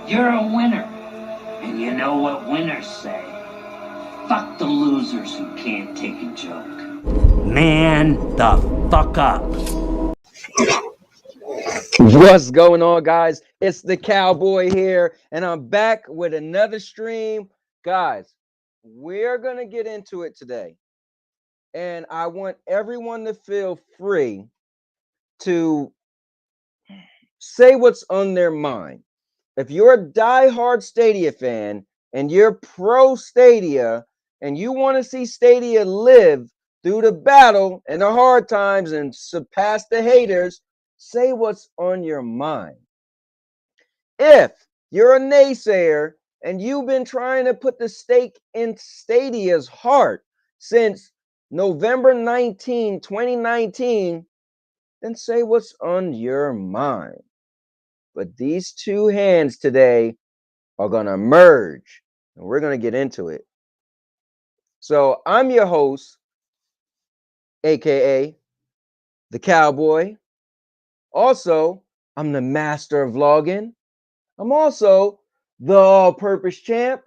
You're a winner. And you know what winners say. Fuck the losers who can't take a joke. Man the fuck up. What's going on, guys? It's the Cowboy here, and I'm back with another stream. Guys, we're going to get into it today, and I want everyone to feel free to say what's on their mind. If you're a diehard Stadia fan and you're pro Stadia and you want to see Stadia live through the battle and the hard times and surpass the haters, say what's on your mind. If you're a naysayer and you've been trying to put the stake in Stadia's heart since November 19, 2019, then say what's on your mind. But these two hands today are going to merge and we're going to get into it. So I'm your host, aka the Cowboy. Also, I'm the master of vlogging. I'm also the all-purpose champ,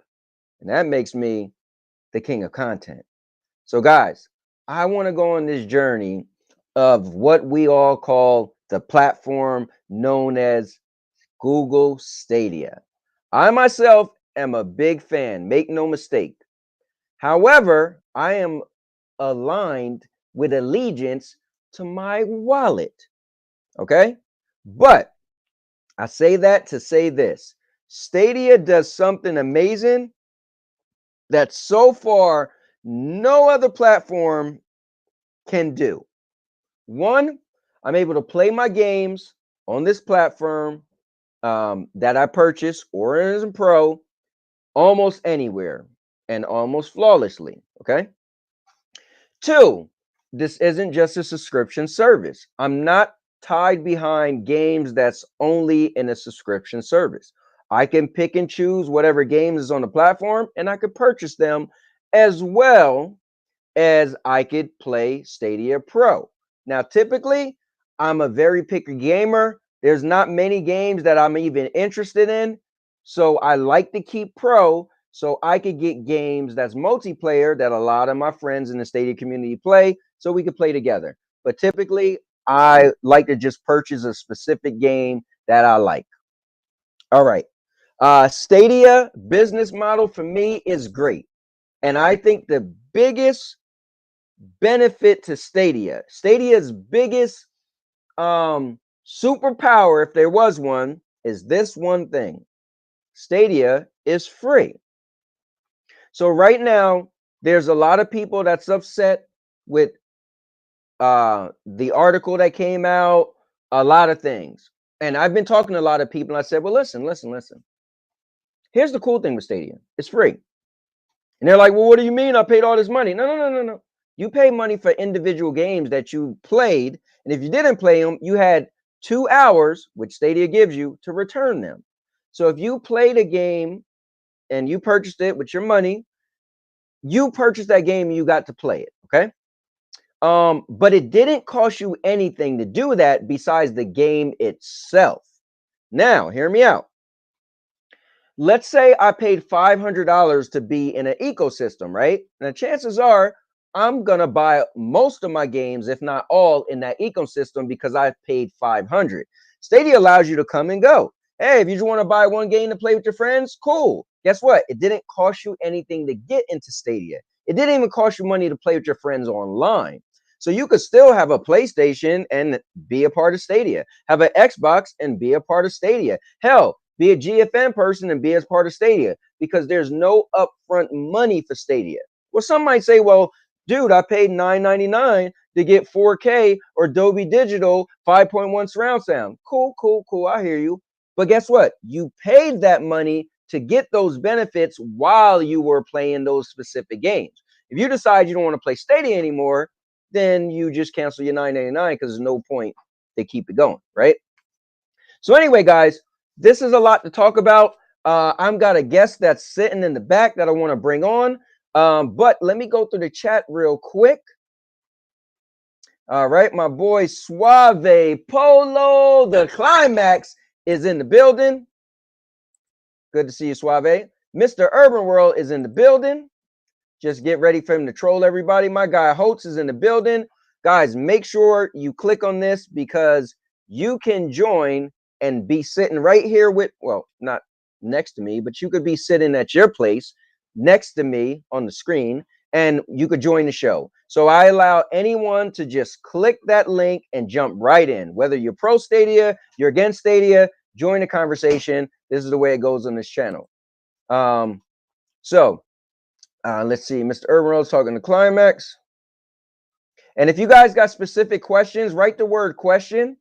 and that makes me the king of content. So guys, I want to go on this journey of what we all call the platform known as Google Stadia. I myself am a big fan, make no mistake. However, I am aligned with allegiance to my wallet. Okay? But I say that to say this. Stadia does something amazing that so far no other platform can do. One, I'm able to play my games on this platform that I purchase or as a pro almost anywhere and almost flawlessly. Okay. Two, this isn't just a subscription service. I'm not tied behind games that's only in a subscription service. I can pick and choose whatever games is on the platform and I could purchase them as well as I could play Stadia Pro. Now, typically, I'm a very picky gamer. There's not many games that I'm even interested in. So I like to keep Pro so I could get games that's multiplayer that a lot of my friends in the Stadia community play so we could play together. But typically, I like to just purchase a specific game that I like. All right. Stadia business model for me is great. And I think the biggest benefit to Stadia's biggest superpower, if there was one, is this one thing. Stadia is free. So right now, there's a lot of people that's upset with the article that came out, a lot of things. And I've been talking to a lot of people, and I said, well, listen. Here's the cool thing with Stadia. It's free. And they're like, well, what do you mean I paid all this money? No. You pay money for individual games that you played. And if you didn't play them, you had 2 hours, which Stadia gives you, to return them. So if you played a game and you purchased it with your money, you purchased that game and you got to play it. Okay. But it didn't cost you anything to do that besides the game itself. Now, hear me out. Let's say I paid $500 to be in an ecosystem, right? Now, chances are I'm going to buy most of my games, if not all, in that ecosystem because I paid $500. Stadia allows you to come and go. Hey, if you just want to buy one game to play with your friends, cool. Guess what? It didn't cost you anything to get into Stadia. It didn't even cost you money to play with your friends online. So you could still have a PlayStation and be a part of Stadia, have an Xbox and be a part of Stadia. Hell, be a GFN person and be as part of Stadia because there's no upfront money for Stadia. Well, some might say, well, dude, I paid $9.99 to get 4K or Dolby Digital 5.1 surround sound. Cool. I hear you. But guess what? You paid that money to get those benefits while you were playing those specific games. If you decide you don't want to play Stadia anymore, then you just cancel your $9.99 because there's no point to keep it going, right? So anyway, guys, this is a lot to talk about. I've got a guest that's sitting in the back that I want to bring on. But let me go through the chat real quick. All right, my boy Suave Polo, the climax is in the building. Good to see you, Suave. Mr. Urban World is in the building. Just get ready for him to troll everybody. My guy Holtz is in the building. Guys, make sure you click on this because you can join and be sitting right here with, well, not next to me, but you could be sitting at your place next to me on the screen and you could join the show. So I allow anyone to just click that link and jump right in. Whether you're pro Stadia, you're against Stadia, join the conversation. This is the way it goes on this channel. Let's see. Mr. Urban World's talking to Climax. And if you guys got specific questions, write the word question.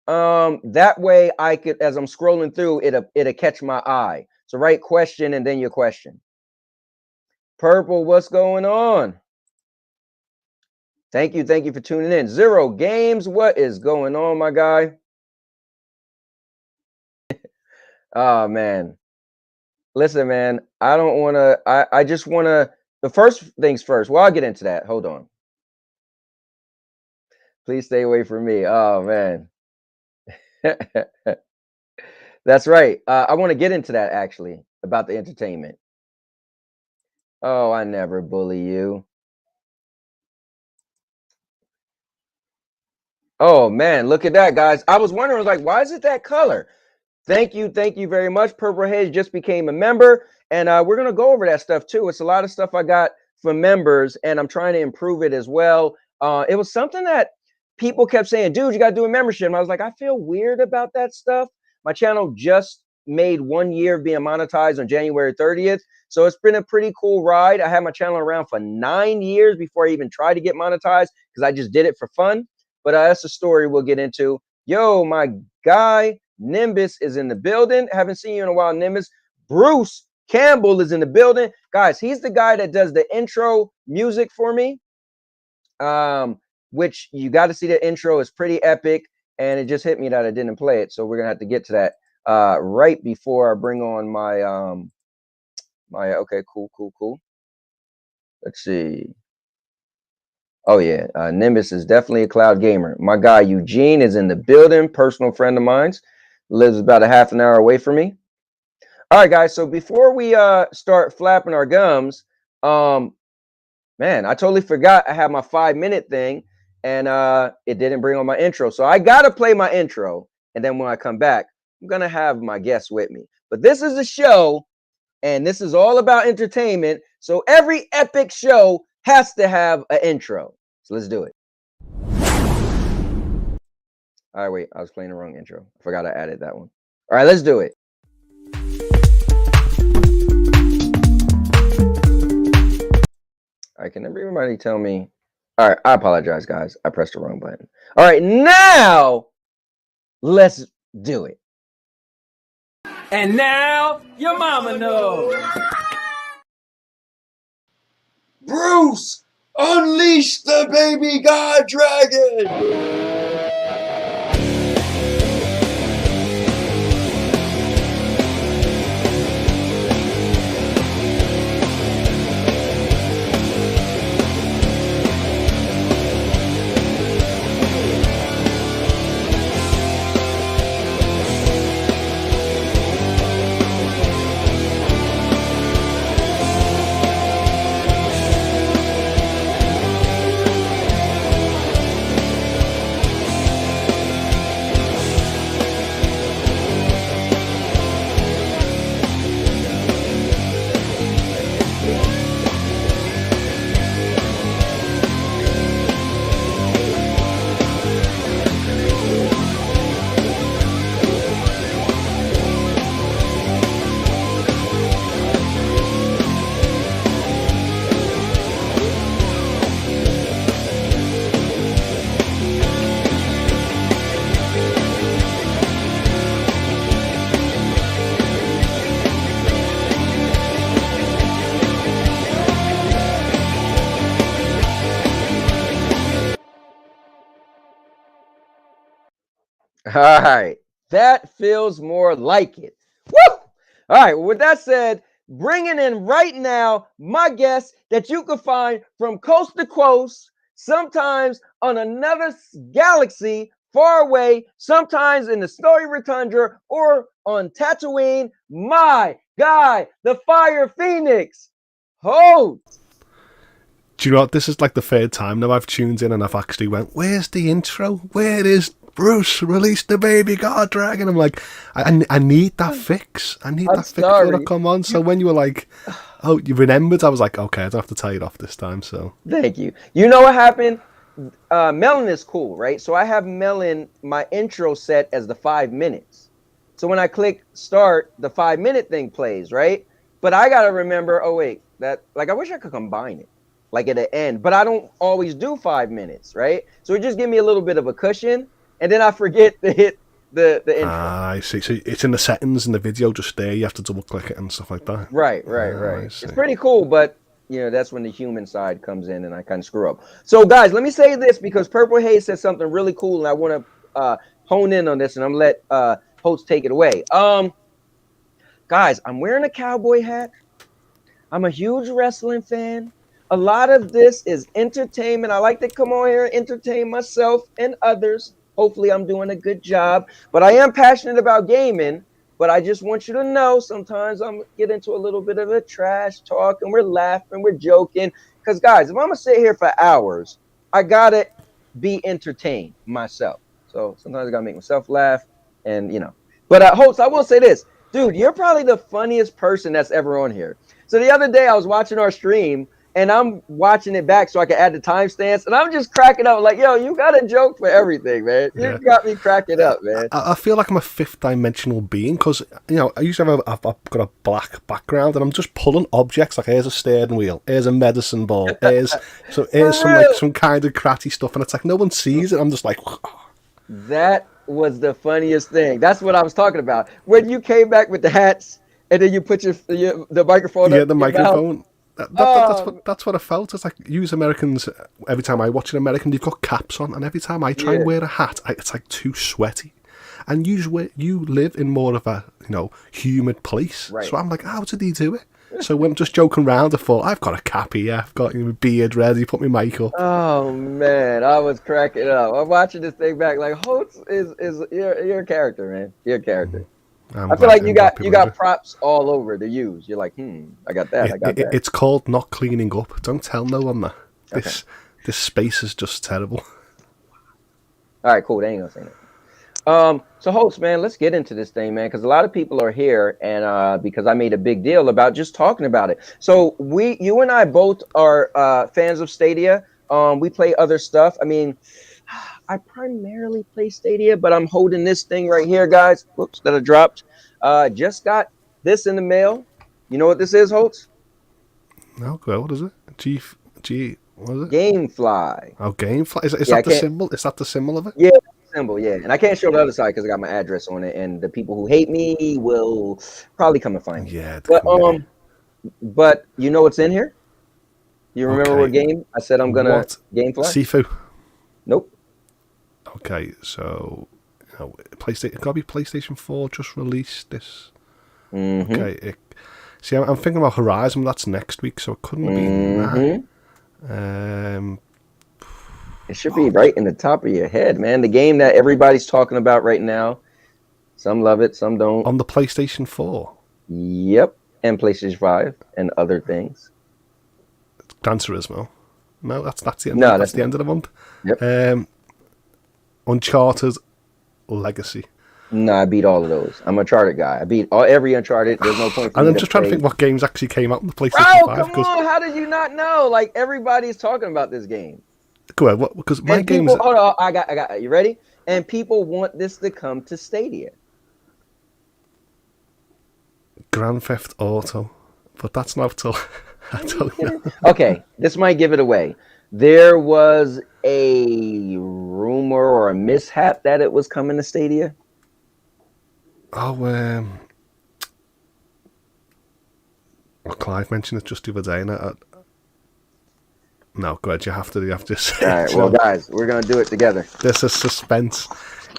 That way I could, as I'm scrolling through, it'll catch my eye. So write question and then your question. Purple, what's going on? Thank you for tuning in. Zero Games, what is going on, my guy? Oh man. Listen, man, I don't want to, I just want to, the first things first. Well, I'll get into that. Hold on. Please stay away from me. Oh man. That's right. I want to get into that actually about the entertainment. Oh, I never bully you. Oh man, look at that, guys. I was wondering, like, why is it that color? Thank you very much. Purple Haze just became a member, and we're gonna go over that stuff too. It's a lot of stuff I got from members, and I'm trying to improve it as well. It was something that people kept saying, dude, you gotta do a membership. And I was like, I feel weird about that stuff. My channel just made 1 year of being monetized on January 30th. So it's been a pretty cool ride. I had my channel around for 9 years before I even tried to get monetized because I just did it for fun. But that's a story we'll get into. Yo, my guy, Nimbus is in the building. Haven't seen you in a while, Nimbus. Bruce Campbell is in the building. Guys, he's the guy that does the intro music for me. Which you got to see the intro is pretty epic. And it just hit me that I didn't play it. So we're going to have to get to that right before I bring on my, okay, cool. Let's see. Oh yeah, Nimbus is definitely a cloud gamer. My guy Eugene is in the building, personal friend of mine, lives about a half an hour away from me. All right, guys. So before we start flapping our gums, man, I totally forgot I had my 5-minute thing, and it didn't bring on my intro. So I gotta play my intro, and then when I come back, I'm gonna have my guests with me. But this is a show, and this is all about entertainment. So every epic show has to have an intro. So let's do it. All right, wait, I was playing the wrong intro. I forgot I added that one. All right, let's do it. All right, can everybody tell me? All right, I apologize, guys. I pressed the wrong button. All right, now let's do it. And now your mama knows. Bruce, unleash the baby god dragon! All right, that feels more like it. Woo! All right, well, with that said, bringing in right now my guest that you can find from coast to coast, sometimes on another galaxy far away, sometimes in the snowy rotundra or on Tatooine, my guy, the Fire Phoenix. Ho! Do you know what? This is like the third time now I've tuned in and I've actually went, where's the intro? Where is Bruce? Release the baby god dragon. I'm like, I need that fix. I need that fix to come on. So when you were like, oh, you remembered, I was like, okay, I don't have to tell you off this time. So thank you. You know what happened? Melon is cool, right? So I have Melon, my intro set as the 5 minutes. So when I click start, the 5-minute thing plays, right? But I got to remember, oh, wait, that, like, I wish I could combine it, like at the end, but I don't always do 5 minutes, right? So it just give me a little bit of a cushion, and then I forget to hit the intro. I see. So it's in the settings in the video just there. You have to double click it and stuff like that. Right. It's pretty cool, but you know, that's when the human side comes in and I kind of screw up. So guys, let me say this because Purple Haze said something really cool and I want to hone in on this, and I'm going to let Holtz take it away. Guys, I'm wearing a cowboy hat. I'm a huge wrestling fan. A lot of this is entertainment. I like to come on here and entertain myself and others. Hopefully I'm doing a good job, but I am passionate about gaming. But I just want you to know sometimes I'm get into a little bit of a trash talk and we're laughing, we're joking. Because guys, if I'm gonna sit here for hours, I gotta be entertained myself. So sometimes I gotta make myself laugh, and you know. But Holtz, I will say this, dude, you're probably the funniest person that's ever on here. So the other day I was watching our stream and I'm watching it back so I can add the timestamps, and I'm just cracking up like, yo, you got a joke for everything, man. You got me cracking up, man. I feel like I'm a fifth-dimensional being because, you know, I usually have I've got a black background and I'm just pulling objects like, here's a steering wheel, here's a medicine ball, here's some kind of cratty stuff, and it's like no one sees it. I'm just like, that was the funniest thing. That's what I was talking about. When you came back with the hats and then you put the microphone up the microphone. That's what I felt. It's like, use Americans, every time I watch an American, you've got caps on, and every time I try and wear a hat, it's like too sweaty. And you live in more of a, you know, humid place. Right. So I'm like, how did he do it? So when I'm just joking around, I thought, I've got a cap here, I've got a beard ready, put my mic up. Oh man, I was cracking up. I'm watching this thing back like, Holtz is you're a character, man. You're a character. I feel like you got props all over to use. You're like, I got that. I got that. It's called not cleaning up. Don't tell no one that. This space is just terrible. All right, cool. They ain't gonna say that. So Holtz, man, let's get into this thing, man, because a lot of people are here, and because I made a big deal about just talking about it. So you and I both are fans of Stadia. We play other stuff. I mean, I primarily play Stadia, but I'm holding this thing right here, guys. Whoops, that I dropped. Just got this in the mail. You know what this is, Holtz? No, what is it? What is it? Gamefly. Oh, Gamefly. Is that the symbol? Is that the symbol of it? Yeah, symbol. Yeah, and I can't show the other side because I got my address on it, and the people who hate me will probably come and find me. Yeah. But you know what's in here? You remember what game I said I'm gonna Gamefly? Sifu. Nope. Okay, so PlayStation, it gotta be PlayStation 4 just released this. Mm-hmm. Okay, see, I'm thinking about Horizon. That's next week, so it couldn't be that. It should be right in the top of your head, man. The game that everybody's talking about right now. Some love it, some don't. On the PlayStation 4. Yep, and PlayStation 5 and other things. Gran Turismo. No, that's the end. That's the end of the month. Yep. Uncharted Legacy. No, I beat all of those. I'm an Uncharted guy. I beat every Uncharted. There's no point. And I'm just trying to think what games actually came out on the PlayStation 5. Come on! How did you not know? Like, everybody's talking about this game. Go ahead. Because my games. Hold on, I got. You ready? And people want this to come to Stadia. Grand Theft Auto, but that's not till. I don't know. Okay, this might give it away. There was a rumor or a mishap that it was coming to Stadia. Oh, well, Clive mentioned it just the other day. No, go ahead. You have to say. All right, well, guys, we're gonna do it together. This is suspense.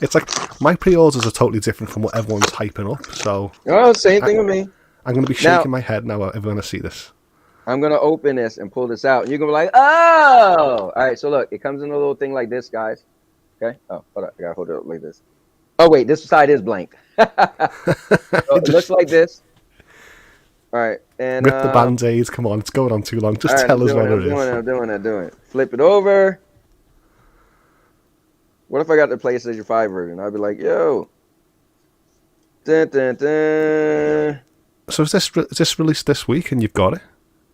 It's like my pre-orders are totally different from what everyone's hyping up. So, same thing with me. I'm gonna be shaking my head now. Everyone to see this. I'm going to open this and pull this out. And you're going to be like, oh! All right, so look, it comes in a little thing like this, guys. Okay. Oh, hold on. I gotta hold it up like this. Oh wait, this side is blank. So it looks like this. All right, and Rip the band-aid. Come on, it's going on too long. Just all right, tell us what it is. I'm doing it. Flip it over. What if I got the PlayStation 5 version? I'd be like, yo. Dun, dun, dun. So is this released this week and you've got it?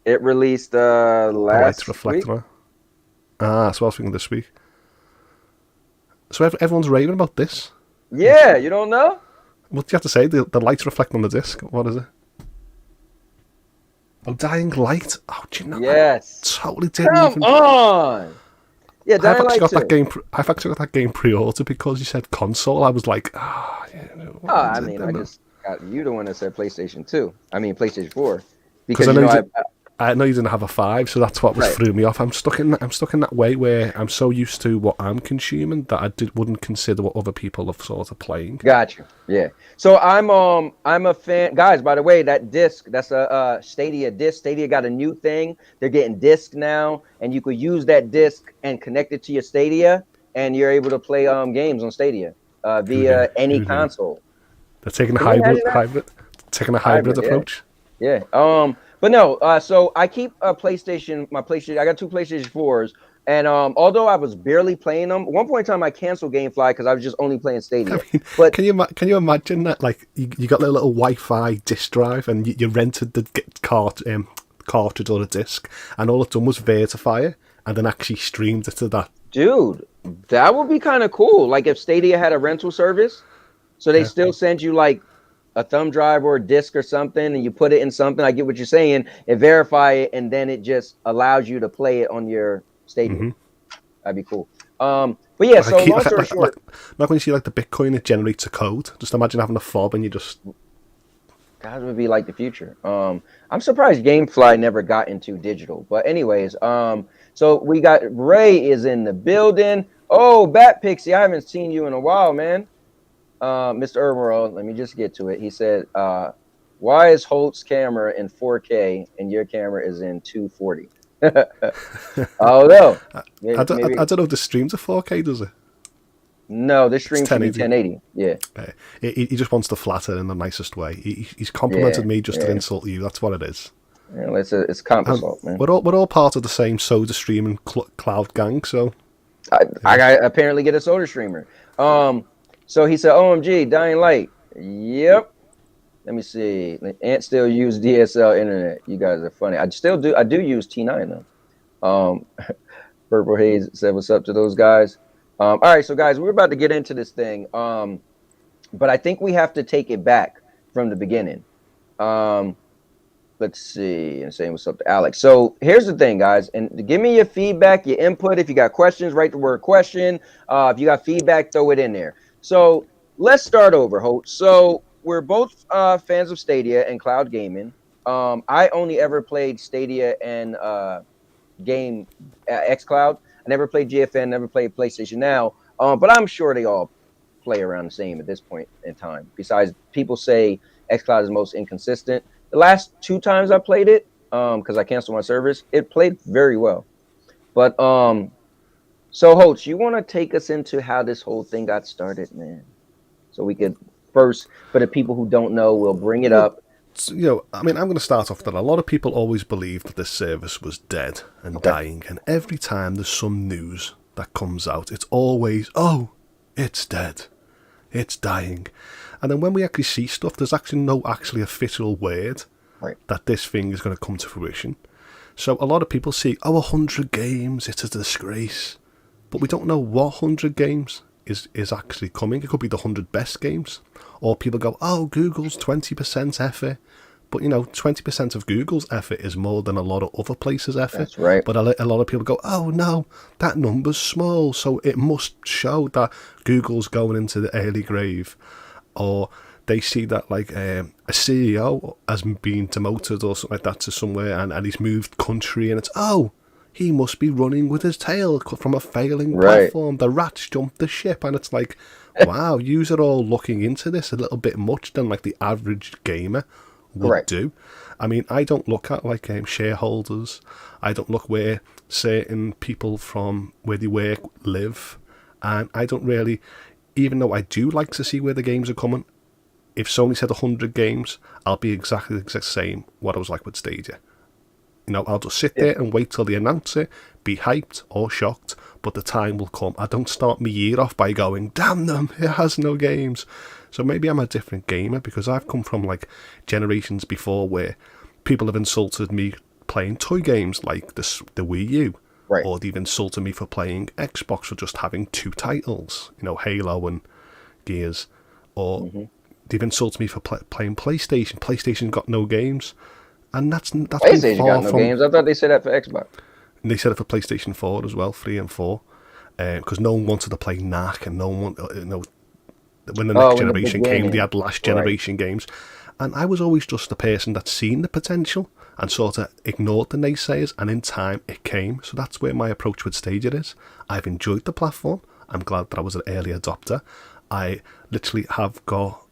It released The lights last reflecting week. on it. Ah, so I was thinking this week. So everyone's raving about this. Yeah, you don't know? What do you have to say? The lights reflect on the disc. What is it? Oh, Dying Light. Oh, do you know? Yes. I totally didn't Come even. on. Yeah, Dying Light 2. I've actually got that game pre-order because you said console. I was like, yeah. I mean, I just got you the one that said PlayStation 2. I mean, PlayStation 4. Because I know you didn't have a 5, so that's what threw me off. I'm stuck in that way where I'm so used to what I'm consuming that I wouldn't consider what other people are sort of playing. Got you. Yeah. So I'm a fan, guys. By the way, that disc, that's a Stadia disc. Stadia got a new thing. They're getting disc now, and you could use that disc and connect it to your Stadia, and you're able to play games on Stadia via any console. They're taking a hybrid approach. Yeah. But no, so I keep my PlayStation. I got 2 PlayStation 4s, and although I was barely playing them, at one point in time I canceled GameFly because I was just only playing Stadia. I mean, but can you imagine that? Like you got a little Wi-Fi disc drive, and you rented the cartridge or the disc, and all it done was verify it, and then actually streamed it to that. Dude, that would be kind of cool. Like if Stadia had a rental service, so they still send you like a thumb drive or a disc or something, and you put it in something. I get what you're saying. It verify it, and then it just allows you to play it on your Stadia. Mm-hmm. That'd be cool. But yeah, so long story short, like when you see like the Bitcoin, it generates a code. Just imagine having a fob and you just. That would be like the future. I'm surprised GameFly never got into digital. But anyways, so we got Ray is in the building. Oh, Bat Pixie, I haven't seen you in a while, man. Mr. Ermerald, let me just get to it. He said, why is Holt's camera in 4K and your camera is in 240? Oh, no. I don't know if the streams are 4K, does it? No, this stream should be 1080. Yeah. He just wants to flatter in the nicest way. He's complimented me just to insult you. That's what it is. Yeah, it's compliment, man. We're all part of the same Soda Stream and Cloud gang, so. I got apparently get a Soda Streamer. So he said, OMG, Dying Light. Yep. Let me see. Ant still use DSL internet. You guys are funny. I do use T9 though. Purple Haze said what's up to those guys. All right, so guys, we're about to get into this thing. But I think we have to take it back from the beginning. Let's see. And saying what's up to Alex. So here's the thing, guys. And give me your feedback, your input. If you got questions, write the word question. If you got feedback, throw it in there. So let's start over, Holt. So we're both fans of Stadia and cloud gaming. I only ever played Stadia and xCloud. I never played GFN, never played PlayStation Now. But I'm sure they all play around the same at this point in time. Besides, people say xCloud is the most inconsistent. The last 2 times I played it, because I canceled my service, it played very well. But so, Holtz, you want to take us into how this whole thing got started, man? So we could first, for the people who don't know, we'll bring it up. I mean, I'm going to start off that a lot of people always believed that this service was dead and dying, and every time there's some news that comes out, it's always, oh, it's dead, it's dying. And then when we actually see stuff, there's actually no official word that this thing is going to come to fruition. So a lot of people see, 100 games, it's a disgrace. But we don't know what 100 games is actually coming. It could be the 100 best games. Or people go, Google's 20% effort. But, 20% of Google's effort is more than a lot of other places' effort. That's right. But a lot of people go, no, that number's small, so it must show that Google's going into the early grave. Or they see that, like, a CEO has been demoted or something like that to somewhere, and he's moved country, and it's, he must be running with his tail from a failing platform. The rats jumped the ship, and it's like, wow, yous are all looking into this a little bit much than like the average gamer would do. I mean, I don't look at like shareholders. I don't look where certain people from where they work live, And I don't really, even though I do like to see where the games are coming, if Sony said 100 games, I'll be exactly the exact same what I was like with Stadia. You know, I'll just sit there and wait till they announce it, be hyped or shocked, but the time will come. I don't start my year off by going, damn them, it has no games. So maybe I'm a different gamer, because I've come from like generations before where people have insulted me playing toy games like the Wii U. Right. Or they've insulted me for playing Xbox for just having 2 titles, you know, Halo and Gears. Or they've insulted me for playing PlayStation. PlayStation got no games. And that's PlayStation got no games. I thought they said that for Xbox. And they said it for PlayStation 4 as well, 3 and 4, because no one wanted to play NAC, and no one, you know, when the next generation came, they had last generation games, and I was always just the person that seen the potential and sort of ignored the naysayers, and in time it came. So that's where my approach with Stadia is. I've enjoyed the platform. I'm glad that I was an early adopter. I literally have got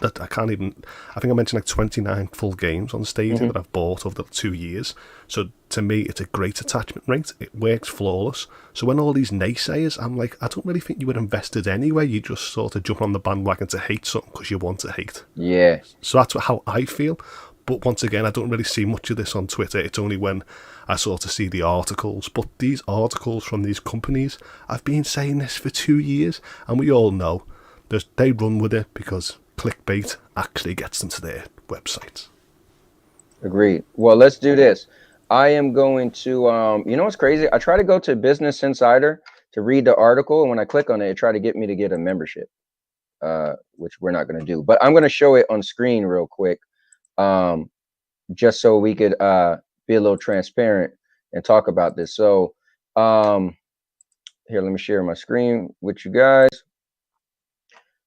that I can't even. I think I mentioned like 29 full games on Stadia that I've bought over the 2 years. So to me, it's a great attachment rate. It works flawless. So when all these naysayers, I'm like, I don't really think you were invested anyway. You just sort of jump on the bandwagon to hate something because you want to hate. Yeah. So that's how I feel. But once again, I don't really see much of this on Twitter. It's only when I sort of see the articles. But these articles from these companies, I've been saying this for 2 years, and we all know they run with it because clickbait actually gets them to their websites. Agreed. Well, let's do this. I am going to, you know what's crazy? I try to go to Business Insider to read the article, and when I click on it, it try to get me to get a membership, which we're not going to do. But I'm going to show it on screen real quick, just so we could be a little transparent and talk about this. So here, let me share my screen with you guys.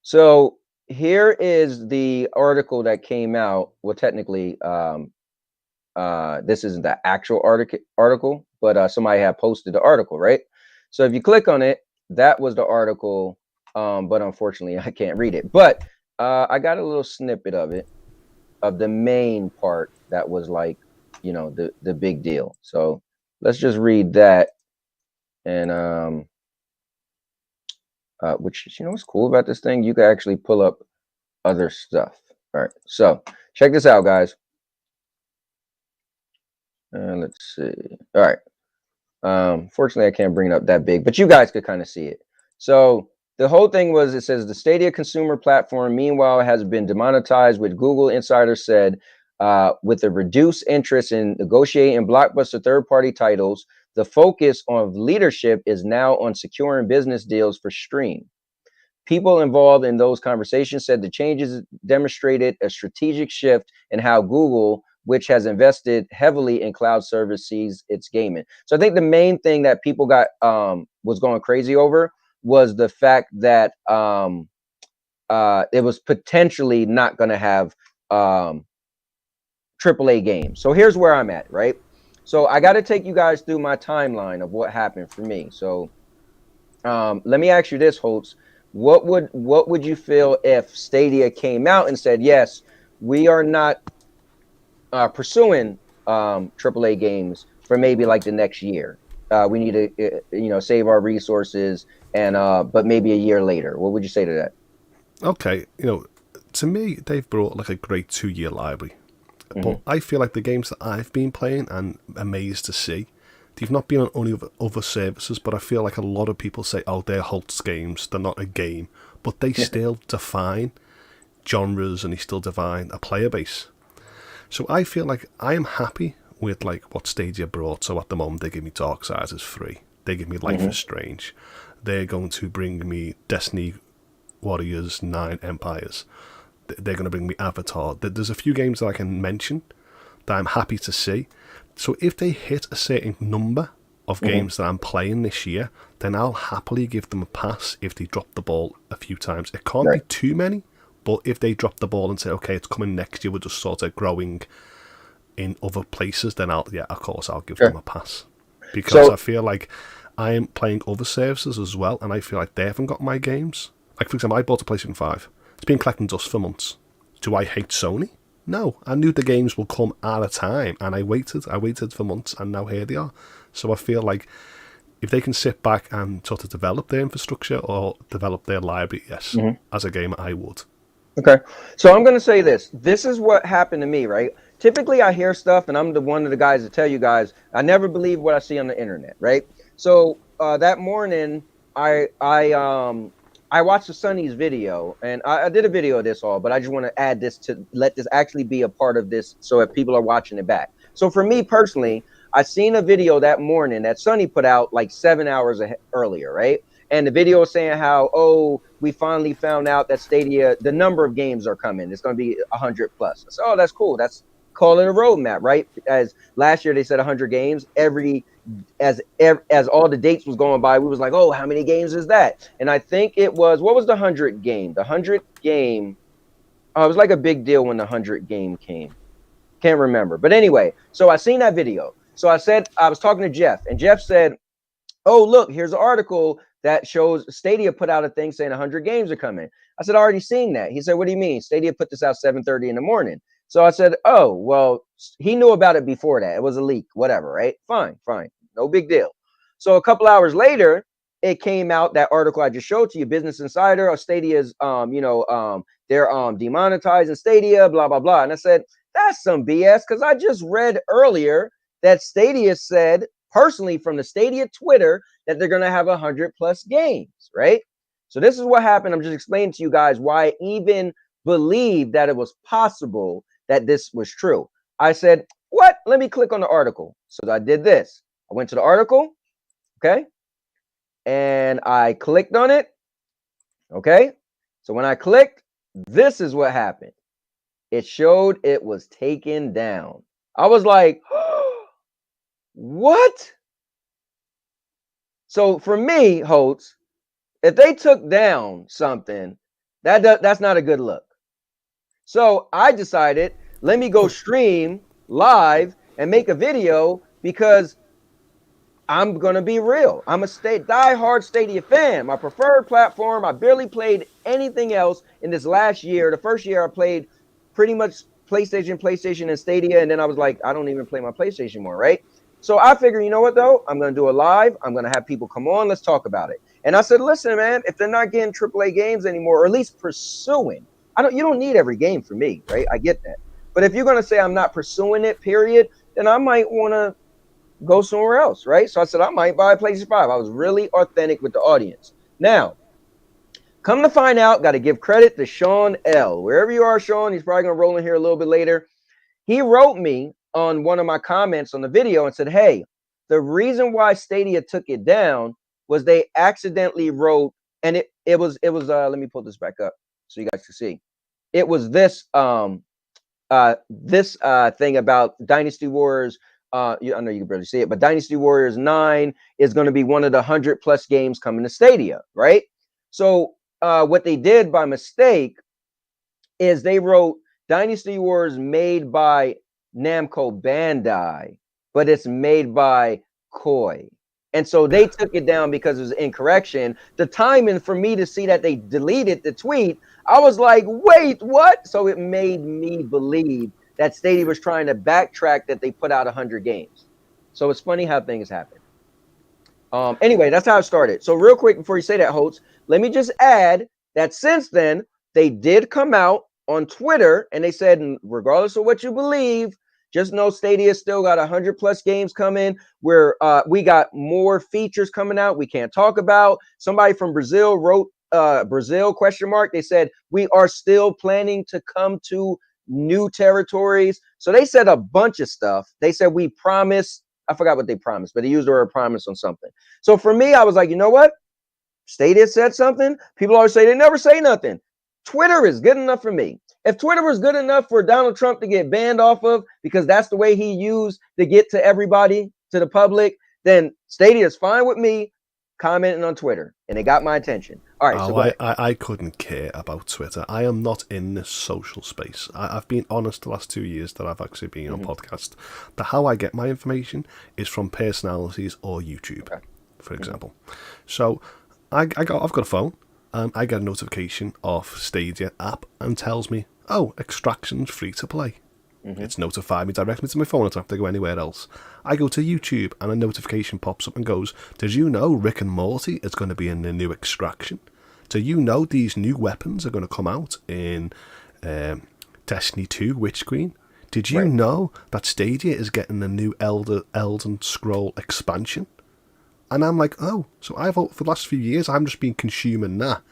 So here is the article that came out. Well, technically, this isn't the actual article, but somebody had posted the article, right? So if you click on it, that was the article, but unfortunately, I can't read it. But I got a little snippet of it, of the main part that was like, you know, the big deal. So let's just read that, and which, you know what's cool about this thing? You can actually pull up other stuff. All right, so check this out, guys. Let's see. All right. Fortunately, I can't bring it up that big, but you guys could kind of see it. So the whole thing was, it says the Stadia consumer platform, meanwhile, has been demonetized, with Google insiders said, with a reduced interest in negotiating blockbuster third-party titles, the focus of leadership is now on securing business deals for Stream. People involved in those conversations said the changes demonstrated a strategic shift in how Google, which has invested heavily in cloud service, sees its gaming. So I think the main thing that people got was going crazy over was the fact that it was potentially not going to have AAA games. So here's where I'm at, right? So I got to take you guys through my timeline of what happened for me. So let me ask you this, Holtz. What would you feel if Stadia came out and said, yes, we are not pursuing AAA games for maybe like the next year? We need to, you know, save our resources, and but maybe a year later. What would you say to that? Okay, you know, to me, they've brought like a great 2-year library. But I feel like the games that I've been playing and amazed to see, they've not been on any other services, but I feel like a lot of people say, oh, they're Holtz games, they're not a game. But they still define genres, and they still define a player base. So I feel like I am happy with like what Stadia brought. So at the moment, they give me Darksiders free. They give me Life is Strange. They're going to bring me Destiny Warriors 9 Empires. They're going to bring me Avatar. There's a few games that I can mention that I'm happy to see. So if they hit a certain number of games that I'm playing this year, then I'll happily give them a pass if they drop the ball a few times. It can't be too many, but if they drop the ball and say, okay, it's coming next year, we're just sort of growing in other places, then of course, I'll give them a pass. Because I feel like I am playing other services as well, and I feel like they haven't got my games. Like, for example, I bought a PlayStation 5. It's been collecting dust for months. Do I hate Sony? No. I knew the games will come at a time, and I waited for months, and now here they are. So I feel like if they can sit back and sort of develop their infrastructure or develop their library, yes, as a gamer, I would. Okay. So I'm going to say this. This is what happened to me, right? Typically, I hear stuff, and I'm one of the guys to tell you guys, I never believe what I see on the internet, right? So that morning, I watched the Sonny's video, and I did a video of this all, but I just want to add this to let this actually be a part of this, so if people are watching it back. So for me personally, I seen a video that morning that Sonny put out like 7 hours earlier, right? And the video was saying how, oh, we finally found out that Stadia, the number of games are coming. It's going to be 100 plus. I said, oh, that's cool. That's call it a roadmap, right? As last year they said 100 games. As all the dates was going by, we was like, oh, how many games is that? And I think it was, what was the 100 game? The 100 game, it was like a big deal when the 100 game came. Can't remember. But anyway, so I seen that video. So I said, I was talking to Jeff, and Jeff said, oh, look, here's an article that shows Stadia put out a thing saying 100 games are coming. I said, I already seen that. He said, what do you mean? Stadia put this out 7:30 in the morning. So I said, oh, well, he knew about it before that. It was a leak, whatever, right? Fine. No big deal. So a couple hours later, it came out, that article I just showed to you, Business Insider, or Stadia's, they're demonetizing Stadia, blah, blah, blah. And I said, that's some BS, because I just read earlier that Stadia said, personally from the Stadia Twitter, that they're going to have 100 plus games, right? So this is what happened. I'm just explaining to you guys why I even believed that it was possible that this was true. I said, what? Let me click on the article. So I did this. I went to the article, okay? And I clicked on it, okay? So when I clicked, this is what happened. It showed it was taken down. I was like, what? So for me, Holtz, if they took down something, that's not a good look. So I decided, let me go stream live and make a video, because I'm going to be real. I'm a die-hard Stadia fan. My preferred platform. I barely played anything else in this last year. The first year I played pretty much PlayStation, and Stadia. And then I was like, I don't even play my PlayStation more, right? So I figured, you know what, though? I'm going to do a live. I'm going to have people come on. Let's talk about it. And I said, listen, man, if they're not getting AAA games anymore, or at least pursuing, you don't need every game for me, right? I get that. But if you're going to say I'm not pursuing it, period, then I might want to go somewhere else, right? So I said, I might buy a PlayStation 5. I was really authentic with the audience. Now, come to find out, got to give credit to Sean L. Wherever you are, Sean, he's probably going to roll in here a little bit later. He wrote me on one of my comments on the video and said, hey, the reason why Stadia took it down was they accidentally wrote, and it was let me pull this back up so you guys can see. It was this thing about Dynasty Warriors. I know you can barely see it, but Dynasty Warriors 9 is going to be one of the 100 plus games coming to Stadia, right? So what they did by mistake is they wrote Dynasty Warriors made by Namco Bandai, but it's made by Koei. And so they took it down because it was incorrection. The timing for me to see that they deleted the tweet, I was like, wait, what? So it made me believe that Stadia was trying to backtrack that they put out 100 games. So it's funny how things happen. Anyway, that's how it started. So real quick, before you say that, Holtz, let me just add that since then, they did come out on Twitter and they said, regardless of what you believe, just know Stadia still got 100 plus games coming, where we got more features coming out we can't talk about. Somebody from Brazil wrote Brazil ? They said, we are still planning to come to new territories. So they said a bunch of stuff. They said, we promise. I forgot what they promised, but they used the word promise on something. So for me, I was like, you know what? Stadia said something. People always say they never say nothing. Twitter is good enough for me. If Twitter was good enough for Donald Trump to get banned off of, because that's the way he used to get to everybody, to the public, then Stadia is fine with me commenting on Twitter, and it got my attention. All right. So I couldn't care about Twitter. I am not in this social space. I've been honest the last 2 years that I've actually been on podcast. How I get my information is from personalities or YouTube, for example. So I've got a phone. I get a notification of Stadia app and tells me, oh, Extraction's free to play. It's notified me directly to my phone. I don't have to go anywhere else. I go to YouTube and a notification pops up and goes, did you know Rick and Morty is going to be in the new Extraction? Do you know these new weapons are going to come out in Destiny 2 Witch Queen? Did you know that Stadia is getting a new Elden Scroll expansion? And I'm like, oh, so for the last few years, I've just been consuming that.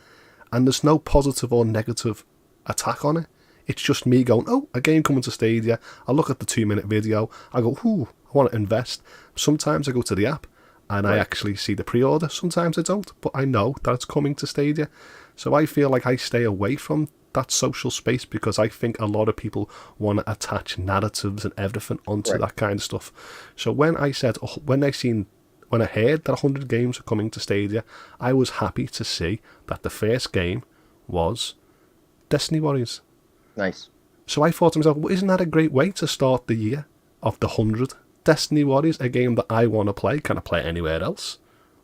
And there's no positive or negative attack on it. It's just me going, oh, a game coming to Stadia. I look at the 2-minute video. I go, ooh, I want to invest. Sometimes I go to the app and I actually see the pre-order. Sometimes I don't, but I know that it's coming to Stadia. So I feel like I stay away from that social space because I think a lot of people want to attach narratives and everything onto that kind of stuff. So when I heard that 100 games are coming to Stadia, I was happy to see that the first game was Destiny Warriors. Nice. So I thought to myself, well, isn't that a great way to start the year of the 100? Destiny Warriors, a game that I want to play. Can I play it anywhere else?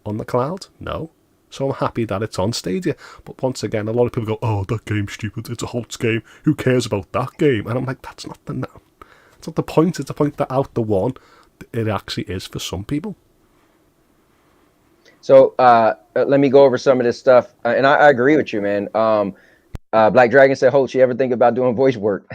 On the cloud? No. So I'm happy that it's on Stadia. But once again, a lot of people go, oh, that game's stupid. It's a Holtz game. Who cares about that game? And I'm like, that's not the point. It's the point that out the one, it actually is for some people. So let me go over some of this stuff. And I agree with you, man. Black Dragon said, Holtz, you ever think about doing voice work?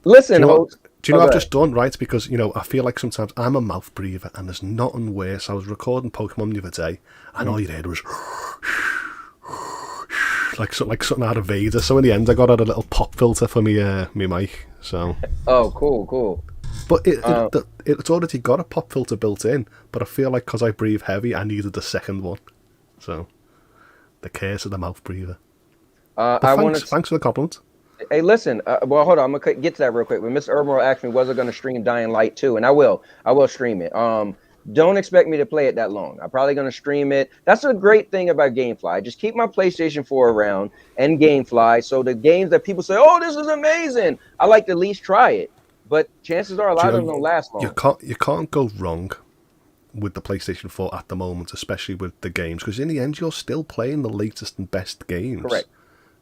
Listen, Holtz. Do you know what I've just done, right? Because, I feel like sometimes I'm a mouth breather and there's nothing worse. I was recording Pokemon the other day and all you heard was like something out of Vader. So in the end, I got out a little pop filter for me mic. So. Oh, cool. But it's already got a pop filter built in, but I feel like because I breathe heavy, I needed the second one. So, the curse of the mouth breather. Thanks for the compliment. Hey, listen. Well, hold on. I'm gonna get to that real quick. When Mr. Urban asked me, was I gonna stream Dying Light 2? And I will stream it. Don't expect me to play it that long. I'm probably gonna stream it. That's a great thing about GameFly. I just keep my PlayStation 4 around and GameFly. So the games that people say, oh, this is amazing, I like to at least try it. But chances are a lot of them don't last long. You can't go wrong with the PlayStation 4 at the moment, especially with the games, because in the end, you're still playing the latest and best games. Correct.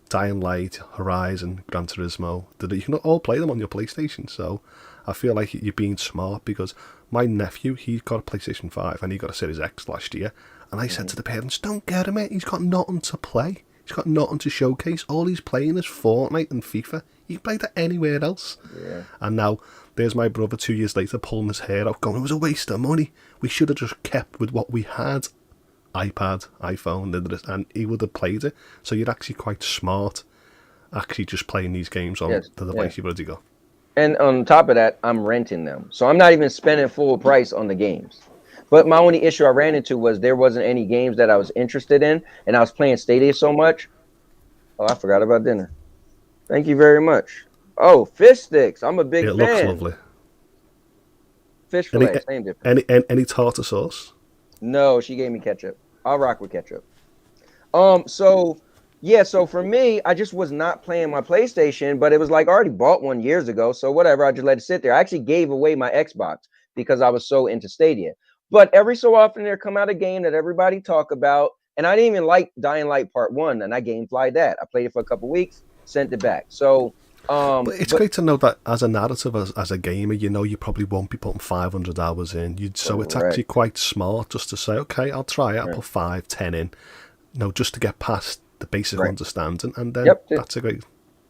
Dying Light, Horizon, Gran Turismo. You can all play them on your PlayStation. So I feel like you're being smart because my nephew, he got a PlayStation 5 and he got a Series X last year. And I said to the parents, don't get him it. He's got nothing to play. He's got nothing to showcase. All he's playing is Fortnite and FIFA. You can play that anywhere else. Yeah. And now there's my brother 2 years later pulling his hair out going, it was a waste of money. We should have just kept with what we had. iPad, iPhone, and he would have played it. So you're actually quite smart actually just playing these games on the device you've already got. And on top of that, I'm renting them. So I'm not even spending full price on the games. But my only issue I ran into was there wasn't any games that I was interested in, and I was playing Stadia so much. Oh, I forgot about dinner. Thank you very much. Oh, fish sticks. I'm a big fan. It looks lovely. Fish fillet, same difference. Any tartar sauce? No, she gave me ketchup. I'll rock with ketchup. So for me, I just was not playing my PlayStation, but it was like I already bought one years ago. So whatever, I just let it sit there. I actually gave away my Xbox because I was so into Stadia. But every so often there come out a game that everybody talk about. And I didn't even like Dying Light Part 1, and I GameFly'd that. I played it for a couple weeks, sent it back. So but it's great to know that as a narrative, as a gamer, you probably won't be putting 500 hours in. So it's actually quite smart just to say, okay, I'll try it. I'll put 5, 10 in, just to get past the basic understanding, and then that's a great.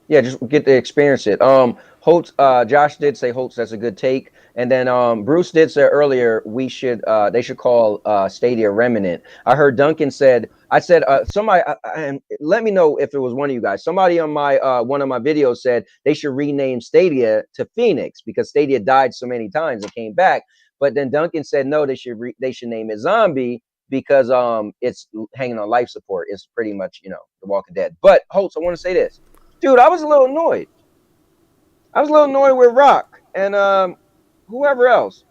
Yeah, just get to experience it. Holtz, Josh did say Holtz, that's a good take. And then Bruce did say earlier they should call Stadia Remnant. I heard Duncan said, somebody, and let me know if it was one of you guys. Somebody on my one of my videos said they should rename Stadia to Phoenix because Stadia died so many times and came back. But then Duncan said no, they should name it Zombie because it's hanging on life support. It's pretty much The Walking Dead. But Holtz, I want to say this. Dude, I was a little annoyed. With Rock and whoever else.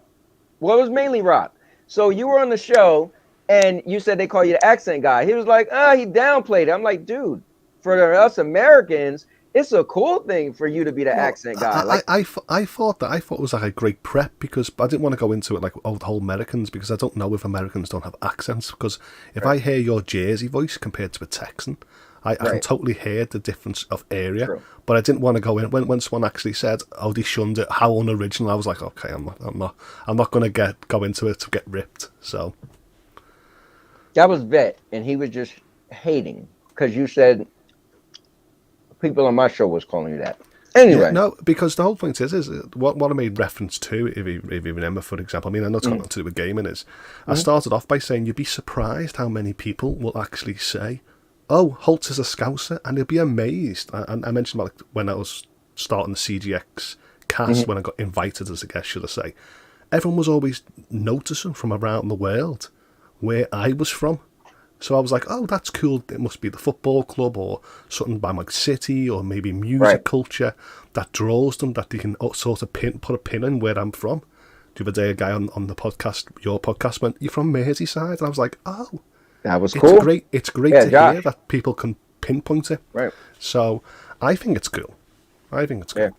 Well, it was mainly Rock. So you were on the show and you said they call you the accent guy. He was like, he downplayed it. I'm like, dude, for us Americans, it's a cool thing for you to be the accent guy. I thought it was like a great prep because I didn't want to go into it like, the whole Americans, because I don't know if Americans don't have accents. Because if I hear your Jersey voice compared to a Texan, I can totally hear the difference of area, True. but I didn't want to go in. When someone actually said, "Oh, they shunned it," how unoriginal, I was like, "Okay, I'm not going to go into it to get ripped." So That was Vet, and he was just hating because you said people on my show was calling you that. Anyway, yeah, no, because the whole point is what I made reference to, if you remember, for example. I mean, I know it's got nothing to do with gaming. Is I started off by saying you'd be surprised how many people will actually say, "Oh, Holt is a Scouser," and they'll be amazed. And I mentioned about when I was starting the CGX cast, when I got invited as a guest, should I say. Everyone was always noticing from around the world where I was from. So I was like, oh, that's cool. It must be the football club or something by my city or maybe music culture that draws them, that they can sort of put a pin in where I'm from. The other day, a guy on the podcast, your podcast, went, "You're from Merseyside?" And I was like, oh. That was cool. It's great to hear that people can pinpoint it. Right. So I think it's cool. Yeah.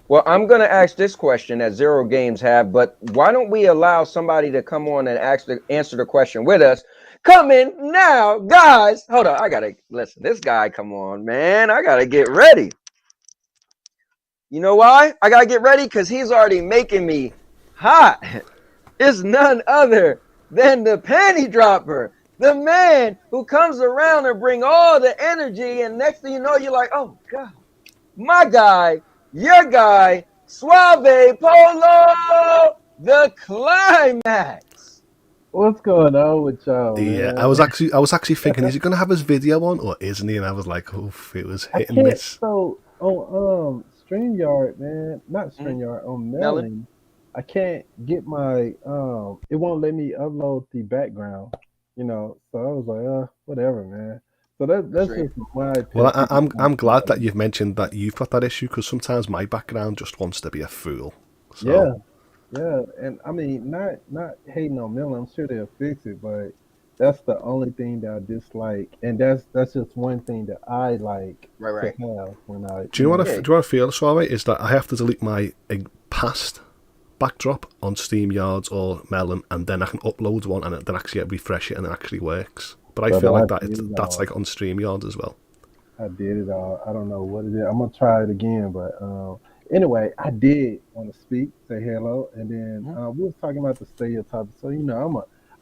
Well, I'm going to ask this question that Zero Games have, but why don't we allow somebody to come on and answer the question with us? Come in now, guys. Hold on. I got to listen. This guy, come on, man. I got to get ready. You know why? I got to get ready because he's already making me hot. It's none other than the panty dropper. The man who comes around and bring all the energy, and next thing you know, you're like, oh, God. My guy, your guy, Suave Polo, the climax. What's going on with y'all, man? I was actually thinking, is he going to have his video on or isn't he? And I was like, oof, it was hit and miss. So on StreamYard, man, not StreamYard, on Melon, I can't get my it won't let me upload the background, you know. So I was like, whatever, man. So that's just my opinion. Well, I'm glad that you've mentioned that you've got that issue, because sometimes my background just wants to be a fool. So. Yeah, and I mean, not hating on Miller. I'm sure they'll fix it, but that's the only thing that I dislike, and that's just one thing that I like to have when I. Do you know what I feel, Suave? Is that I have to delete my past backdrop on SteamYards or Melon, and then I can upload one and then actually refresh it, and it actually works. But I feel like that's like on StreamYard as well. I did it all. I don't know what it is. I'm gonna try it again, but anyway, I did want to speak, say hello, and then we was talking about the Stadia topic. So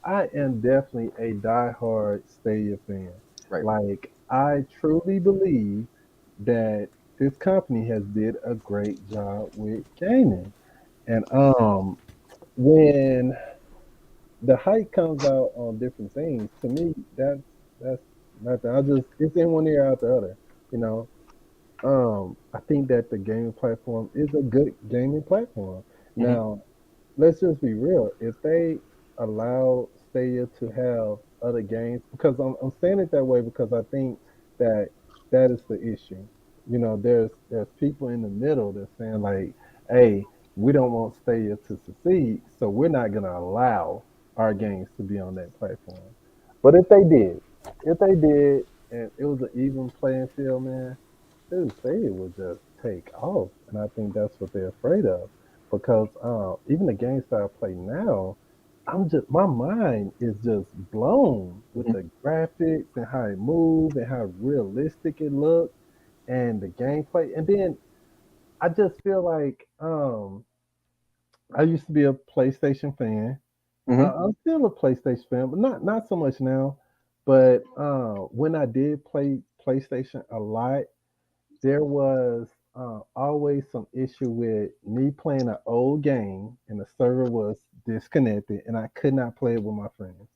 I am definitely a diehard Stadia fan. Right. Like, I truly believe that this company has did a great job with gaming, and when the hype comes out on different things, to me, that's nothing. It's in one ear out the other, you know. I think that the gaming platform is a good gaming platform. Now, let's just be real. If they allow Stadia to have other games, because I'm saying it that way because I think that is the issue. You know, there's people in the middle that's saying like, hey, we don't want Stadia to succeed, so we're not gonna allow our games to be on that platform. But if they did, and it was an even playing field, man, dude, Stadia would just take off, and I think that's what they're afraid of, because even the games that I play now, my mind is just blown with the graphics and how it moves and how realistic it looks and the gameplay, and then I just feel like I used to be a PlayStation fan. I'm still a PlayStation fan, but not so much now. But when I did play PlayStation a lot, there was always some issue with me playing an old game and the server was disconnected and I could not play it with my friends.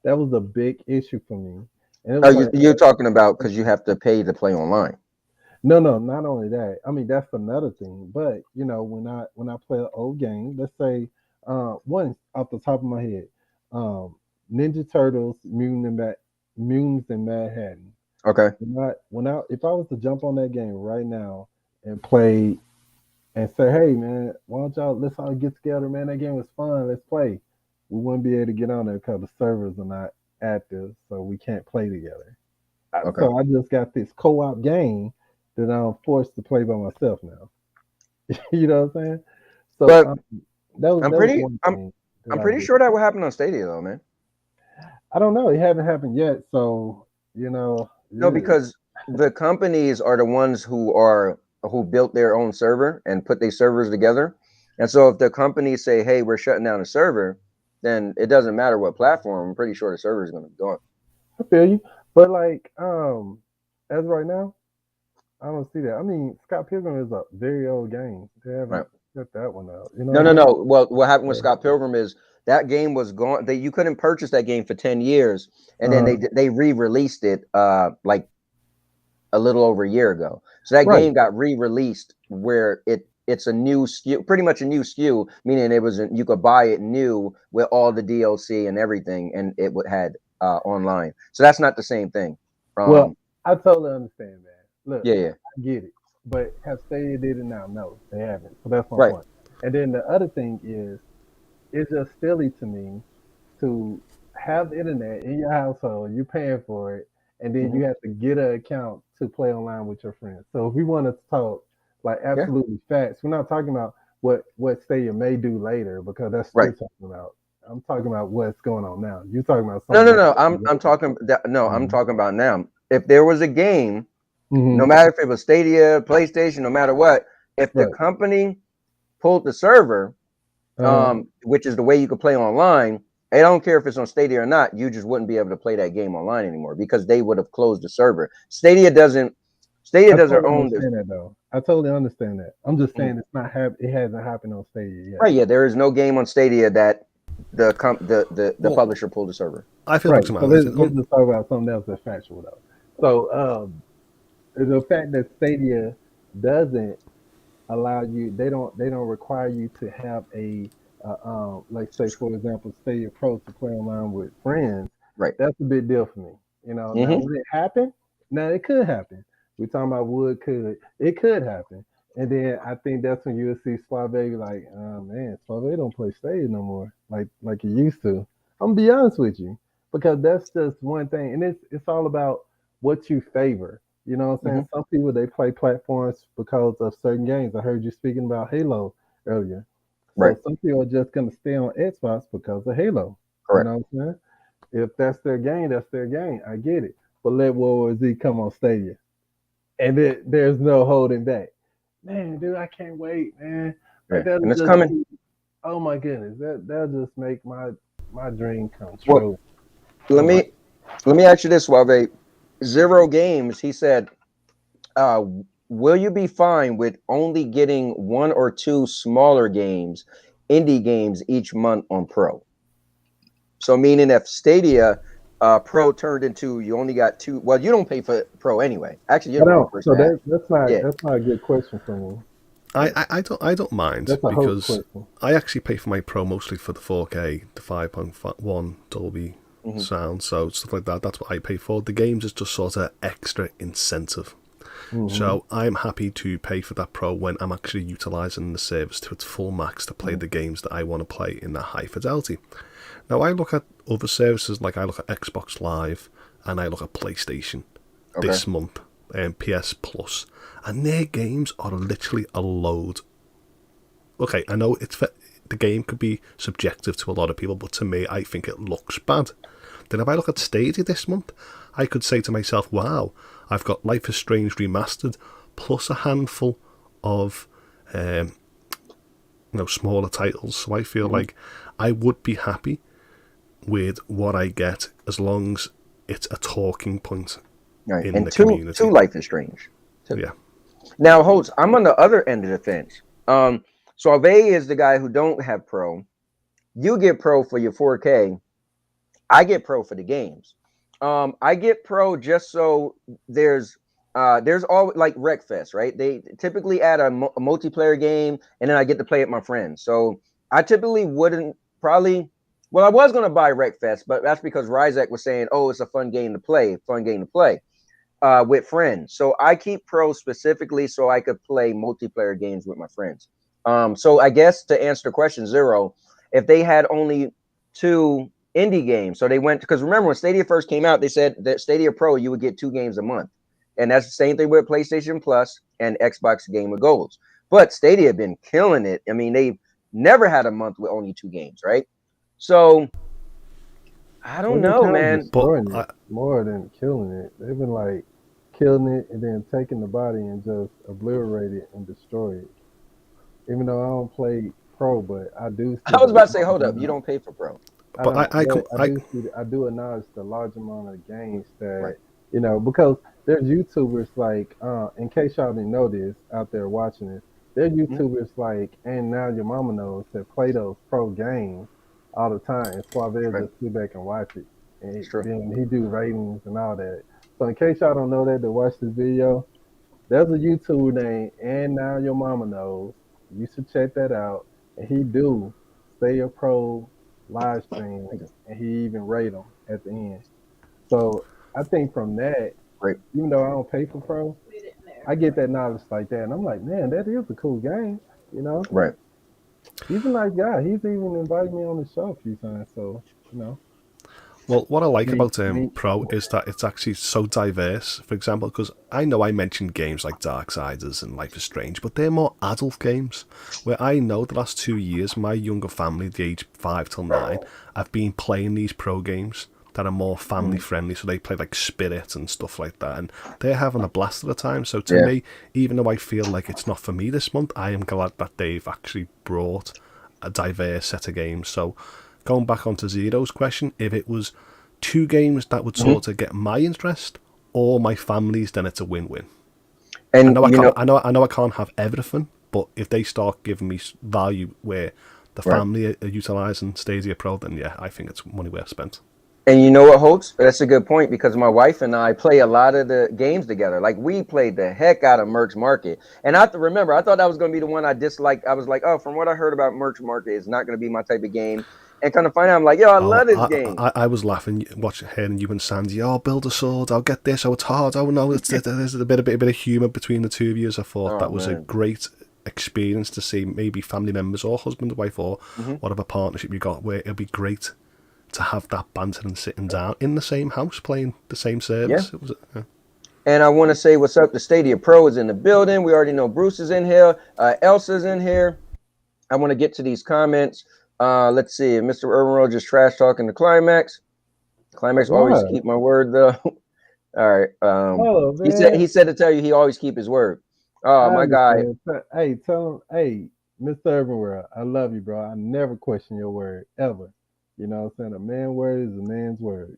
That was a big issue for me. And it was you're talking about because you have to pay to play online. No, not only that. I mean, that's another thing. But you know, when I play an old game, let's say one off the top of my head, Ninja Turtles, Mutants and Mad Hatten. Okay. If I was to jump on that game right now and play and say, hey man, why don't let's all get together, man. That game was fun. Let's play. We wouldn't be able to get on there because the servers are not active, so we can't play together. Okay. So I just got this co-op game that I'm forced to play by myself now. You know what I'm saying? So but I'm pretty sure that will happen on Stadia though, man. I don't know. It hasn't happened yet, so you know. No, because the companies are the ones who built their own server and put their servers together. And so if the companies say, "Hey, we're shutting down a server," then it doesn't matter what platform. I'm pretty sure the server is going to be gone. I feel you, but like, as right now, I don't see that. I mean, Scott Pilgrim is a very old game. They Right. haven't got that one out. You know No, what no, I'm saying? no. Well, what happened with Yeah. Scott Pilgrim is that game was gone. You couldn't purchase that game for 10 years, and then Uh-huh. they re-released it like a little over a year ago. So that Right. game got re-released where it's a new SKU, pretty much a new SKU, meaning you could buy it new with all the DLC and everything, and it had online. So that's not the same thing. Well, Um, I totally understand that. Look, yeah, yeah, I get it, but have Stadia did it now? No, they haven't. So that's my right. point. And then the other thing is, it's just silly to me to have internet in your household, you're paying for it, and then Hmm. you have to get an account to play online with your friends. So if we want to talk like Yeah, absolutely facts, we're not talking about what Stadia may do later because that's right. you're talking about. I'm talking about what's going on now. You're talking about No, something no, that no. could be I'm later. talking that. No, I'm Mm-hmm. talking about now. If there was a game, no Mm-hmm. matter if it was Stadia, PlayStation, no matter what, if the Right. company pulled the server, Uh, which is the way you could play online. I don't care if it's on Stadia or not. You just wouldn't be able to play that game online anymore because they would have closed the server. Stadia doesn't. Stadia I doesn't totally own this. understand that though. I totally understand that. I'm just Mhm. saying it's not it hasn't happened on Stadia yet. Right? Yeah, there is no game on Stadia that the Well, publisher pulled the server. I feel Right. like some So analysis. let's just talk about something else that's factual though. So the fact that Stadia doesn't allow you, they don't require you to have a like say for example Stadia Pro to play online with friends. Right. That's a big deal for me. You know, now Hmm. would it happen? Now it could happen. We're talking about could it could happen. And then I think that's when you'll see Suave be like, oh man, Suave don't play Stadia no more like he used to. I'm gonna be honest with you because that's just one thing, and it's all about what you favor. You know what I'm Hmm. saying? Some people they play platforms because of certain games. I heard you speaking about Halo earlier. Right. So some people are just gonna stay on Xbox because of Halo. You Correct. know what I'm saying? If that's their game, that's their game. I get it. But let World War Z come on Stadia. And there's no holding back. Man, dude, I can't wait, man. Like Yeah, that'll and it's just coming. be, oh my goodness. That'll just make my dream come Well, true. let Oh my me let me ask you this, Suave. Zero Games. He said, uh, "Will you be fine with only getting one or two smaller games, indie games each month on Pro?" So meaning if Stadia Pro turned into you only got two. Well, you don't pay for Pro anyway. Actually, you're I the wrong don't. person So to ask. that's Yeah, not a good question for me. yeah. I don't mind That's a host because question. I actually pay for my Pro mostly for the 4K, the 5.1 Dolby Hmm. sound, so stuff like that. That's what I pay for. The games is just sort of extra incentive. Hmm. So I'm happy to pay for that Pro when I'm actually utilizing the service to its full max to play the games that I want to play in that high fidelity. Now I look at other services like I look at Xbox Live and I look at PlayStation Okay. this month and PS Plus, and their games are literally a load. Okay, I know the game could be subjective to a lot of people, but to me, I think it looks bad. Then if I look at Stadia this month, I could say to myself, wow, I've got Life is Strange remastered, plus a handful of smaller titles. So I feel Hmm. like I would be happy with what I get as long as it's a talking point Right. in And the two community. Life is Strange. Two. Yeah. Now, Holtz, I'm on the other end of the fence. So Ave is the guy who don't have Pro. You get Pro for your 4K. I get Pro for the games. I get Pro just so there's all like Wreckfest, right? They typically add a multiplayer game, and then I get to play with my friends. So I typically wouldn't probably. Well, I was gonna buy Wreckfest, but that's because Ryzak was saying, "Oh, it's a fun game to play with friends." So I keep Pro specifically so I could play multiplayer games with my friends. So I guess to answer the question, Zero, if they had only two indie games, so they went because remember when Stadia first came out, they said that Stadia Pro you would get 2 games a month, and that's the same thing with PlayStation Plus and Xbox Game of Golds. But Stadia been killing it. I mean, they've never had a month with only 2 games, right? So I Well, don't they're know, kind of man. But destroying it more than killing it. They've been like killing it, and then taking the body and just obliterate it and destroy it. Even though I don't play pro, but I do see I was about to say, the hold up, you don't pay for pro. I But don't, but I I do see I do acknowledge the large amount of games Right. that because there's YouTubers like in case y'all didn't know this out there watching this, there's YouTubers like and now your mama knows that play those pro games all the time. And Suave Right. just sit back and watch it, and It's true. then he do ratings and all that. So in case y'all don't know that to watch this video, there's a YouTuber named And Now Your Mama Knows. You should check that out. And he do Stay a Pro live stream, and he even rate them at the end. So I think from that, Right. even though I don't pay for pro, I get that knowledge like that, and I'm like, man, that is a cool game. Right. He's a nice guy. He's even invited me on the show a few times. So Well, what I like Me- about me- Pro is that it's actually so diverse. For example, because I know I mentioned games like Darksiders and Life is Strange, but they're more adult games. Where I know the last 2 years, my younger family, the age 5 till 9, have been playing these Pro games that are more family friendly. So they play like Spirit and stuff like that, and they're having a blast at the time. So to me, even though I feel like it's not for me this month, I am glad that they've actually brought a diverse set of games. So going back onto Zero's question, if it was 2 games that would sort of get my interest or my family's, then it's a win-win. And I know I can't have everything, but if they start giving me value where the family are utilising Stadia Pro, then yeah, I think it's money well spent. And you know what, Holtz? That's a good point, because my wife and I play a lot of the games together. Like, we played the heck out of Merch Market. And I remember, I thought that was going to be the one I disliked. I was like, oh, from what I heard about Merch Market, it's not going to be my type of game. And kind of find out, I'm like, yo, I love this game. I was laughing, hearing you and Sandy, oh, build a sword, I'll get this, oh, it's hard, oh, no, there's a bit of humour between the two of you. I thought that was a great experience to see, maybe family members or husband or wife or whatever partnership you got, where it'd be great to have that banter and sitting down in the same house playing the same service. Yeah. And I want to say what's up. The Stadia Pro is in the building. We already know Bruce is in here. Elsa's in here. I want to get to these comments. Let's see. Mr. Urban Road just trash talking the Climax. Climax always keep my word though. All right. He said to tell you he always keep his word. My guy. Hey, tell him, hey, Mr. Urban World, I love you, bro. I never question your word ever. You know what I'm saying? A man's word is a man's word.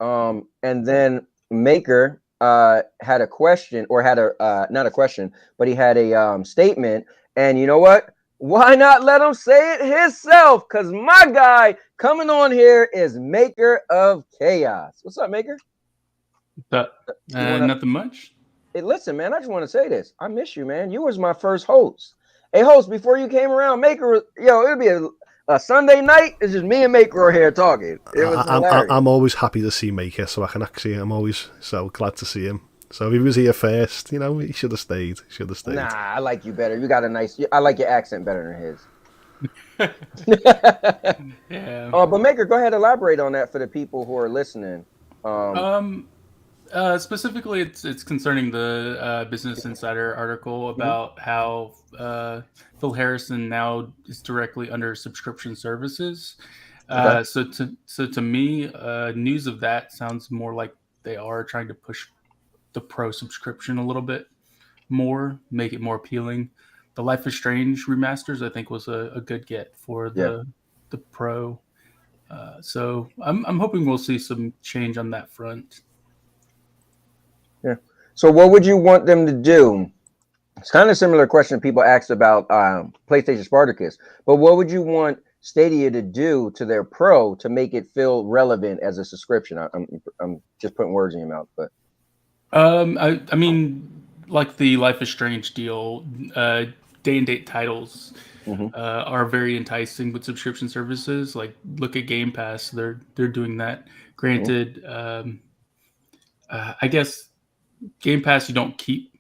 And then Maker had a question, or had a not a question, but he had a statement. And you know what? Why not let him say it himself? Because my guy coming on here is Maker of Chaos. What's up, Maker? Nothing much. Hey, listen, man, I just want to say this. I miss you, man. You was my first host. Hey, host, before you came around, Maker, it'd be a Sunday night. It's just me and Maker here talking. It was hilarious. I'm always happy to see Maker, so I'm always so glad to see him. So if he was here first, he should have stayed. Nah, I like you better. You got I like your accent better than his. Yeah. But Maker, go ahead, elaborate on that for the people who are listening. Specifically, it's concerning the Business Insider article about how Phil Harrison now is directly under subscription services. Okay. So to me, news of that sounds more like they are trying to push the Pro subscription a little bit more, make it more appealing. The Life is Strange remasters, I think, was a good get for the Pro. So I'm hoping we'll see some change on that front. Yeah. So what would you want them to do? It's kind of similar question people asked about PlayStation Spartacus, but what would you want Stadia to do to their Pro to make it feel relevant as a subscription? I'm just putting words in your mouth, but I mean, like the Life is Strange deal, day and date titles are very enticing with subscription services. Like, look at Game Pass; they're doing that. Granted, I guess Game Pass, you don't keep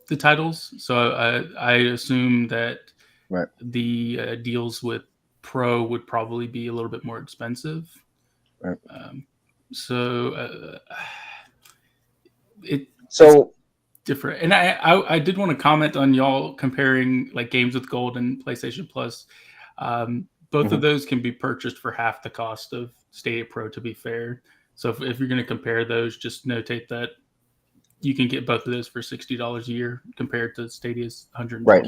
the titles, so I assume that the deals with Pro would probably be a little bit more expensive. Right. It's different. And I did want to comment on y'all comparing like games with Gold and PlayStation Plus. Both of those can be purchased for half the cost of Stadia Pro, to be fair. So if you're going to compare those, just notate that. you can get both of those for $60 a year compared to Stadia's $120. Right.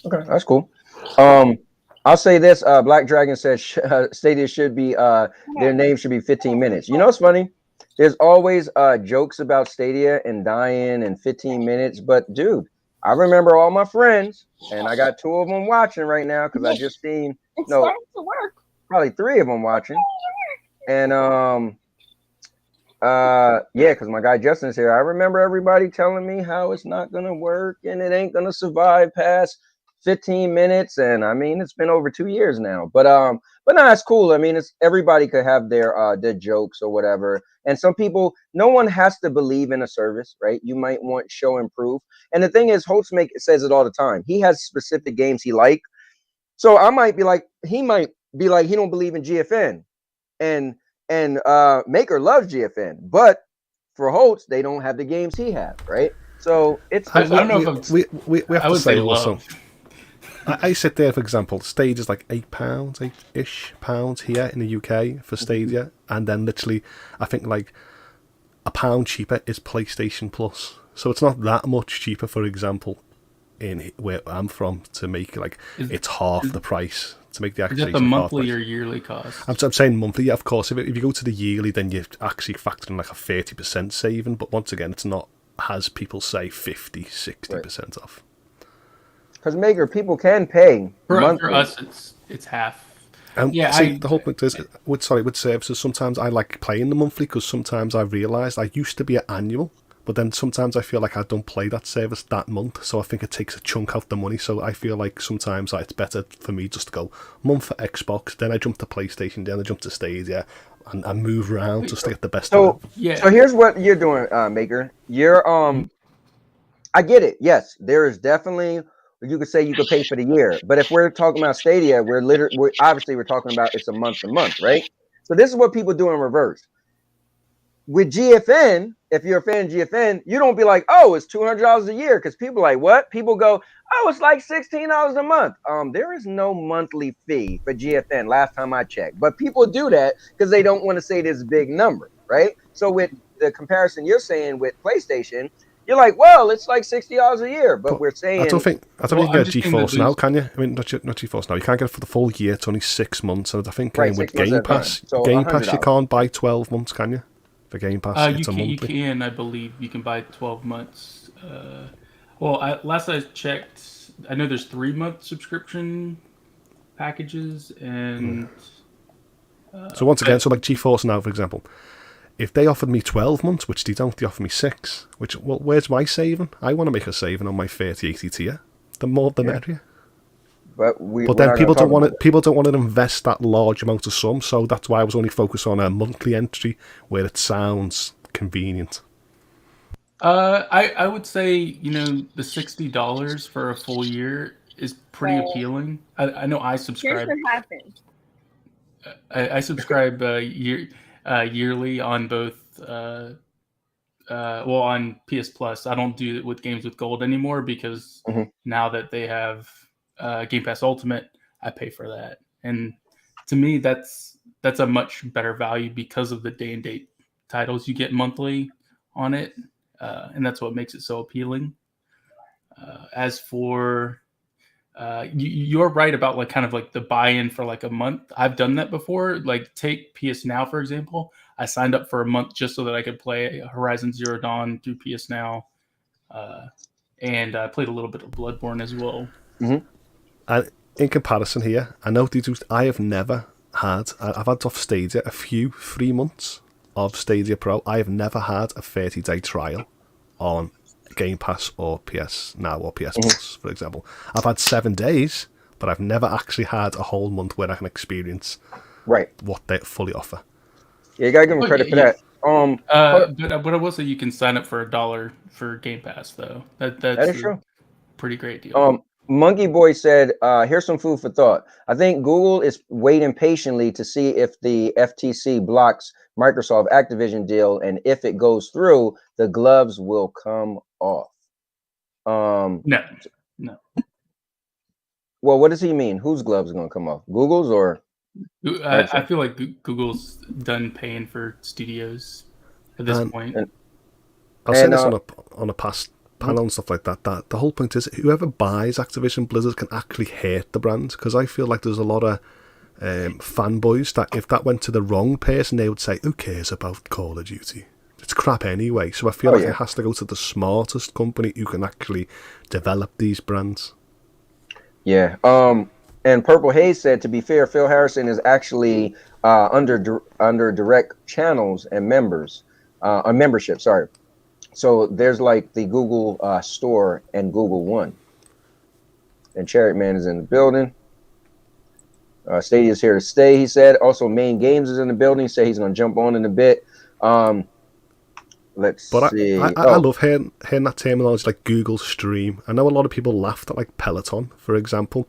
Okay, that's cool. I'll say this. Black Dragon says Stadia should be their name should be 15 minutes. You know what's funny? There's always jokes about Stadia and dying in 15 minutes, but dude, I remember all my friends, and I got 2 of them watching right now because I just seen probably 3 of them watching, and yeah, because my guy Justin's here. I remember everybody telling me how it's not gonna work and it ain't gonna survive past 15 minutes, and I mean it's been over 2 years now. But no, it's cool. I mean, it's everybody could have their jokes or whatever. And some people, no one has to believe in a service, right? You might want show and proof. And the thing is, Holtz says it all the time. He has specific games he like. So I might be like, he might be like, he don't believe in GFN, and Maker loves GFN, but for Holtz, they don't have the games he has, right? So it's I don't know if we have I to would say say also. love. I sit there, for example, Stadia is like £8, £8-ish pounds here in the UK for Stadia, and then literally, I think like £1 cheaper is PlayStation Plus. So it's not that much cheaper, for example, in where I'm from, to make like it's half the price to make the Is activation. that the monthly or yearly cost? I'm saying monthly, yeah, of course. If you go to the yearly, then you actually factor in like a 30% saving. But once again, it's not, as people say, 50-60% off. because Maker people can pay For monthly. us, it's half. Yeah, see, the whole point is with services. Sometimes I like playing the monthly because sometimes I realised I used to be an annual, but then sometimes I feel like I don't play that service that month, so I think it takes a chunk out the money. So I feel like sometimes it's better for me just to go month for Xbox, then I jump to PlayStation, then I jump to Stadia, and move around just to get the best of it. Yeah. So here's what you're doing, Maker. You're I get it. Yes, there is definitely. You could say you could pay for the year, but if we're talking about Stadia, we're obviously talking about it's a month to month, right? So this is what people do in reverse. With GFN, if you're a fan of GFN, you don't be like, oh, it's $200 a year, because people are like, what? People go, oh, it's like $16 a month. There is no monthly fee for GFN last time I checked, but people do that because they don't want to say this big number, right? So with the comparison you're saying with PlayStation, you're like, well, it's like $60 a year, but we're saying I don't think you can get GeForce now, can you? I mean, not GeForce now. You can't get it for the full year. It's only 6 months. So I think with Game Pass, so Game Pass, you can't buy 12 months, can you? For Game Pass, it's a monthly. You can, I believe, you can buy 12 months. Last I checked, I know there's 3-month subscription packages, and so once again, so like GeForce now, for example. If they offered me 12 months, which they don't, they offer me 6, where's my saving? I want to make a saving on my 3080 tier. The more the merrier. But then people don't want to invest that large amount of sum, so that's why I was only focused on a monthly entry where it sounds convenient. I would say, the $60 for a full year is pretty appealing. I know I subscribe. Here's what happened. I subscribe yearly on both on PS Plus. I don't do it with games with gold anymore because now that they have Game Pass Ultimate, I pay for that. And to me, that's a much better value because of the day and date titles you get monthly on it. And that's what makes it so appealing. As for you're right about like kind of like the buy-in for like a month. I've done that before. Like take PS Now, for example. I signed up for a month just so that I could play Horizon Zero Dawn through PS Now. And I played a little bit of Bloodborne as well. And in comparison here, I know I have never had, I've had off Stadia a few 3 months of Stadia Pro. I have never had a 30-day trial on Game Pass or PS Now or PS Plus, for example. I've had 7 days, but I've never actually had a whole month where I can experience what they fully offer. Yeah, you gotta give them credit for that. But I will say you can sign up for $1 for Game Pass, though. That is true. Pretty great deal. Monkey Boy said, here's some food for thought. I think Google is waiting patiently to see if the FTC blocks Microsoft Activision deal, and if it goes through, the gloves will come off. No. Well, what does he mean? Whose gloves are going to come off? Google's or? I feel like Google's done paying for studios at this point. I was saying this on a past panel and stuff like that. That the whole point is whoever buys Activision Blizzard can actually hate the brand, because I feel like there's a lot of fanboys that if that went to the wrong person, they would say, "Who cares about Call of Duty? It's crap anyway." So I feel like it has to go to the smartest company who can actually develop these brands. Yeah. And Purple Haze said, to be fair, Phil Harrison is actually under direct channels and members, membership. Sorry. So there's like the Google Store and Google One. And Chariot Man is in the building. Stadia is here to stay, he said. Also, Main Games is in the building. Say he's going to jump on in a bit. Let's see. I love hearing that terminology, like Google Stream. I know a lot of people laughed at like Peloton, for example.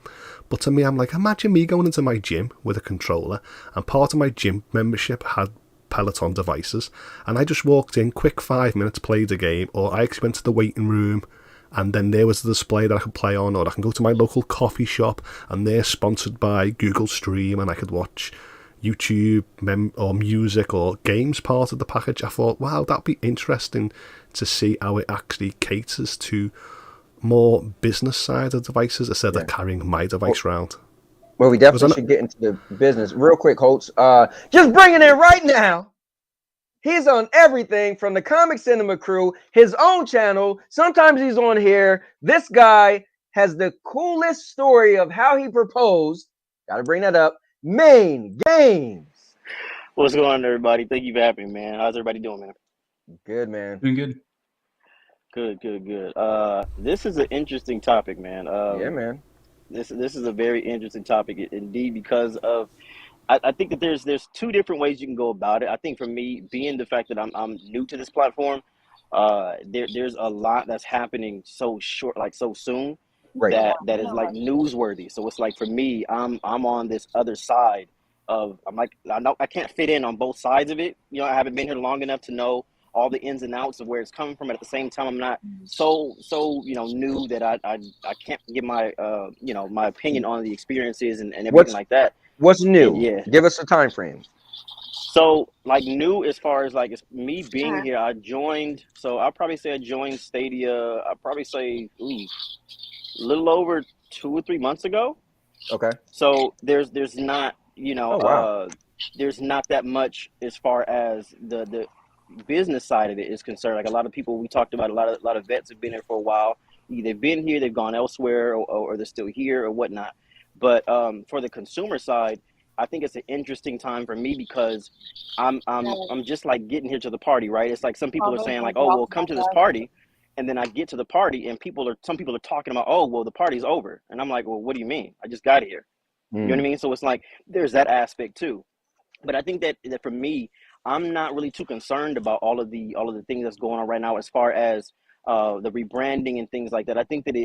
But to me, I'm like, imagine me going into my gym with a controller, and part of my gym membership had Peloton devices, and I just walked in, quick 5 minutes, played a game, or I actually went to the waiting room, and then there was the display that I could play on, or I can go to my local coffee shop, and they're sponsored by Google Stream, and I could watch YouTube or music or games part of the package. I thought, wow, that'd be interesting to see how it actually caters to more business side of devices instead of carrying my device around. Well, we definitely should get into the business real quick, Holtz. Just bringing in right now. He's on everything from the Comic Cinema Crew, his own channel. Sometimes he's on here. This guy has the coolest story of how he proposed. Got to bring that up. Main Games. What's going on, everybody? Thank you for having me, man. How's everybody doing, man? Good, man. Doing good. Good. This is an interesting topic, man. Yeah, man. This is a very interesting topic indeed, because of I think that there's two different ways you can go about it. I think for me, being the fact that I'm new to this platform, there's a lot that's happening so short, like so soon, that is like newsworthy. So it's like for me, I'm on this other side of I can't fit in on both sides of it. You know, I haven't been here long enough to know all the ins and outs of where it's coming from. At the same time, I'm not so new that I can't give my my opinion on the experiences and everything like that. What's new? Yeah. Give us a time frame. So like new as far as like it's me being here, I joined. So I'll probably say I joined Stadia. I'll probably say a little over 2 or 3 months ago. Okay. So there's not there's not that much as far as the business side of it is concerned. Like a lot of people we talked about, a lot of vets have been here for a while. They've been here, they've gone elsewhere, or they're still here or whatnot. But for the consumer side, I think it's an interesting time for me because I'm just like getting here to the party, right? It's like some people are saying like, oh, well, come to this party. And then I get to the party and some people are talking about, oh, well, the party's over. And I'm like, well, what do you mean? I just got here. You know what I mean? So it's like, there's that aspect too. But I think that for me, I'm not really too concerned about all of the things that's going on right now as far as the rebranding and things like that. I think that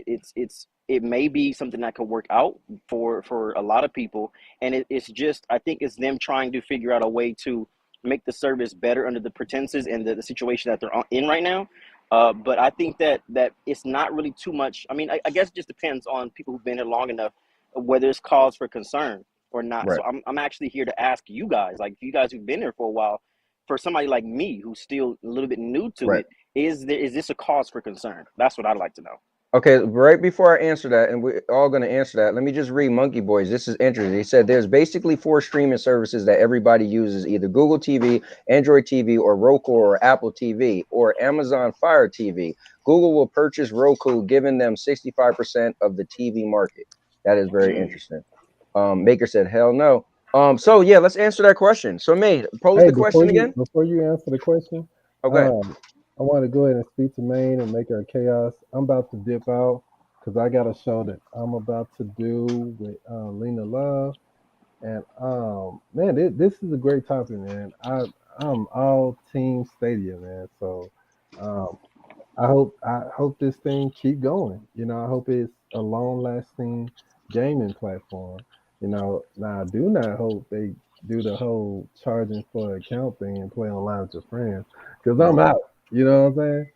it may be something that could work out for a lot of people, and it's just, I think it's them trying to figure out a way to make the service better under the pretenses and the situation that they're in right now. But I think that it's not really too much. I mean, I guess it just depends on people who've been here long enough, whether it's cause for concern or not. Right. So I'm actually here to ask you guys, like you guys who've been here for a while, for somebody like me who's still a little bit new to it, is this a cause for concern? That's what I'd like to know. Okay, right before I answer that, and we're all going to answer that, let me just read Monkey Boys. This is interesting. He said there's basically 4 streaming services that everybody uses, either Google TV, Android TV, or Roku or Apple TV, or Amazon Fire TV. Google will purchase Roku, giving them 65% of the TV market. That is very interesting. Maker said, hell no. So yeah, let's answer that question. So May, pose the question again. Before you answer the question, okay. I want to go ahead and speak to Maine and make her chaos. I'm about to dip out because I got a show that I'm about to do with Lena Love, and man, this is a great topic, man. I'm all team Stadia, man. So I hope this thing keep going. You know, I hope it's a long-lasting gaming platform. You know, now I do not hope they do the whole charging for account thing and play online with your friends, because I'm out. You know what I'm saying?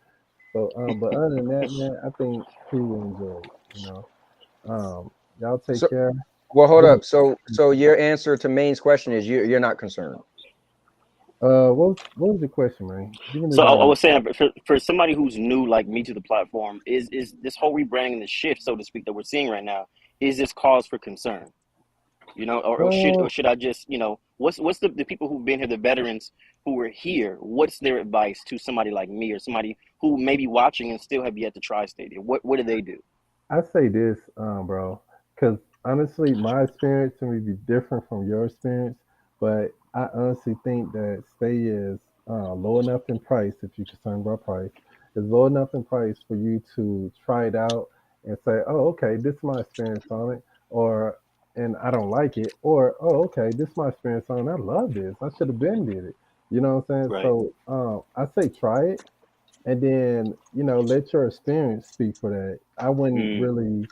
So, but other than that, man, I think people will enjoy it. You know, y'all take care. Well, hold up. So your answer to Maine's question is you're not concerned. What was your question, man? Give me So I the was saying for somebody who's new like me to the platform, is this whole rebranding, the shift, so to speak, that we're seeing right now, is this cause for concern? Or should I just, what's the people who've been here, the veterans who were here, what's their advice to somebody like me or somebody who may be watching and still have yet to try Stadia? What do they do? I say this, bro, because honestly, my experience may be different from your experience, but I honestly think that stay is low enough in price, if you're concerned about price, is low enough in price for you to try it out and say, oh, okay, this is my experience on it, or and I don't like it, or oh, okay, this is my experience on it. I love this. I should have been did it. You know what I'm saying? Right. So I say try it and then let your experience speak for that. I wouldn't Mm, really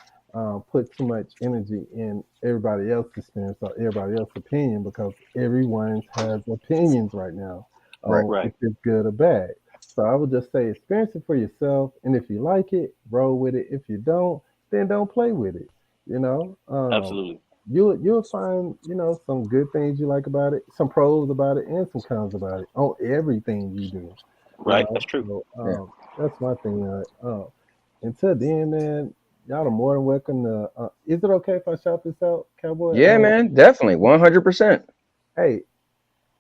put too much energy in everybody else's experience or everybody else's opinion because everyone has opinions right now Right. on right. if it's good or bad. So I would just say experience it for yourself, and if you like it, roll with it. If you don't, then don't play with it. You know, Absolutely. you'll find some good things you like about it, some pros about it, and some cons about it on everything you do. Right. That's true. So Yeah. that's my thing. Until then, man, y'all are more than welcome to. Is it okay if I shout this out, Cowboy? Yeah, man. Definitely. 100%. Hey,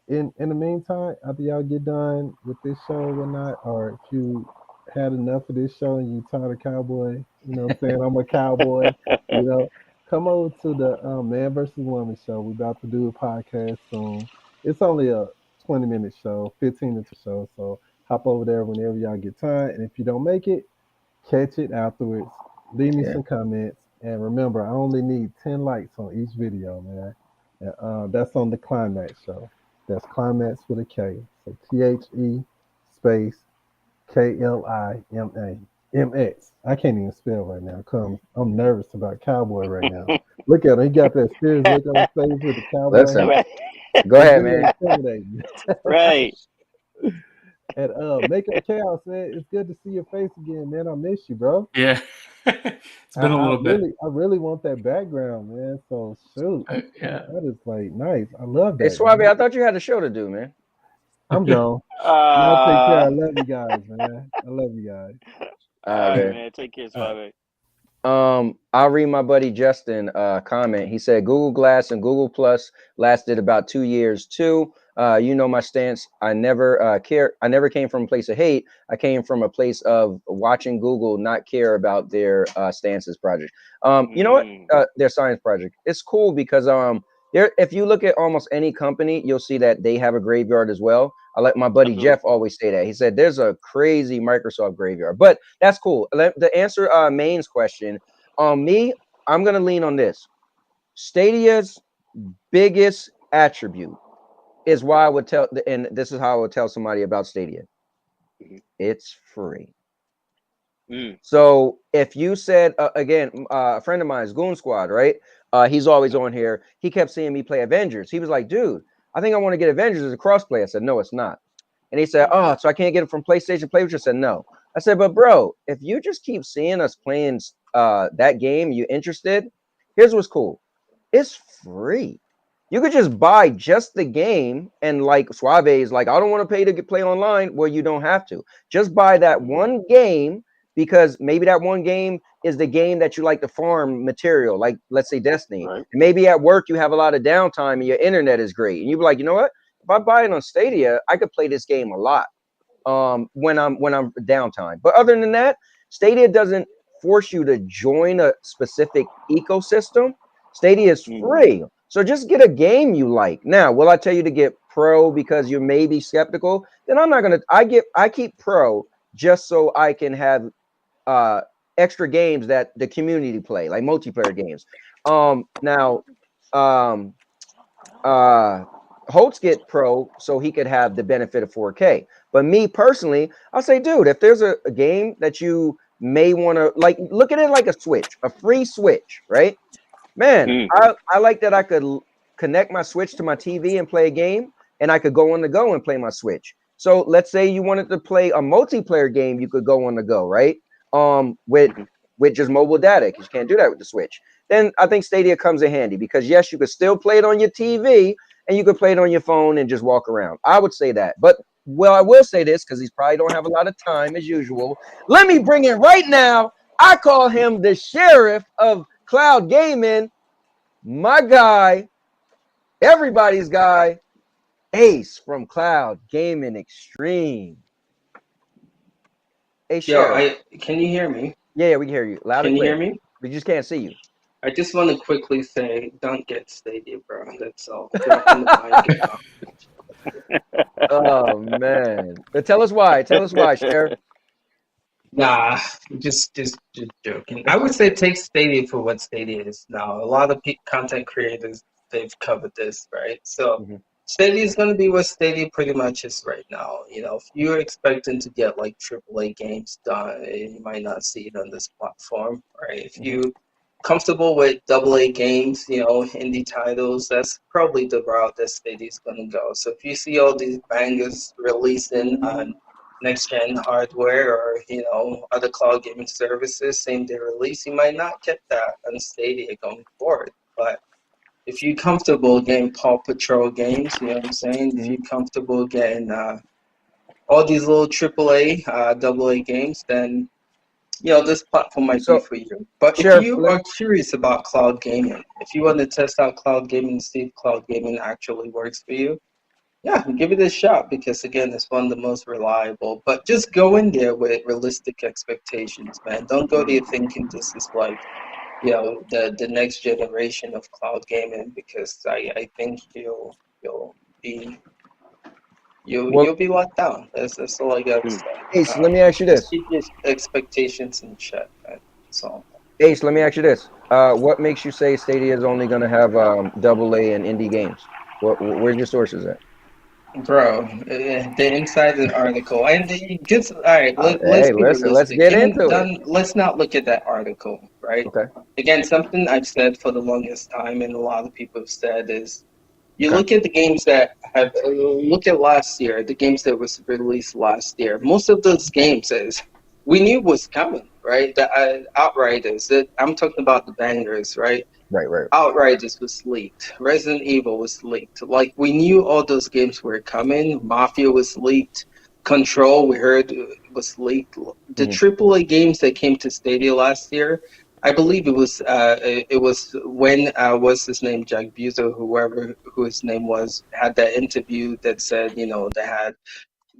in the meantime, after y'all get done with this show or whatnot, or if you had enough of this show and you tired of Cowboy, what I'm saying, I'm a cowboy, you know, come over to the Man versus Woman show. We're about to do a podcast soon. It's only a 20-minute show, 15 to show. So hop over there whenever y'all get time. And if you don't make it, catch it afterwards. Leave me Yeah. some comments. And remember, I only need 10 likes on each video, man. And, that's on the Climax show. That's Climax with a K. So THE space KLIMAMX. I can't even spell right now. Come, I'm nervous about Cowboy right now. Look at him. He got that serious look on his face with the cowboy Listen. hat. Right. Go It's ahead, very man. intimidating. Right. And Makeup Chaos, man, it's good to see your face again, man. I miss you, bro. Yeah. It's been a I little bit. really want that background, man. So shoot, Yeah. that is like nice. I love Hey, that, Suave, man. I thought you had a show to do, man. I'm gone. Y'all take care. Uh, I love you guys, man. I love you guys. All all right, right, man. man. Take care, All right. Suave. I'll read my buddy Justin comment. He said Google Glass and Google Plus lasted about 2 years too. My stance. I never I never came from a place of hate. I came from a place of watching Google not care about their stances project. You know what? Mm, Their science project. It's cool because there. If you look at almost any company, you'll see that they have a graveyard as well. I let my buddy absolutely. Jeff always say that. He said there's a crazy Microsoft graveyard, but that's cool. The answer Main's question. Me, I'm gonna lean on this. Stadia's biggest attribute is why I would tell, and this is how I would tell somebody about Stadia. Mhm. It's free. Mm, So if you said again, a friend of mine is Goon Squad, right? He's always on here. He kept seeing me play Avengers. He was like, "Dude, I think I want to get Avengers as a crossplay." I said, "No, it's not." And he said, mhm. "Oh, so I can't get it from PlayStation Play?" I said, "No." I said, "But bro, if you just keep seeing us playing that game, you interested? Here's what's cool. It's free. You could just buy just the game, and like Suave is like, I don't want to pay to play online. Well, you don't have to. Just buy that Mhm. one game because maybe that one game is the game that you like to farm material, like let's say Destiny. Right. And maybe at work you have a lot of downtime and your internet is great, and you be like, you know what? If I buy it on Stadia, I could play this game a lot when I'm downtime. But other than that, Stadia doesn't force you to join a specific ecosystem. Stadia is Mhm. free. So just get a game you like. Now, will I tell you to get pro because you may be skeptical? Then I'm not gonna I keep pro just so I can have uh extra games that the community play, like multiplayer games. Now um Holtz get pro so he could have the benefit of 4K. But me personally, I'll say, dude, if there's a game that you may want to like, look at it like a Switch, a free Switch, right? Man, Mm, I like that I could connect my Switch to my TV and play a game, and I could go on the go and play my Switch. So let's say you wanted to play a multiplayer game, you could go on the go, right? With mhm. just mobile data, because you can't do that with the Switch. Then I think Stadia comes in handy because yes, you could still play it on your TV, and you could play it on your phone and just walk around. I would say that. But well, I will say this because he's probably don't have a lot of time as usual. Let me bring in right now. I call him the sheriff of cloud gaming. My guy, everybody's guy, Ace from Cloud Gaming Extreme. Hey, Sheriff. Can you hear me? Yeah, we can hear you loud and clear. Can you hear me? We just can't see you. I just want to quickly say, don't get Stadia, bro. That's all. Dropping the mic. Oh man! But tell us why. Tell us why, Sheriff. Nah, just joking. I would say take Stadia for what Stadia is now. A lot of content creators, they've covered this, right? So Stadia is going to be what Stadia pretty much is right now. You know, if you're expecting to get like AAA games done, you might not see it on this platform, right? If you comfortable with AA games, you know, indie titles, that's probably the route that Stadia is going to go. So if you see all these bangers releasing on next-gen hardware or, you know, other cloud gaming services, same-day release, you might not get that on Stadia going forward. But if you're comfortable getting Paw Patrol games, you know what I'm saying? If you're comfortable getting all these little AAA, AA games, then you know, this platform might be for you. But if you are curious about cloud gaming, if you want to test out cloud gaming and see if cloud gaming actually works for you, yeah, give it a shot because, again, it's one of the most reliable. But just go in there with realistic expectations, man. Don't go there thinking this is like, you know, the next generation of cloud gaming because I think you'll be you'll be let down. That's all I got to say. Ace, let me ask you this. Keep your expectations in check, man. So, Ace, let me ask you this. What makes you say Stadia is only going to have AA and indie games? Where's your sources at? Bro, the inside the article. And just, all right, let's be realistic. Let's get into it. Let's not look at that article, right? Okay. Again, something I've said for the longest time and a lot of people have said is, you look at the games that have, look at last year, the games that was released last year. Most of those games we knew was coming, right? The Outriders, I'm talking about the bangers, right? Right. Outriders was leaked. Resident Evil was leaked. Like, we knew all those games were coming. Mafia was leaked. Control, we heard, was leaked. The AAA games that came to Stadia last year, I believe it was when what's his name, Jack Buzo, who his name was, had that interview that said, you know, they had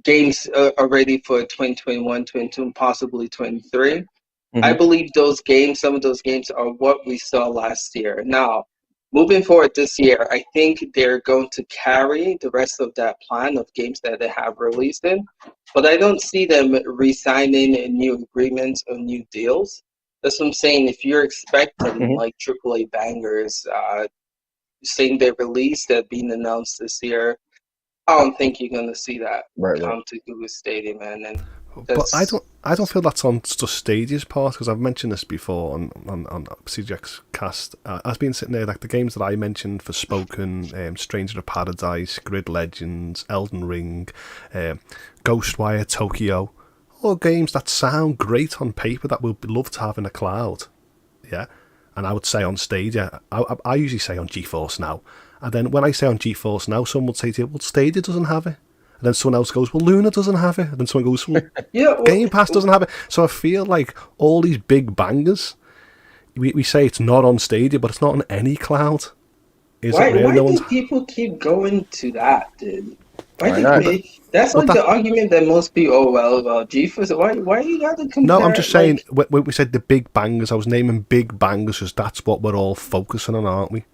games are ready for 2021, 22, and possibly 23. I believe those games, some of those games are what we saw last year. Now, moving forward this year, I think they're going to carry the rest of that plan of games that they have released in, but I don't see them re-signing new agreements or new deals. That's what I'm saying. If you're expecting like AAA bangers, saying they released that being announced this year, I don't think you're going to see that come to Google Stadia, man. And but I don't feel that's on just Stadia's part because I've mentioned this before on CGX Cast. I've been sitting there like the games that I mentioned for Spoken, Stranger of Paradise, Grid Legends, Elden Ring, Ghostwire Tokyo. All games that sound great on paper that we'd love to have in the cloud, yeah. And I would say on Stadia, I usually say on GeForce Now, and then when I say on GeForce Now, someone would say to you, "Well, Stadia doesn't have it," and then someone else goes, "Well, Luna doesn't have it," and then someone goes, "Well, Game Pass doesn't have it." So I feel like all these big bangers, we say it's not on Stadia, but it's not on any cloud. Why do people keep going to that, dude? That's like the argument that most people, GeForce, why you got to compare? No, I'm just saying, when we said the big bangers, I was naming big bangers because that's what we're all focusing on, aren't we?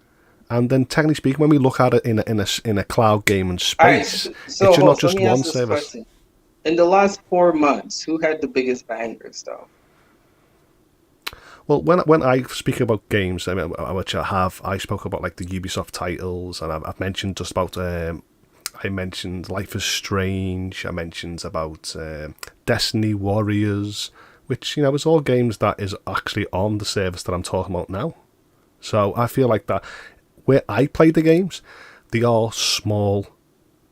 And then, technically speaking, when we look at it in a cloud gaming space, it should not just one service. Question. In the last 4 months, who had the biggest bangers, though? Well, when I speak about games, which I spoke about like the Ubisoft titles, and I've mentioned just about... I mentioned Life is Strange. I mentioned about Destiny Warriors, which, you know, is all games that is actually on the service that I'm talking about now. So I feel like that where I play the games, they are small.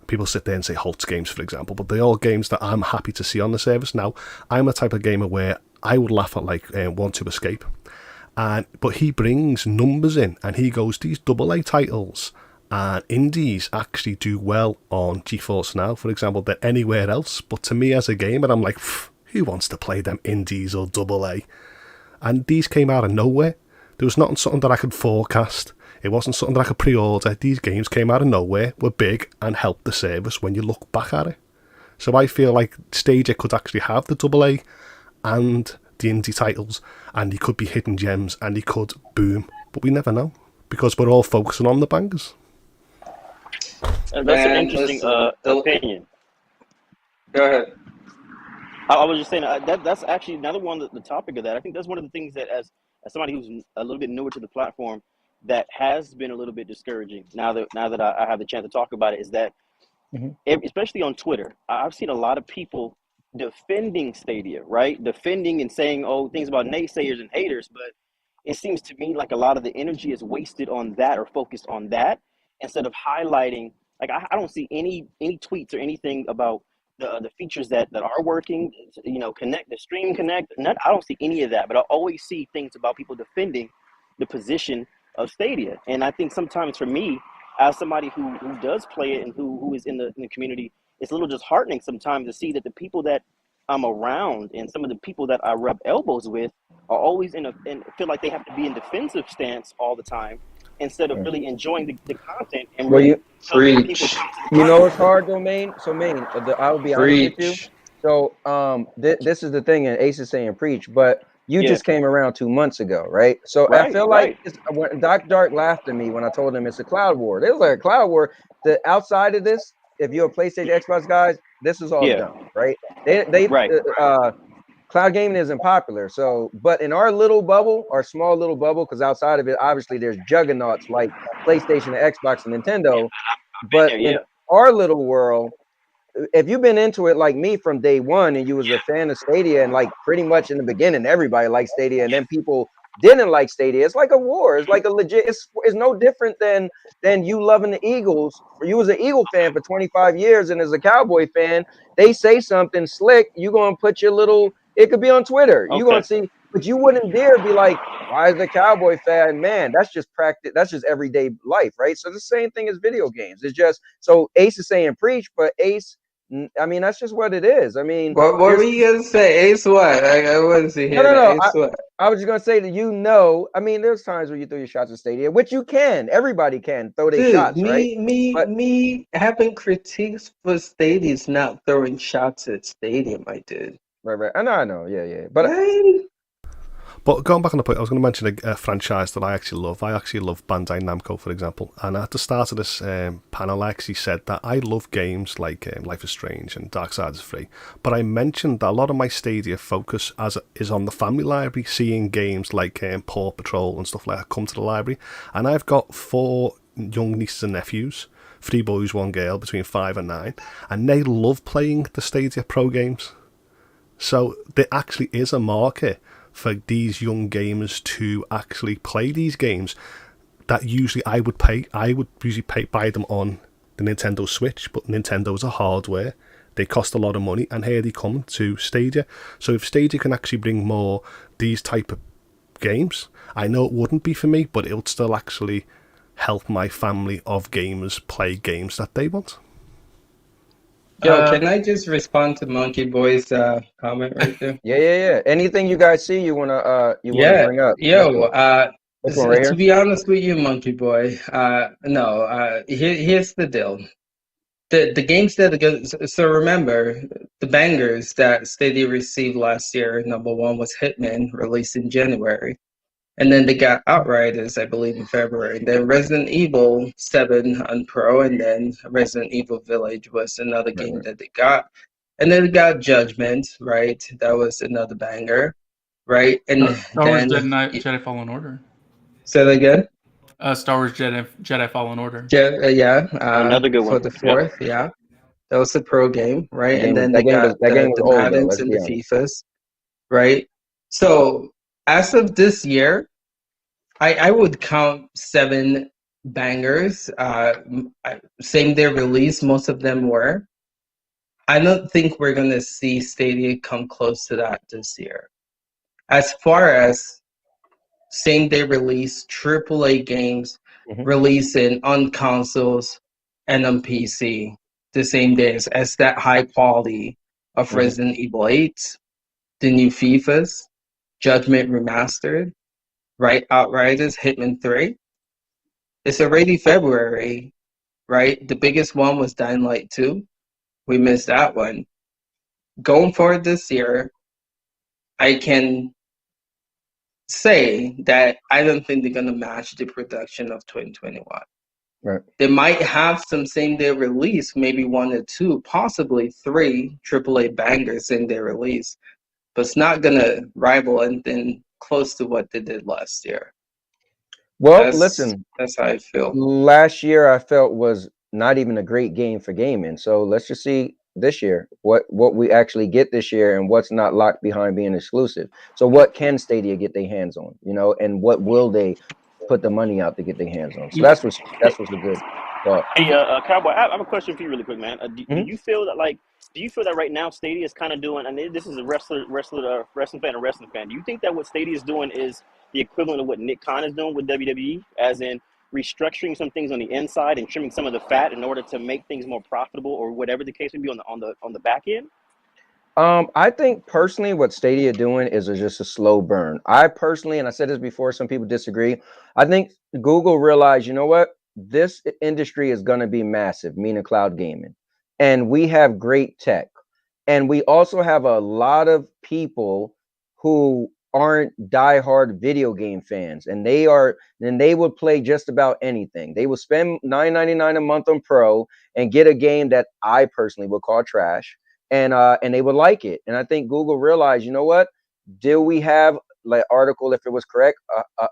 People sit there and say Holtz games, for example, but they're all games that I'm happy to see on the service. Now, I'm a type of gamer where I would laugh at like Want to Escape, but he brings numbers in and he goes, these AA titles And indies actually do well on GeForce Now, for example, than anywhere else. But to me as a gamer, I'm like, who wants to play them indies or AA? And these came out of nowhere. There was not something that I could forecast. It wasn't something that I could pre-order. These games came out of nowhere, were big, and helped the service when you look back at it. So I feel like Stadia could actually have the AA and the indie titles, and he could be hidden gems, and he could boom. But we never know, because we're all focusing on the bangers. That's an interesting opinion. Go ahead. I was just saying that's actually another one, the topic of that. I think that's one of the things that as somebody who's a little bit newer to the platform, that has been a little bit discouraging now that I have the chance to talk about it, is that especially on Twitter, I've seen a lot of people defending Stadia, right? Defending and saying, things about naysayers and haters, but it seems to me like a lot of the energy is wasted on that or focused on that instead of highlighting. Like I don't see any tweets or anything about the features that are working, connect the stream connect. I don't see any of that, but I always see things about people defending the position of Stadia. And I think sometimes for me, as somebody who does play it and who is in the community, it's a little disheartening sometimes to see that the people that I'm around and some of the people that I rub elbows with are always and feel like they have to be in defensive stance all the time instead of really enjoying the content and really preach. You know it's hard though, Maine. So Maine, I'll be honest with you. So this is the thing, and Ace is saying preach, but you just came around 2 months ago, right? So I feel like when Doc Dark laughed at me when I told him it's a cloud war. It was like a cloud war. The outside of this, if you're a PlayStation, Xbox guys, this is all dumb, right? Cloud gaming isn't popular. So, but in our little bubble, our small little bubble, because outside of it, obviously there's juggernauts like PlayStation, and Xbox, and Nintendo. But in our little world, if you've been into it like me from day one and you was a fan of Stadia, and like pretty much in the beginning everybody liked Stadia, and then people didn't like Stadia, it's like a war. It's like a legit, it's no different than you loving the Eagles. You was an Eagle fan for 25 years, and as a Cowboy fan, they say something slick, you gonna put your little, it could be on Twitter, you gonna see, but you wouldn't dare be like, why is the Cowboy fan? Man, that's just practice, that's just everyday life, right? So the same thing as video games. It's just, so Ace is saying preach, but Ace, I mean, that's just what it is. I mean, what were you gonna say? Ace what? I wasn't see here. No. Ace what? I was just gonna say that, I mean, there's times where you throw your shots at Stadia, which you can. Everybody can throw their shots, right? Me having critiques for Stadia is not throwing shots at Stadia, my dude. Right. I know. Yeah. But But going back on the point, I was going to mention a franchise that I actually love. I actually love Bandai Namco, for example. And at the start of this panel, I actually said that I love games like Life is Strange and Darksiders 3. But I mentioned that a lot of my Stadia focus is on the family library, seeing games like Paw Patrol and stuff like that come to the library. And I've got 4 young nieces and nephews, 3 boys, 1 girl, between 5 and 9. And they love playing the Stadia Pro games. So there actually is a market for these young gamers to actually play these games that usually I would usually buy them on the Nintendo Switch, but Nintendo's a hardware, they cost a lot of money, and here they come to Stadia. So if Stadia can actually bring more these type of games, I know it wouldn't be for me, but it'll still actually help my family of gamers play games that they want. Yo, can I just respond to Monkey Boy's comment right there? Yeah. Anything you guys see you wanna bring up? Yo, to be honest with you, Monkey Boy, here's the deal. The games that are good, so remember the bangers that Stadia received last year. Number 1 was Hitman, released in January. And then they got Outriders, I believe, in February. And then Resident Evil 7 on Pro, and then Resident Evil Village was another game that they got. And then they got Judgment, right? That was another banger, right? And Star Wars Jedi Fallen Order. Say that again? Star Wars Jedi Fallen Order. Another good one. For the 4th, yeah. That was a Pro game, right? And then they got the Maddens and the FIFAs, right? So as of this year, I would count 7 bangers. Same day release, most of them were. I don't think we're going to see Stadia come close to that this year. As far as same day release, AAA games, releasing on consoles and on PC the same day as that high quality of Resident Evil 8, the new FIFAs, Judgment Remastered, right? Outriders, Hitman 3. It's already February, right? The biggest one was Dying Light 2. We missed that one. Going forward this year, I can say that I don't think they're going to match the production of 2021. Right. They might have some same-day release, maybe 1 or 2, possibly 3 AAA bangers in their release, but it's not going to rival anything close to what they did last year. Well, listen, that's how I feel. Last year I felt was not even a great game for gaming. So let's just see this year what we actually get this year and what's not locked behind being exclusive. So what can Stadia get their hands on, you know, and what will they put the money out to get their hands on? So that's what's a good thought. Hey, Cowboy, I have a question for you, really quick, man. Do you feel that right now Stadia is kind of doing? And this is a wrestling fan, Do you think that what Stadia is doing is the equivalent of what Nick Khan is doing with WWE, as in restructuring some things on the inside and trimming some of the fat in order to make things more profitable, or whatever the case may be on the back end? I think personally what Stadia doing is just a slow burn. I personally, and I said this before, some people disagree. I think Google realized, you know what? This industry is going to be massive, meaning cloud gaming. And we have great tech. And we also have a lot of people who aren't diehard video game fans, and they would play just about anything. They would spend $9.99 a month on Pro and get a game that I personally would call trash, and they would like it. And I think Google realized, you know what? Do we have, like, article, if it was correct,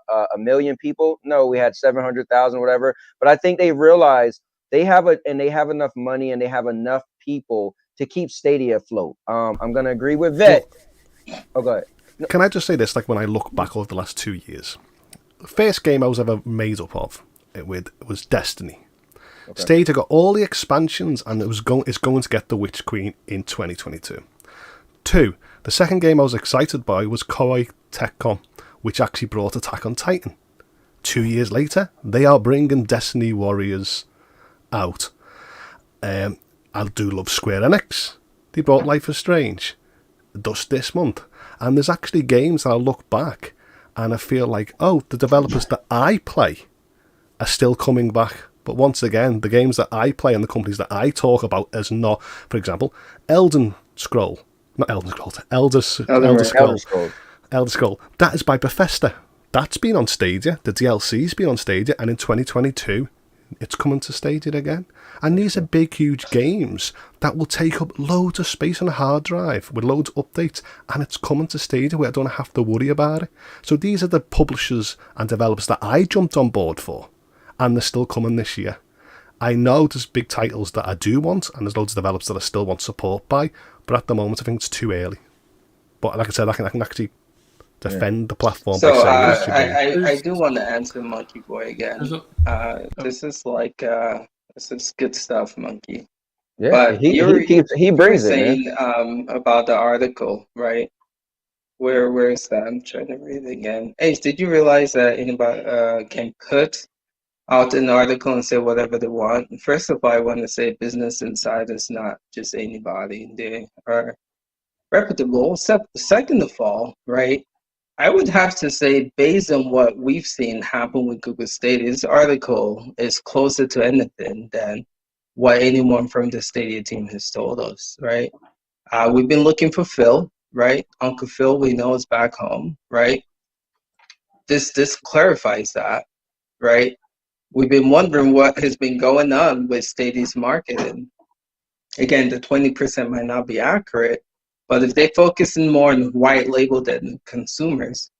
a million people? No, we had 700,000, whatever. But I think they realized they have enough money and they have enough people to keep Stadia afloat. I'm gonna agree with Vet. Oh, go ahead. Can I just say this? Like, when I look back over the last 2 years, the first game I was ever made up of was Destiny. Okay. Stadia got all the expansions, and it's going to get the Witch Queen in 2022. 2, the second game I was excited by was Cowboy, which actually brought Attack on Titan. 2 years later, they are bringing Destiny Warriors out. I do love Square Enix. They brought Life is Strange just this month. And there's actually games that I look back and I feel like, oh, the developers that I play are still coming back. But once again, the games that I play and the companies that I talk about as not, for example, Elder Scroll. That is by Bethesda. That's been on Stadia. The DLC's been on Stadia, and in 2022, it's coming to Stadia again. And these are big, huge games that will take up loads of space on a hard drive with loads of updates, and it's coming to Stadia where I don't have to worry about it. So these are the publishers and developers that I jumped on board for, and they're still coming this year. I know there's big titles that I do want, and there's loads of developers that I still want support by, but at the moment I think it's too early. But like I said, I can actually defend the platform. So I do want to answer Monkey Boy again. This is good stuff, Monkey. Yeah, but he brings it, man. About the article, right? Where is that? I'm trying to read it again. Hey, did you realize that anybody can put out an article and say whatever they want? First of all, I want to say Business Insider is not just anybody. They are reputable. Second of all, right? I would have to say, based on what we've seen happen with Google Stadia, this article is closer to anything than what anyone from the Stadia team has told us, right? We've been looking for Phil, right? Uncle Phil, we know, is back home, right? This clarifies that, right? We've been wondering what has been going on with Stadia's marketing. Again, the 20% might not be accurate, but if they're focusing more on white label than consumers,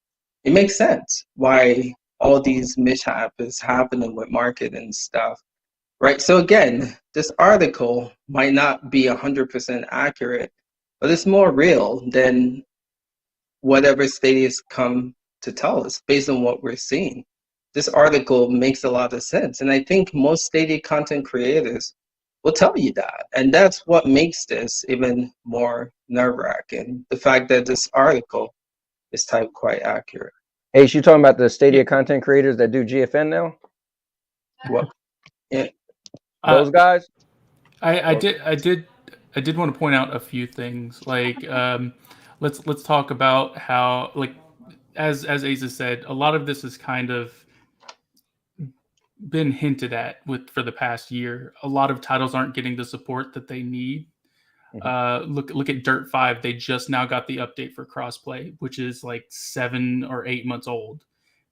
it makes sense why all these mishap is happening with marketing stuff, right? So again, this article might not be 100% accurate, but it's more real than whatever Stadia's come to tell us based on what we're seeing. This article makes a lot of sense, and I think most Stadia content creators will tell you that. And that's what makes this even more nerve-wracking, the fact that this article is typed quite accurate. Hey, you talking about the Stadia content creators that do GFN now? What? Yeah. Those guys. I did want to point out a few things. Like, let's talk about how, like, as Asa said, a lot of this is kind of been hinted at for the past year. A lot of titles aren't getting the support that they need. Look at Dirt 5. They just now got the update for crossplay, which is like 7 or 8 months old.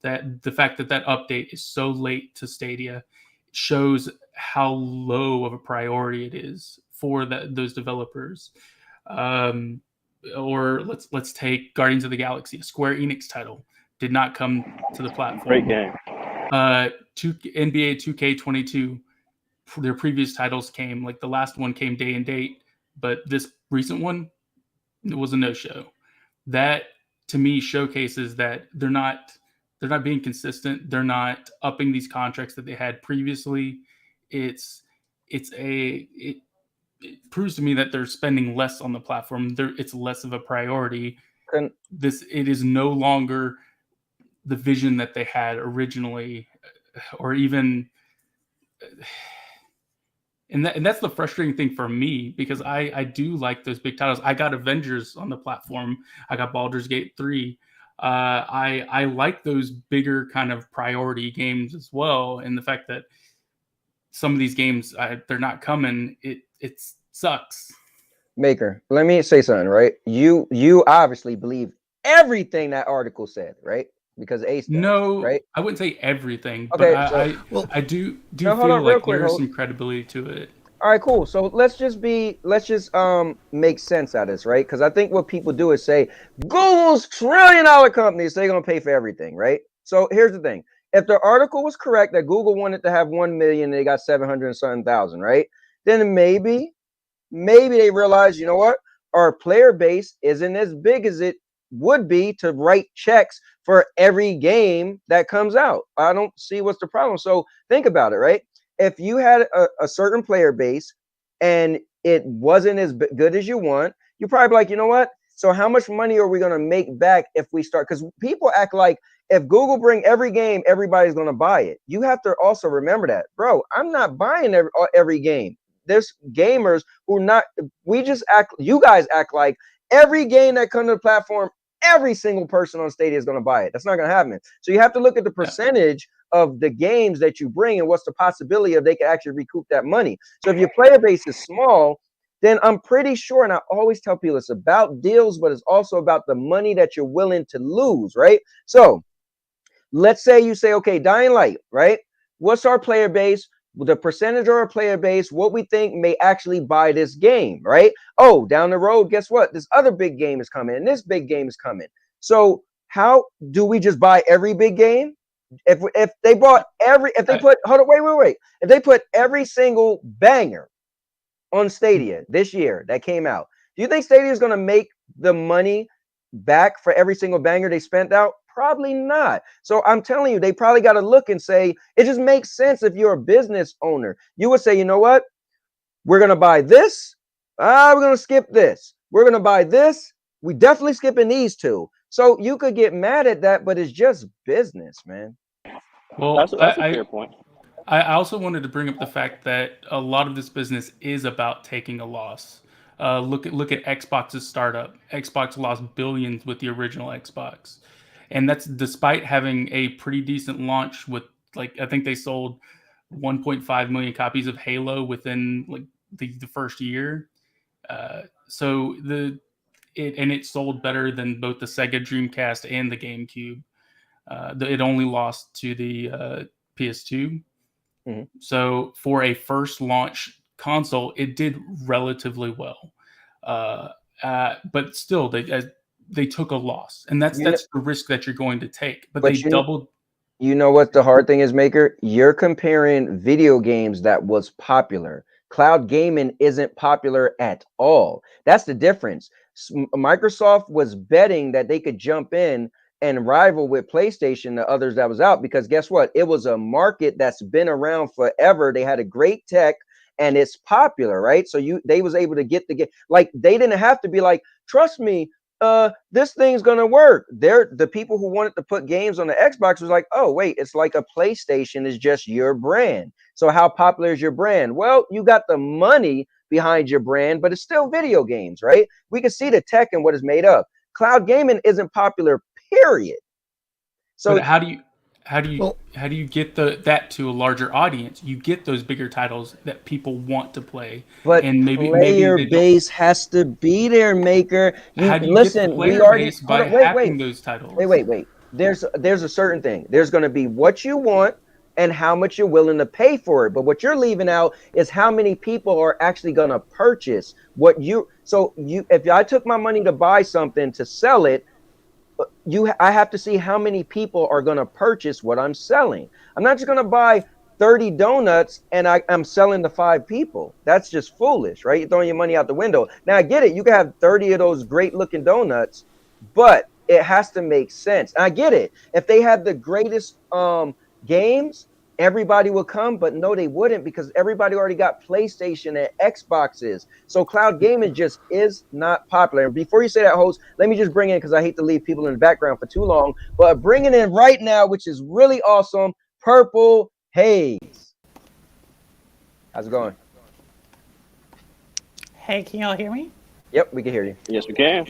That the fact that update is so late to Stadia shows how low of a priority it is for those developers. Or let's take Guardians of the Galaxy, a Square Enix title, did not come to the platform. Great game. NBA 2K22, their previous titles came, like the last one came day and date, but this recent one, it was a no-show. That to me showcases that they're not being consistent. They're not upping these contracts that they had previously. It proves to me that they're spending less on the platform. It's less of a priority. It is no longer the vision that they had originally, or even, and that's the frustrating thing for me, because I do like those big titles. I got Avengers on the platform. I got Baldur's Gate 3. I like those bigger kind of priority games as well, and the fact that some of these games they're not coming, it sucks. Maker, let me say something, right? You obviously believe everything that article said, right? Because Ace does, no, right? I wouldn't say everything, okay, but I do feel like there's some credibility to it. All right, cool. So let's just make sense out of this, right? Because I think what people do is say Google's $1 trillion company, so they're gonna pay for everything, right? So here's the thing: if the article was correct that Google wanted to have 1 million, and they got 700 and something thousand, right? Then maybe they realize, you know what, our player base isn't as big as it would be to write checks for every game that comes out. I don't see what's the problem. So think about it, right? If you had a certain player base and it wasn't as good as you want, you're probably like, you know what? So how much money are we going to make back if we start? Because people act like if Google bring every game, everybody's going to buy it. You have to also remember that, bro, I'm not buying every game. There's gamers who not, you guys act like every game that comes to the platform, every single person on Stadia is going to buy it. That's not going to happen. So you have to look at the percentage of the games that you bring and what's the possibility of they can actually recoup that money. So if your player base is small, then I'm pretty sure, and I always tell people it's about deals, but it's also about the money that you're willing to lose, right? So let's say you say, okay, Dying Light, right? What's our player base? The percentage of our player base, what we think may actually buy this game, right? Oh, down the road, guess what? This other big game is coming, and this big game is coming. So how do we just buy every big game? If they bought if they put every single banger on Stadia this year that came out, do you think Stadia is going to make the money back for every single banger they spent out? Probably not. So I'm telling you, they probably got to look and say, it just makes sense. If you're a business owner, you would say, you know what? We're going to buy this. We're going to skip this. We're going to buy this. We definitely skipping these two. So you could get mad at that, but it's just business, man. Well, that's a fair point. I also wanted to bring up the fact that a lot of this business is about taking a loss. Look at Xbox's startup. Xbox lost billions with the original Xbox, and that's despite having a pretty decent launch with, like, I think they sold 1.5 million copies of Halo within like the first year. So it sold better than both the Sega Dreamcast and the GameCube. It only lost to the PS2. Mm-hmm. So for a first launch console, it did relatively well. But still, they took a loss, and that's the risk that you're going to take. But they doubled. You know what the hard thing is, Maker? You're comparing video games that was popular. Cloud gaming isn't popular at all. That's the difference. Microsoft was betting that they could jump in and rival with PlayStation, the others that was out, because guess what? It was a market that's been around forever. They had a great tech and it's popular, right? So they was able to get the game. Like, they didn't have to be like, trust me, this thing's gonna work. The people who wanted to put games on the Xbox was like, oh wait, it's like a PlayStation is just your brand. So how popular is your brand? Well, you got the money behind your brand, but it's still video games, right? We can see the tech and what it's made of. Cloud gaming isn't popular, period. So but how do you get that to a larger audience? You get those bigger titles that people want to play, but and maybe player they base has to be there, Maker. How do you Listen, get the player we already base by having those titles? Wait. There's a certain thing. There's going to be what you want and how much you're willing to pay for it. But what you're leaving out is how many people are actually going to purchase what you. So if I took my money to buy something to sell it, I have to see how many people are going to purchase what I'm selling. I'm not just going to buy 30 donuts and I'm selling to 5 people. That's just foolish, right? You're throwing your money out the window. Now I get it. You can have 30 of those great looking donuts, but it has to make sense. I get it. If they had the greatest games, everybody would come, but no, they wouldn't, because everybody already got PlayStation and Xboxes. So cloud gaming just is not popular. And before you say that, host, let me just bring in, because I hate to leave people in the background for too long, but bringing in right now, which is really awesome, Purple Haze. How's it going? Hey, can y'all hear me? Yep, we can hear you. Yes, we can.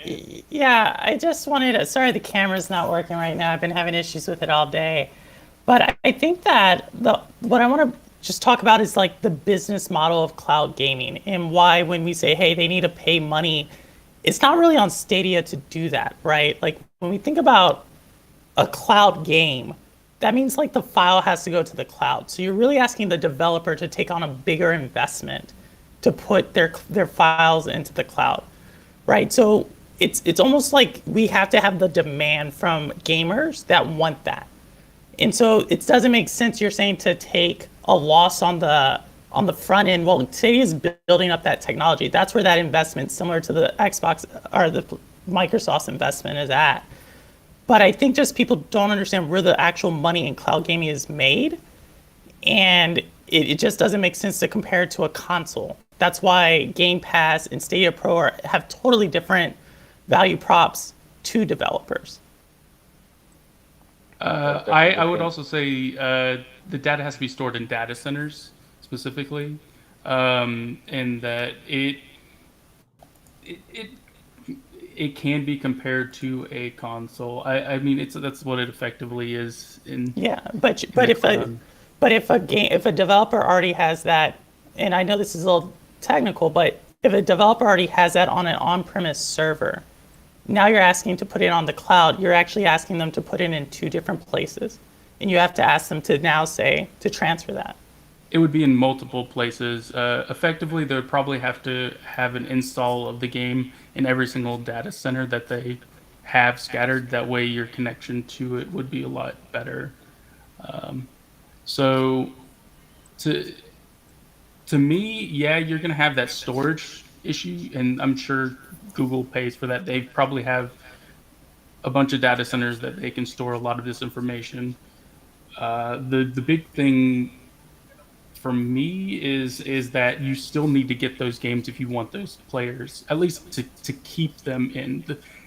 Yeah, I just wanted to, sorry the camera's not working right now. I've been having issues with it all day. But I think that what I want to just talk about is like the business model of cloud gaming, and why when we say, hey, they need to pay money, it's not really on Stadia to do that, right? Like when we think about a cloud game, that means like the file has to go to the cloud. So you're really asking the developer to take on a bigger investment to put their files into the cloud, right? So it's almost like we have to have the demand from gamers that want that. And so it doesn't make sense, you're saying, to take a loss on the front end. Well, Stadia is building up that technology. That's where that investment, similar to the Xbox or the Microsoft's investment, is at. But I think just people don't understand where the actual money in cloud gaming is made. And it just doesn't make sense to compare it to a console. That's why Game Pass and Stadia Pro have totally different value props to developers. I would also say the data has to be stored in data centers specifically, and that it can be compared to a console. I mean, that's what it effectively is. But if a developer already has that, and I know this is a little technical, but if a developer already has that on an on-premise server, now you're asking to put it on the cloud. You're actually asking them to put it in 2 different places. And you have to ask them to now say to transfer that. It would be in multiple places. Effectively, they would probably have to have an install of the game in every single data center that they have scattered. That way your connection to it would be a lot better. So to me, yeah, you're going to have that storage issue, and I'm sure Google pays for that. They probably have a bunch of data centers that they can store a lot of this information. The big thing for me is that you still need to get those games if you want those players, at least to keep them in.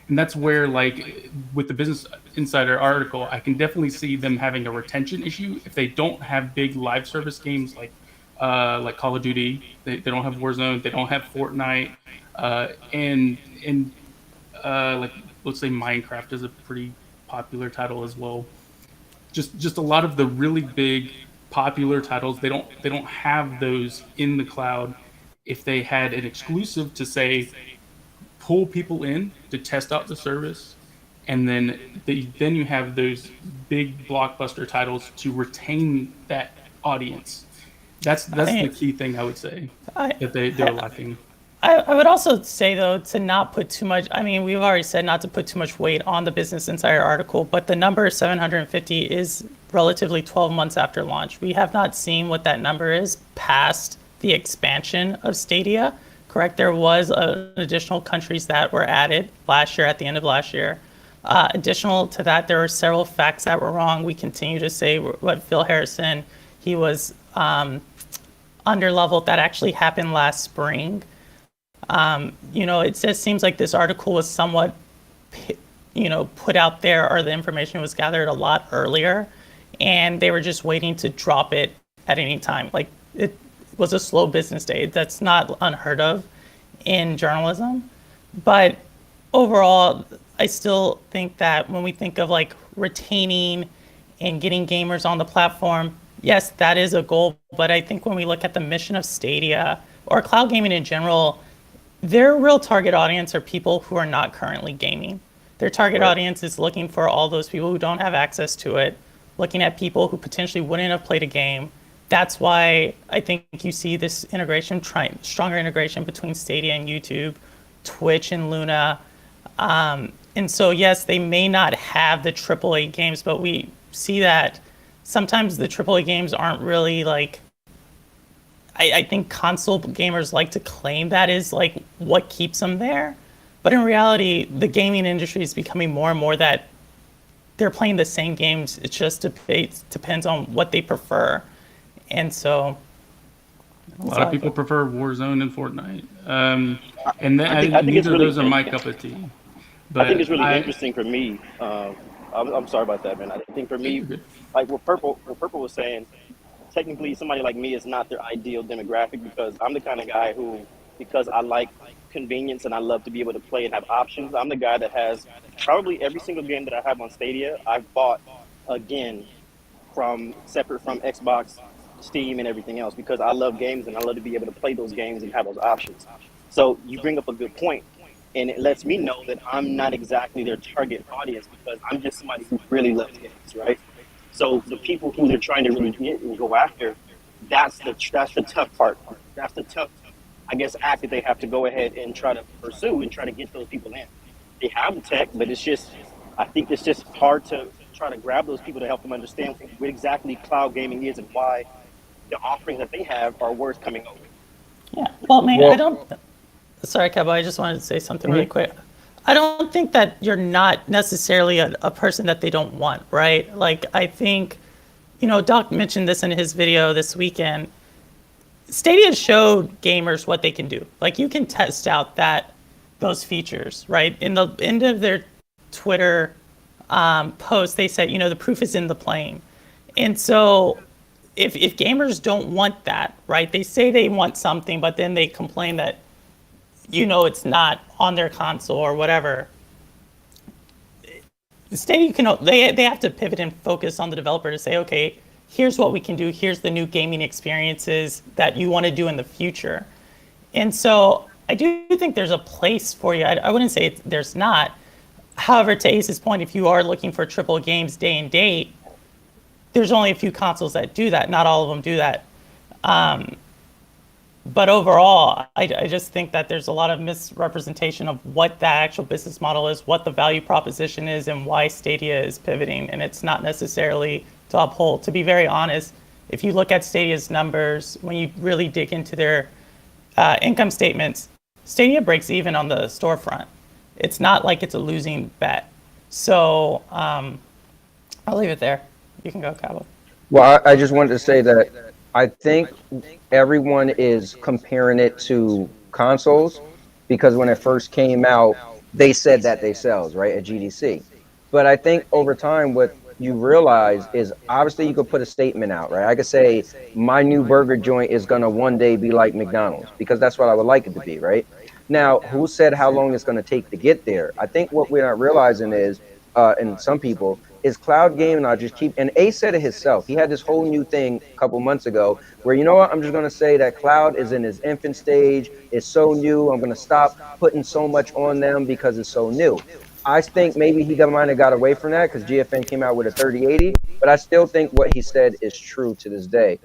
And that's where, like with the Business Insider article, I can definitely see them having a retention issue if they don't have big live service games like Call of Duty. They don't have Warzone. They don't have Fortnite. And like, let's say Minecraft is a pretty popular title as well. Just a lot of the really big popular titles, they don't have those in the cloud. If they had an exclusive to say pull people in to test out the service, and then you have those big blockbuster titles to retain that audience. That's the key thing I would say that they're lacking. I would also say, though, to not put too much, I mean, we've already said not to put too much weight on the Business Insider article, but the number 750 is relatively 12 months after launch. We have not seen what that number is past the expansion of Stadia, correct? There was additional countries that were added last year, at the end of last year. Additional to that, there were several facts that were wrong. We continue to say what Phil Harrison, he was underleveled. That actually happened last spring. It just seems like this article was somewhat put out there, or the information was gathered a lot earlier, and they were just waiting to drop it at any time. Like, it was a slow business day. That's not unheard of in journalism. But overall, I still think that when we think of like retaining and getting gamers on the platform, yes, that is a goal. But I think when we look at the mission of Stadia or cloud gaming in general, their real target audience are people who are not currently gaming. Their target audience is looking for all those people who don't have access to it, looking at people who potentially wouldn't have played a game. That's why I think you see this integration, stronger integration between Stadia and YouTube, Twitch and Luna. And so, yes, they may not have the AAA games, but we see that sometimes the AAA games aren't really like, I think console gamers like to claim that is like what keeps them there. But in reality, the gaming industry is becoming more and more that they're playing the same games. It just depends on what they prefer. And so a lot of people prefer Warzone and Fortnite. And neither of those are my cup of tea. But I think it's really interesting for me. I'm sorry about that, man. I think for me, like what Purple was saying, technically somebody like me is not their ideal demographic, because I'm the kind of guy who, because I like convenience and I love to be able to play and have options, I'm the guy that has probably every single game that I have on Stadia, I've bought again separate from Xbox, Steam, and everything else, because I love games and I love to be able to play those games and have those options. So you bring up a good point, and it lets me know that I'm not exactly their target audience, because I'm just somebody who really loves games, right? So the people who they're trying to really get and go after, that's the tough part. That's the tough, I guess, act that they have to go ahead and try to pursue and try to get those people in. They have the tech, but I think it's just hard to try to grab those people to help them understand what exactly cloud gaming is and why the offerings that they have are worth coming over. Yeah, well, man, sorry, Cowboy, I just wanted to say something really quick. I don't think that you're not necessarily a person that they don't want, right? Like, I think, Doc mentioned this in his video this weekend. Stadia showed gamers what they can do. Like, you can test out those features, right? In the end of their Twitter post, they said, the proof is in the playing. And so if gamers don't want that, right? They say they want something, but then they complain that it's not on their console or whatever. Stadia they have to pivot and focus on the developer to say, okay, here's what we can do. Here's the new gaming experiences that you want to do in the future. And so I do think there's a place for you. I wouldn't say there's not. However, to Ace's point, if you are looking for triple games day and date, there's only a few consoles that do that. Not all of them do that. But overall, I just think that there's a lot of misrepresentation of what the actual business model is, what the value proposition is, and why Stadia is pivoting. And it's not necessarily to uphold. To be very honest, if you look at Stadia's numbers, when you really dig into their income statements, Stadia breaks even on the storefront. It's not like it's a losing bet. So I'll leave it there. You can go, Cowboy. Well, I just wanted to say that I think everyone is comparing it to consoles, because when it first came out, they said that themselves, right, at GDC. But I think over time, what you realize is obviously you could put a statement out, right? I could say my new burger joint is going to one day be like McDonald's, because that's what I would like it to be, right? Now, who said how long it's going to take to get there? I think what we're not realizing is, and some people, is cloud gaming. I just keep, and Ace said it himself. He had this whole new thing a couple months ago where, I'm just going to say that cloud is in its infant stage. It's so new. I'm going to stop putting so much on them because it's so new. I think maybe he might have got away from that because GFN came out with a 3080, but I still think what he said is true to this day.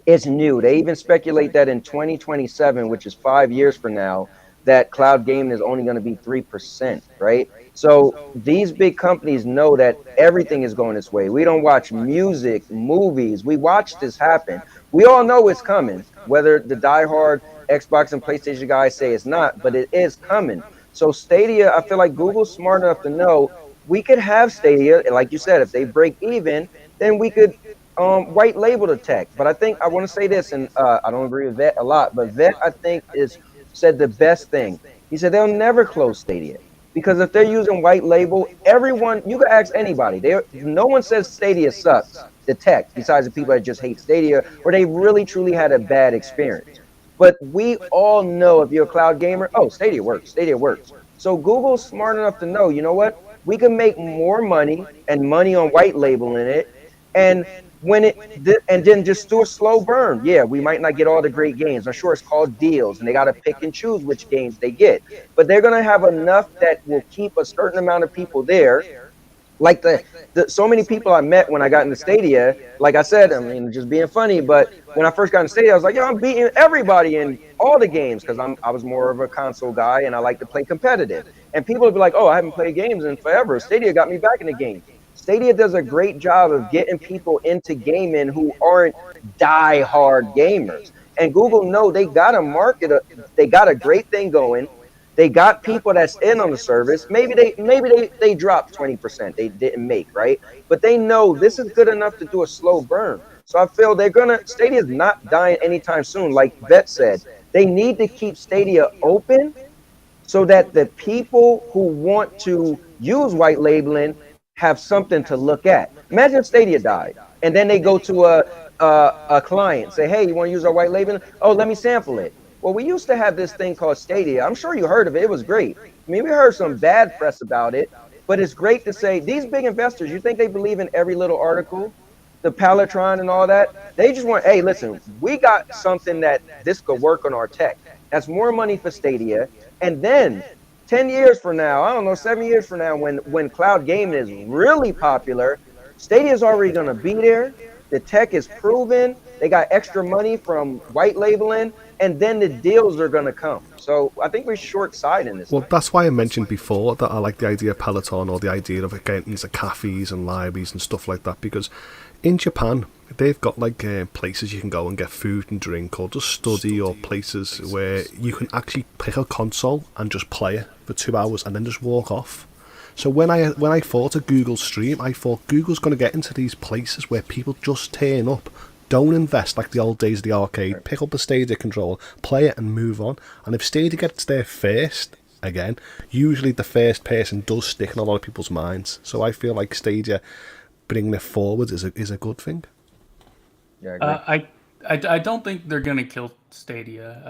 It's new. They even speculate that in 2027, which is 5 years from now, that cloud gaming is only going to be 3%, right? So these big companies know that everything is going this way. We don't watch music, movies. We watch this happen. We all know it's coming, whether the diehard Xbox and PlayStation guys say it's not, but it is coming. So Stadia, I feel like Google's smart enough to know we could have Stadia, like you said, if they break even, then we could white label the tech. But I think I want to say this, and I don't agree with Vet a lot, but Vet, I think, said the best thing. He said they'll never close Stadia. Because if they're using white label, everyone, you can ask anybody. No one says Stadia sucks, the tech, besides the people that just hate Stadia, or they really truly had a bad experience. But we all know, if you're a cloud gamer, oh, Stadia works, Stadia works. So Google's smart enough to know, you know what? We can make more money and money on white labeling it. And and then just do a slow burn. Yeah, we might not get all the great games. I'm sure it's called deals, and they got to pick and choose which games they get. But they're going to have enough that will keep a certain amount of people there. Like so many people I met when I got into Stadia, like I said, I mean, just being funny, but when I first got into Stadia, I was like, yo, I'm beating everybody in all the games, because I was more of a console guy and I like to play competitive. And people would be like, oh, I haven't played games in forever. Stadia got me back in the game. Stadia does a great job of getting people into gaming who aren't die-hard gamers. And Google, no, they got a market, they got a great thing going. They got people that's in on the service. Maybe they dropped 20%. They didn't make, right? But they know this is good enough to do a slow burn. So I feel Stadia's not dying anytime soon. Like Vet said, they need to keep Stadia open so that the people who want to use white labeling have something to look at. Imagine Stadia died, and then they go to a client, say, hey, you want to use our white labeling? Oh, let me sample it. Well, we used to have this thing called Stadia. I'm sure you heard of it. It was great. I mean, we heard some bad press about it, but it's great to say these big investors, you think they believe in every little article? The Palatron and all that? They just want, hey, listen, we got something that this could work on our tech. That's more money for Stadia. And then 10 years from now, I don't know, 7 years from now, when cloud gaming is really popular, Stadia is already going to be there. The tech is proven. They got extra money from white labeling, and then the deals are going to come. So I think we're short-sighted in this. Well, that's why I mentioned before that I like the idea of Peloton, or the idea of getting into cafes and libraries and stuff like that, because in Japan, they've got like places you can go and get food and drink, or just study, or places where you can actually pick a console and just play it for 2 hours and then just walk off. So when I thought of Google Stream, I thought Google's going to get into these places where people just turn up, don't invest like the old days of the arcade, pick up a Stadia controller, play it and move on. And if Stadia gets there first, again, usually the first person does stick in a lot of people's minds. So I feel like Stadia bringing it forward is a good thing. Yeah, I agree. I don't think they're gonna kill Stadia.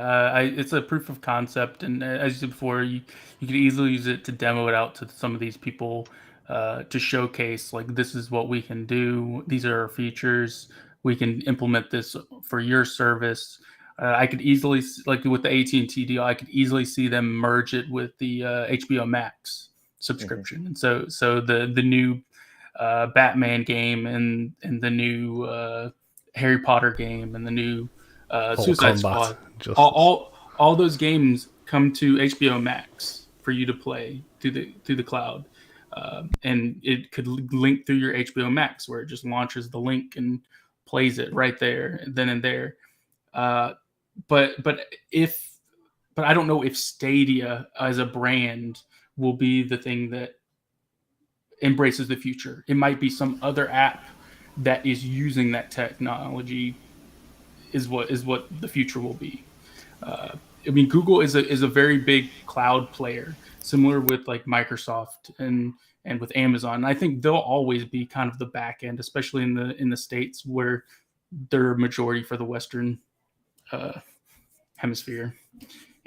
It's a proof of concept, and as you said before, you could easily use it to demo it out to some of these people, to showcase like, this is what we can do. These are our features. We can implement this for your service. I could easily, like with the AT&T deal, I could easily see them merge it with the HBO Max subscription, and so the new Batman game and the new Harry Potter game and the new Suicide Squad, all those games come to HBO Max for you to play through the cloud, and it could link through your HBO Max, where it just launches the link and plays it right there, then and there. But I don't know if Stadia as a brand will be the thing that embraces the future. It might be some other app that is using that technology is what the future will be. I mean, Google is a very big cloud player, similar with like Microsoft and with Amazon. And I think they'll always be kind of the back end, especially in the States, where they're a majority for the Western hemisphere.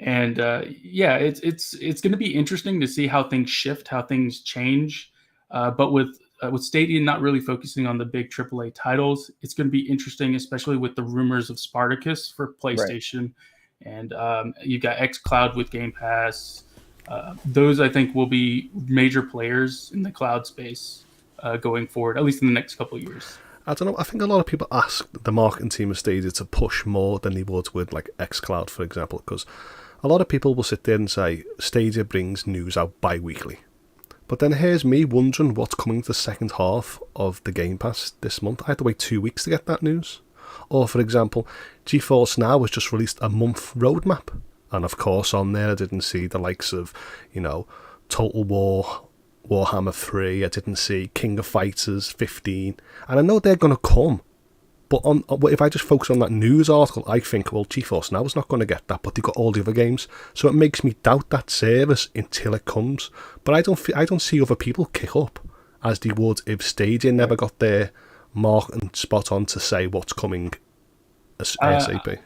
And it's going to be interesting to see how things shift, how things change. But with Stadia not really focusing on the big AAA titles, it's going to be interesting, especially with the rumors of Spartacus for PlayStation. Right. And you've got xCloud with Game Pass. Those, I think, will be major players in the cloud space going forward, at least in the next couple of years. I don't know. I think a lot of people ask the marketing team of Stadia to push more than they would with like xCloud, for example, because a lot of people will sit there and say Stadia brings news out bi-weekly. But then here's me wondering what's coming to the second half of the Game Pass this month. I had to wait 2 weeks to get that news. Or, for example, GeForce Now has just released a month roadmap. And, of course, on there I didn't see the likes of, Total War, Warhammer 3. I didn't see King of Fighters 15. And I know they're going to come. But if I just focus on that news article, I think, well, GeForce Now is not going to get that, but they've got all the other games. So it makes me doubt that service until it comes. But I don't see other people kick up as they would if Stadia never got their mark and spot on to say what's coming ASAP.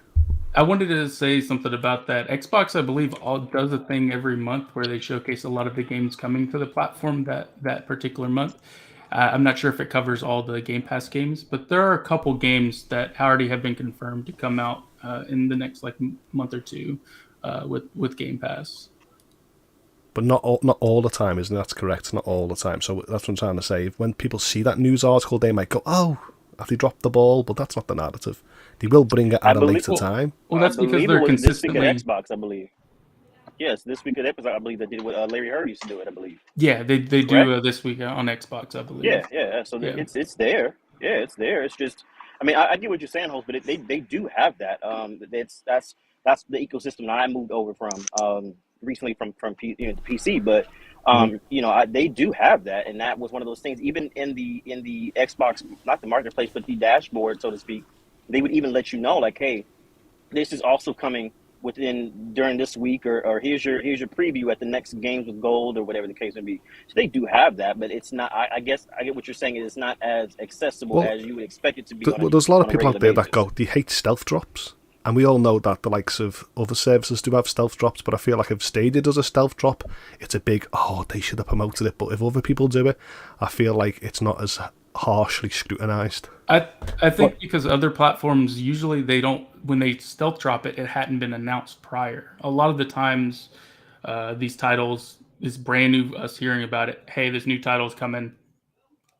I wanted to say something about that. Xbox, I believe, does a thing every month where they showcase a lot of the games coming to the platform that particular month. I'm not sure if it covers all the Game Pass games, but there are a couple games that already have been confirmed to come out in the next month or two with Game Pass. But not all the time, isn't that correct? Not all the time. So that's what I'm trying to say. When people see that news article, they might go, "Oh, have they dropped the ball?" But that's not the narrative. They will bring it at a later time. Well, that's because they're consistently. This week at Xbox, I believe. Yes, this week at Xbox, I believe they did what Larry Hurd used to do it. I believe. Yeah, they do this week on Xbox, I believe. Yeah. So it's there. Yeah, it's there. It's just, I mean, I get what you're saying, host, but they do have that. That's the ecosystem that I moved over from recently from PC, but they do have that, and that was one of those things. Even in the Xbox, not the marketplace, but the dashboard, so to speak, they would even let you know, like, hey, this is also coming during this week, or here's your preview at the next Games with Gold or whatever the case may be. So they do have that, but it's not. I guess I get what you're saying. It's not as accessible as you would expect it to be. There's a lot of people out there that they hate stealth drops, and we all know that the likes of other services do have stealth drops. But I feel like if Stadia does a stealth drop, it's a big they should have promoted it. But if other people do it, I feel like it's not as harshly scrutinized. I think because other platforms usually they don't, when they stealth drop it hadn't been announced prior. A lot of the times these titles is brand new, us hearing about it. Hey, this new title is coming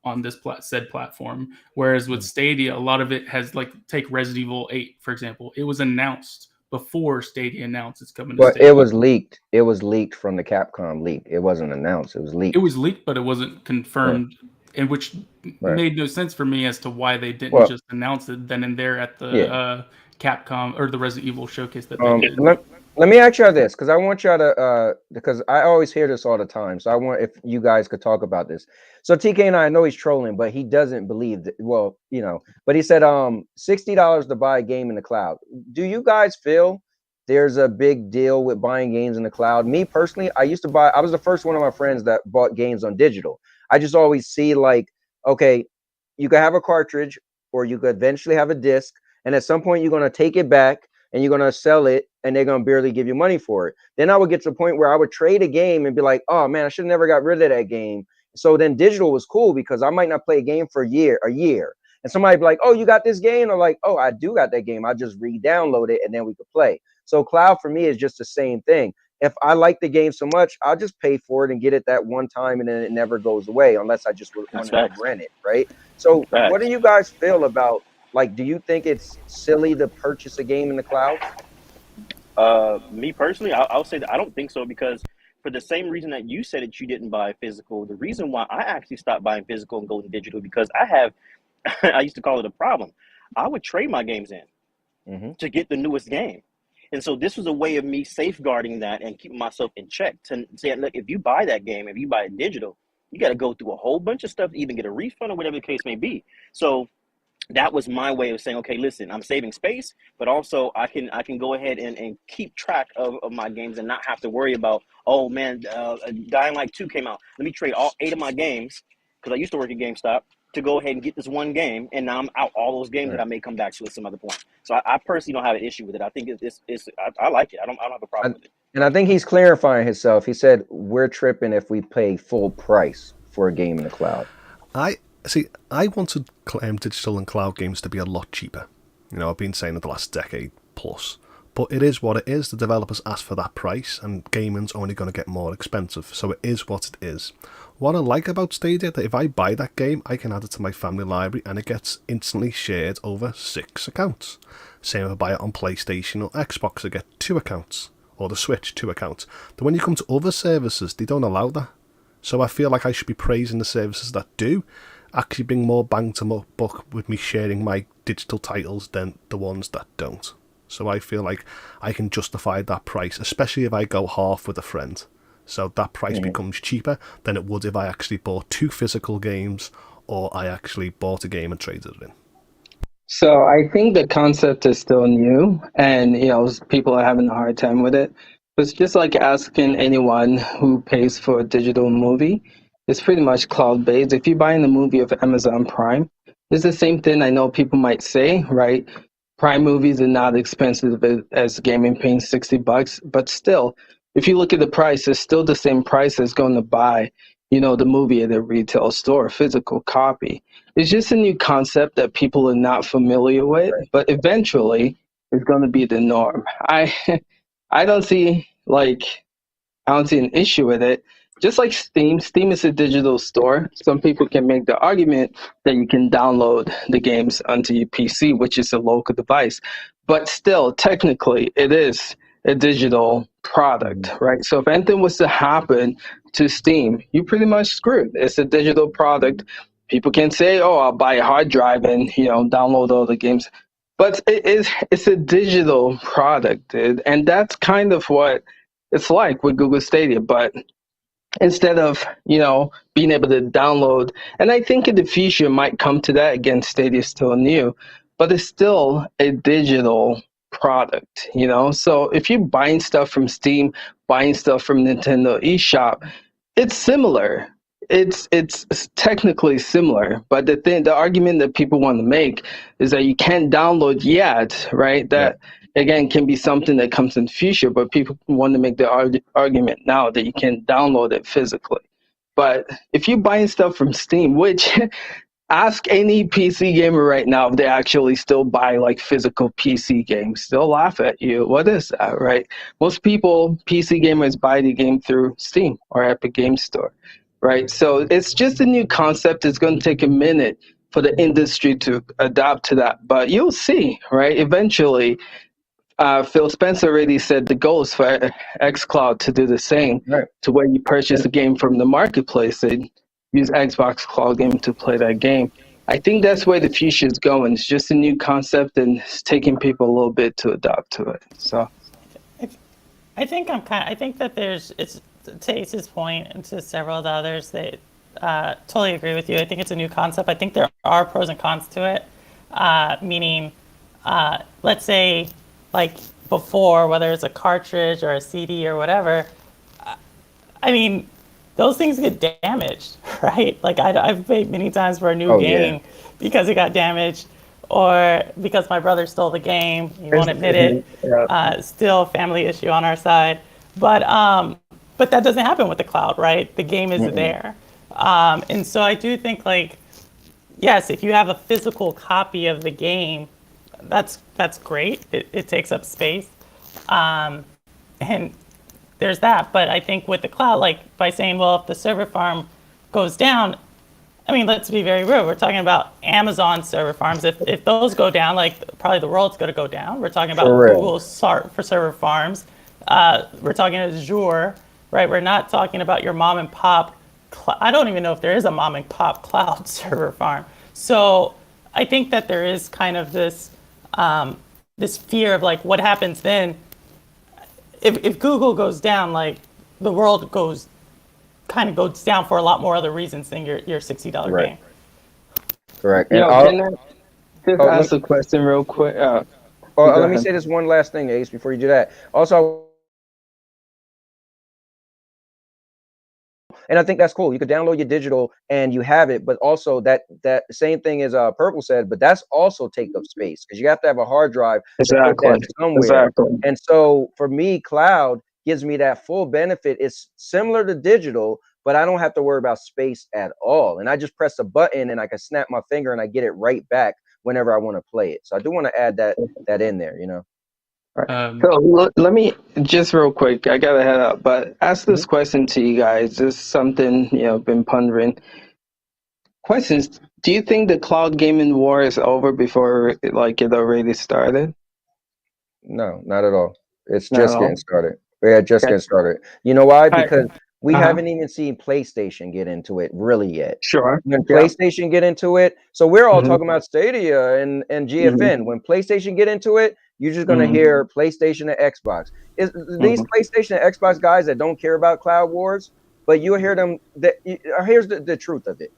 on this said platform. Whereas with Stadia, a lot of it has, like, take Resident Evil 8 for example. It was announced before Stadia announced it's coming to Stadia. But it was leaked. It was leaked from the Capcom leak. It wasn't announced. It was leaked. It was leaked, but it wasn't confirmed. Right. And which made no sense for me as to why they didn't just announce it then and there at the Capcom or the Resident Evil showcase that they did. Let me ask y'all this, because I want y'all to, because I always hear this all the time. So I want if you guys could talk about this. So TK and I know he's trolling, but he doesn't believe that. Well, but he said $60 to buy a game in the cloud. Do you guys feel there's a big deal with buying games in the cloud? Me personally, I was the first one of my friends that bought games on digital. I just always see, like, okay, you could have a cartridge or you could eventually have a disc, and at some point you're going to take it back and you're going to sell it and they're going to barely give you money for it. Then I would get to the point where I would trade a game and be like, oh man, I should have never got rid of that game. So then digital was cool because I might not play a game for a year. And somebody be like, oh, you got this game? Or like, oh, I do got that game. I just re-download it and then we could play. So cloud for me is just the same thing. If I like the game so much, I'll just pay for it and get it that one time, and then it never goes away unless I just want to rent it, right? So what do you guys feel about, like, do you think it's silly to purchase a game in the cloud? Me personally, I'll say that I don't think so, because for the same reason that you said that you didn't buy physical, the reason why I actually stopped buying physical and going digital, because I used to call it a problem. I would trade my games in to get the newest game. And so this was a way of me safeguarding that and keeping myself in check to say, look, if you buy that game, if you buy it digital, you got to go through a whole bunch of stuff to even get a refund or whatever the case may be. So that was my way of saying, okay, listen, I'm saving space, but also I can go ahead and keep track of my games and not have to worry about, oh man, Dying Light 2 came out. Let me trade all 8 of my games, because I used to work at GameStop, to go ahead and get this one game, and now I'm out all those games that I may come back to at some other point. So I personally don't have an issue with it. I think I like it. I don't have a problem with it. And I think he's clarifying himself. He said we're tripping if we pay full price for a game in the cloud. I wanted digital and cloud games to be a lot cheaper. I've been saying it the last decade plus. But it is what it is. The developers asked for that price, and gaming's only going to get more expensive. So it is what it is. What I like about Stadia, that if I buy that game, I can add it to my family library and it gets instantly shared over 6 accounts. Same if I buy it on PlayStation or Xbox, I get 2 accounts. Or the Switch, 2 accounts. But when you come to other services, they don't allow that. So I feel like I should be praising the services that do actually bring more bang to buck with me sharing my digital titles than the ones that don't. So I feel like I can justify that price, especially if I go half with a friend. So that price becomes cheaper than it would if I actually bought 2 physical games or I actually bought a game and traded it in. So I think the concept is still new, and people are having a hard time with it. But it's just like asking anyone who pays for a digital movie. It's pretty much cloud-based. If you're buying a movie of Amazon Prime, it's the same thing. I know people might say, right? Prime movies are not expensive as gaming, paying $60, but still, if you look at the price, it's still the same price as going to buy, the movie at a retail store, physical copy. It's just a new concept that people are not familiar with, but eventually it's going to be the norm. I don't see an issue with it. Just like Steam is a digital store. Some people can make the argument that you can download the games onto your PC, which is a local device. But still, technically, it is a digital product, right? So if anything was to happen to Steam, you pretty much screwed. It's a digital product. People can say, "Oh, I'll buy a hard drive and download all the games," but it's a digital product, dude. And that's kind of what it's like with Google Stadia. But instead of being able to download, and I think in the future it might come to that. Again, Stadia is still new, but it's still a digital product. So if you're buying stuff from Steam, buying stuff from Nintendo eShop, it's similar. It's technically similar, but the argument that people want to make is that you can't download yet, right? That again can be something that comes in the future, but people want to make the argument now that you can download it physically. But if you're buying stuff from Steam, which ask any PC gamer right now if they actually still buy like physical PC games. They'll laugh at you. What is that, right? Most people, PC gamers, buy the game through Steam or Epic Game Store, right? So it's just a new concept. It's going to take a minute for the industry to adapt to that. But you'll see, right? Eventually, Phil Spencer already said the goal is for xCloud to do the same, to where you purchase a game from the marketplace and use Xbox Cloud Game to play that game. I think that's where the future is going. It's just a new concept, and it's taking people a little bit to adapt to it. So, I think that it's to Ace's point and to several of the others that totally agree with you. I think it's a new concept. I think there are pros and cons to it. Meaning, let's say, like before, whether it's a cartridge or a CD or whatever, I mean, those things get damaged, right? Like I've paid many times for a new game because it got damaged, or because my brother stole the game. He won't admit it. Still a family issue on our side, but that doesn't happen with the cloud, right? The game is there, and so I do think yes, if you have a physical copy of the game, that's great. It takes up space, and there's that. But I think with the cloud, by saying, well, if the server farm goes down, I mean, let's be very real. We're talking about Amazon server farms. If those go down, probably the world's going to go down. We're talking about Google's for server farms. We're talking Azure, right? We're not talking about your mom and pop. I don't even know if there is a mom and pop cloud server farm. So I think that there is kind of this fear of what happens then. If Google goes down, the world goes down for a lot more other reasons than your $60 game. Correct. Can I just ask a question real quick? Let me say this one last thing, Ace, before you do that. Also, and I think that's cool. You could download your digital and you have it, but also that same thing as Purple said, but that's also take up space because you have to have a hard drive to put that somewhere. Exactly. And so for me, cloud gives me that full benefit. It's similar to digital, but I don't have to worry about space at all. And I just press a button and I can snap my finger and I get it right back whenever I want to play it. So I do want to add that in there, So let me just real quick, I gotta head up, but ask this question to you guys. This is something, been pondering. Questions. Do you think the cloud gaming war is over before it already started? No, not at all. It's just getting started. Yeah, just getting started. You know why? Because we haven't even seen PlayStation get into it really yet. Sure. When PlayStation get into it, so we're all talking about Stadia and GFN. When PlayStation get into it, you're just gonna hear PlayStation and Xbox. These PlayStation and Xbox guys that don't care about cloud wars, but you'll hear them. Here's the truth of it.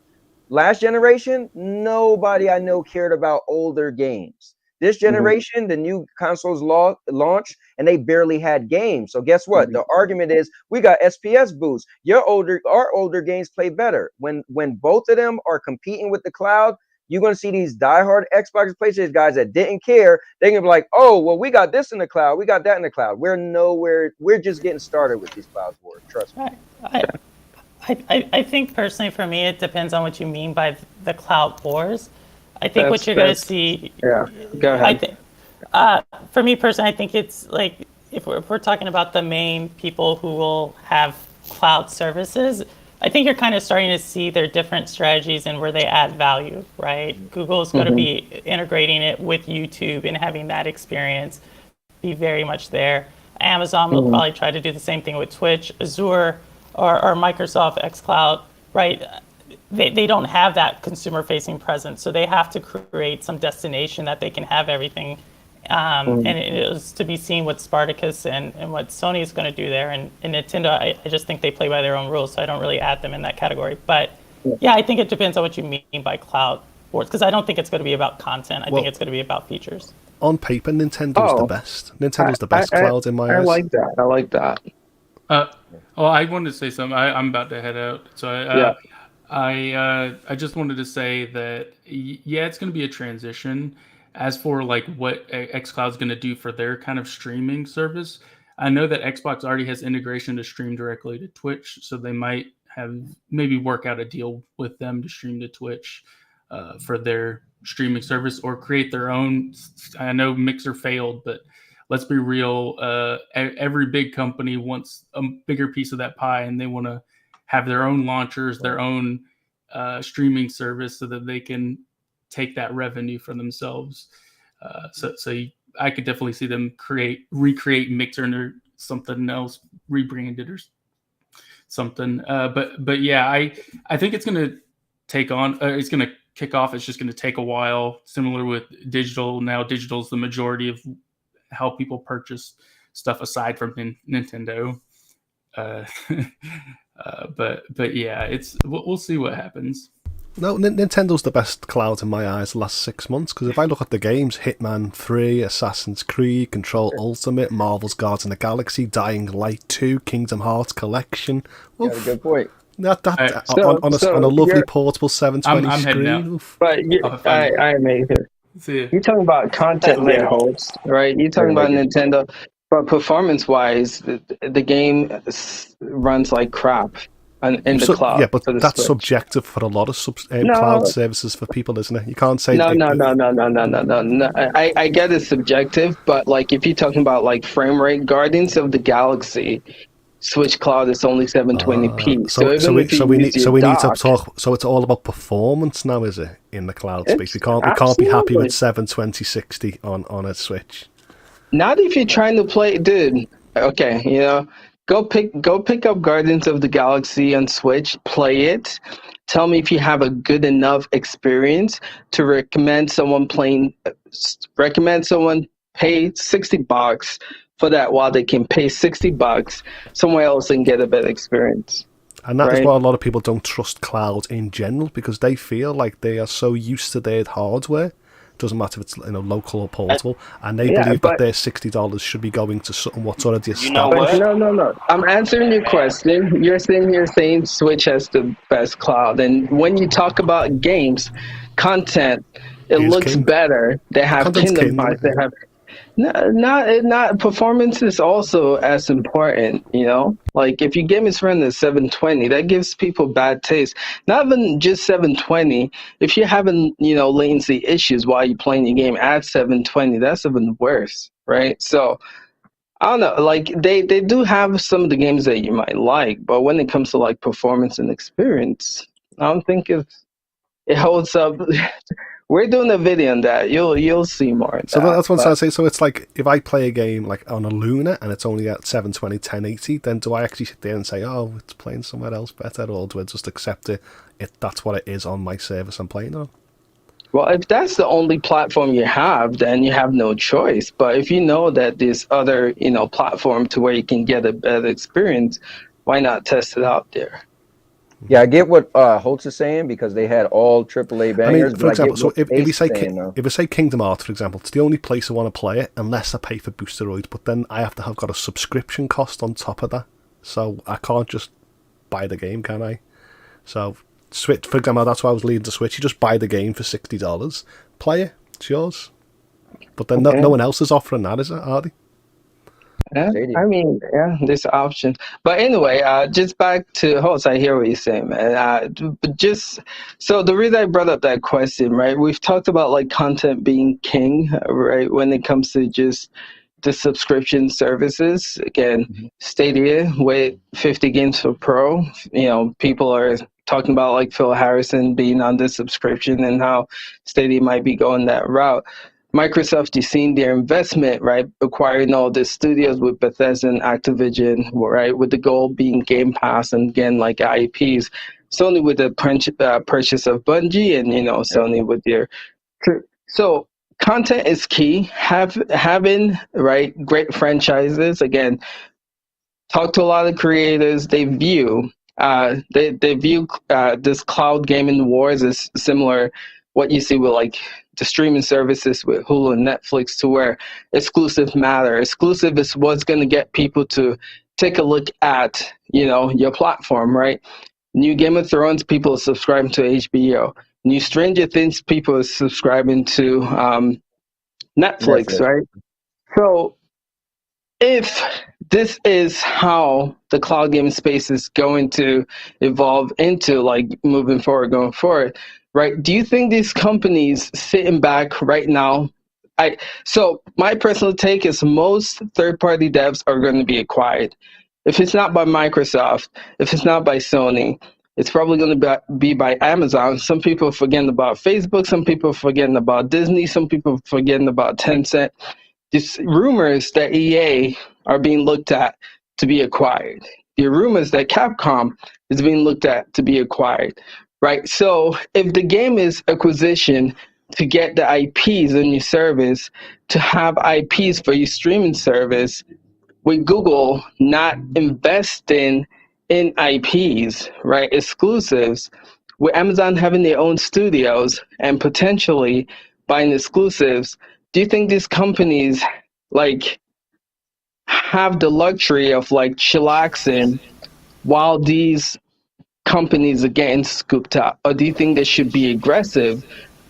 last generation, nobody I know cared about older games. This generation, the new consoles launch, and they barely had games. So guess what? The argument is we got SPS boosts. Our older games play better. When both of them are competing with the cloud, you're gonna see these diehard Xbox PlayStation guys that didn't care. They're gonna be like, oh, well, we got this in the cloud, we got that in the cloud. We're just getting started with these cloud wars. Trust me. I think personally for me, it depends on what you mean by the cloud wars. I think what you're going to see. Yeah, go ahead. For me personally, I think it's like if we're talking about the main people who will have cloud services, I think you're kind of starting to see their different strategies and where they add value, right? Google is going to be integrating it with YouTube and having that experience be very much there. Amazon will probably try to do the same thing with Twitch, Azure, or Microsoft xCloud, right? They don't have that consumer-facing presence, so they have to create some destination that they can have everything. And it is to be seen what Spartacus and what Sony is going to do there. And Nintendo, I just think they play by their own rules, so I don't really add them in that category. But yeah, I think it depends on what you mean by cloud wars, because I don't think it's going to be about content. I think it's going to be about features. On paper, Nintendo's the best. Nintendo's the best cloud in my eyes. I like that. Well, I wanted to say something. I'm about to head out, so I just wanted to say that yeah, it's going to be a transition. As for like what xCloud's going to do for their kind of streaming service, I know that Xbox already has integration to stream directly to Twitch, so they might maybe work out a deal with them to stream to Twitch for their streaming service, or create their own. I know Mixer failed, but let's be real. Every big company wants a bigger piece of that pie, and they want to have their own launchers, their own streaming service, so that they can take that revenue for themselves. So I could definitely see them recreate Mixer or something else, rebranded or something. But yeah, I think it's going to take on. It's going to kick off. It's just going to take a while. Similar with digital. Now digital is the majority of how people purchase stuff aside from Nintendo. But yeah, we'll see what happens. No, Nintendo's the best cloud in my eyes the last 6 months, because if I look at the games, Hitman 3, Assassin's Creed, Control Ultimate, Marvel's Guardians of the Galaxy, Dying Light 2, Kingdom Hearts Collection. That's a good point. On a lovely portable 720 screen. But I made it. You're talking about content layer holes, right? You're talking about Nintendo. But performance-wise, the game runs like crap in the cloud. Yeah, but that's subjective for a lot of cloud services for people, isn't it? You can't say... No. I get it's subjective, but like if you're talking about like frame rate, Guardians of the Galaxy, Switch Cloud is only 720p. So we need to talk. So it's all about performance now, is it? In the cloud space, we can't be happy with 720 60 on a Switch. Not if you're trying to play, dude. Okay, go pick up Guardians of the Galaxy on Switch, play it. Tell me if you have a good enough experience to recommend someone pay $60 for that, while they can pay $60 somewhere else and get a better experience. And that is why a lot of people don't trust cloud in general, because they feel like they are so used to their hardware. Doesn't matter if it's local or portable, and they believe that their $60 should be going to something what's already established. No. I'm answering your question. You're saying Switch has the best cloud, and when you talk about games, content, it looks better. They have Kingdom Hearts. They have not performance is also as important. Like if your game is running at 720, that gives people bad taste. Not even just 720. If you're having latency issues while you're playing your game at 720, that's even worse, right? So I don't know. Like they do have some of the games that you might like, but when it comes to like performance and experience, I don't think it holds up. We're doing a video on that. You'll see more. So that's what I say. So it's like if I play a game like on a Luna and it's only at 720, 1080, then do I actually sit there and say, oh, it's playing somewhere else better, or do I just accept it? That's what it is on my service I'm playing on? Well, if that's the only platform you have, then you have no choice. But if you know that there's other platform to where you can get a better experience, why not test it out there? Yeah, I get what Holtz is saying because they had all AAA bangers. I mean, for example, so if we say saying, if I say Kingdom Hearts, for example, it's the only place I want to play it unless I pay for boosteroids. But then I have to have got a subscription cost on top of that, so I can't just buy the game, can I? So Switch, for example, that's why I was leading to Switch. You just buy the game for $60, play it, it's yours. But then no one else is offering that, is it? Are they? Yeah, I mean, yeah, there's options. But anyway, just back to Holtz, I hear what you're saying, man. But just so the reason I brought up that question, right? We've talked about like content being king, right? When it comes to just the subscription services. Again, Stadia with 50 games for Pro. You know, people are talking about like Phil Harrison being on this subscription and how Stadia might be going that route. Microsoft, you've seen their investment, right? Acquiring all the studios with Bethesda and Activision, right? With the goal being Game Pass and again, like IPs. Sony with the purchase of Bungie and, you know, Sony with their... So content is key. Having, right, great franchises. Again, talk to a lot of creators. They view this cloud gaming wars as similar what you see with like the streaming services with Hulu and Netflix, to where exclusive matter. Exclusive is what's going to get people to take a look at, you know, your platform, right? New Game of Thrones, people are subscribing to HBO. New Stranger Things, people are subscribing to Netflix, right? So if this is how the cloud gaming space is going to evolve into, like, going forward, right? Do you think these companies sitting back right now? So my personal take is most third-party devs are going to be acquired. If it's not by Microsoft, if it's not by Sony, it's probably going to be by Amazon. Some people are forgetting about Facebook. Some people are forgetting about Disney. Some people are forgetting about Tencent. There's rumors that EA are being looked at to be acquired. There are rumors that Capcom is being looked at to be acquired, right? So if the game is acquisition to get the IPs on your service, to have IPs for your streaming service, with Google not investing in IPs, right, exclusives, with Amazon having their own studios and potentially buying exclusives, do you think these companies like have the luxury of like chillaxing while these companies are getting scooped up? Or do you think they should be aggressive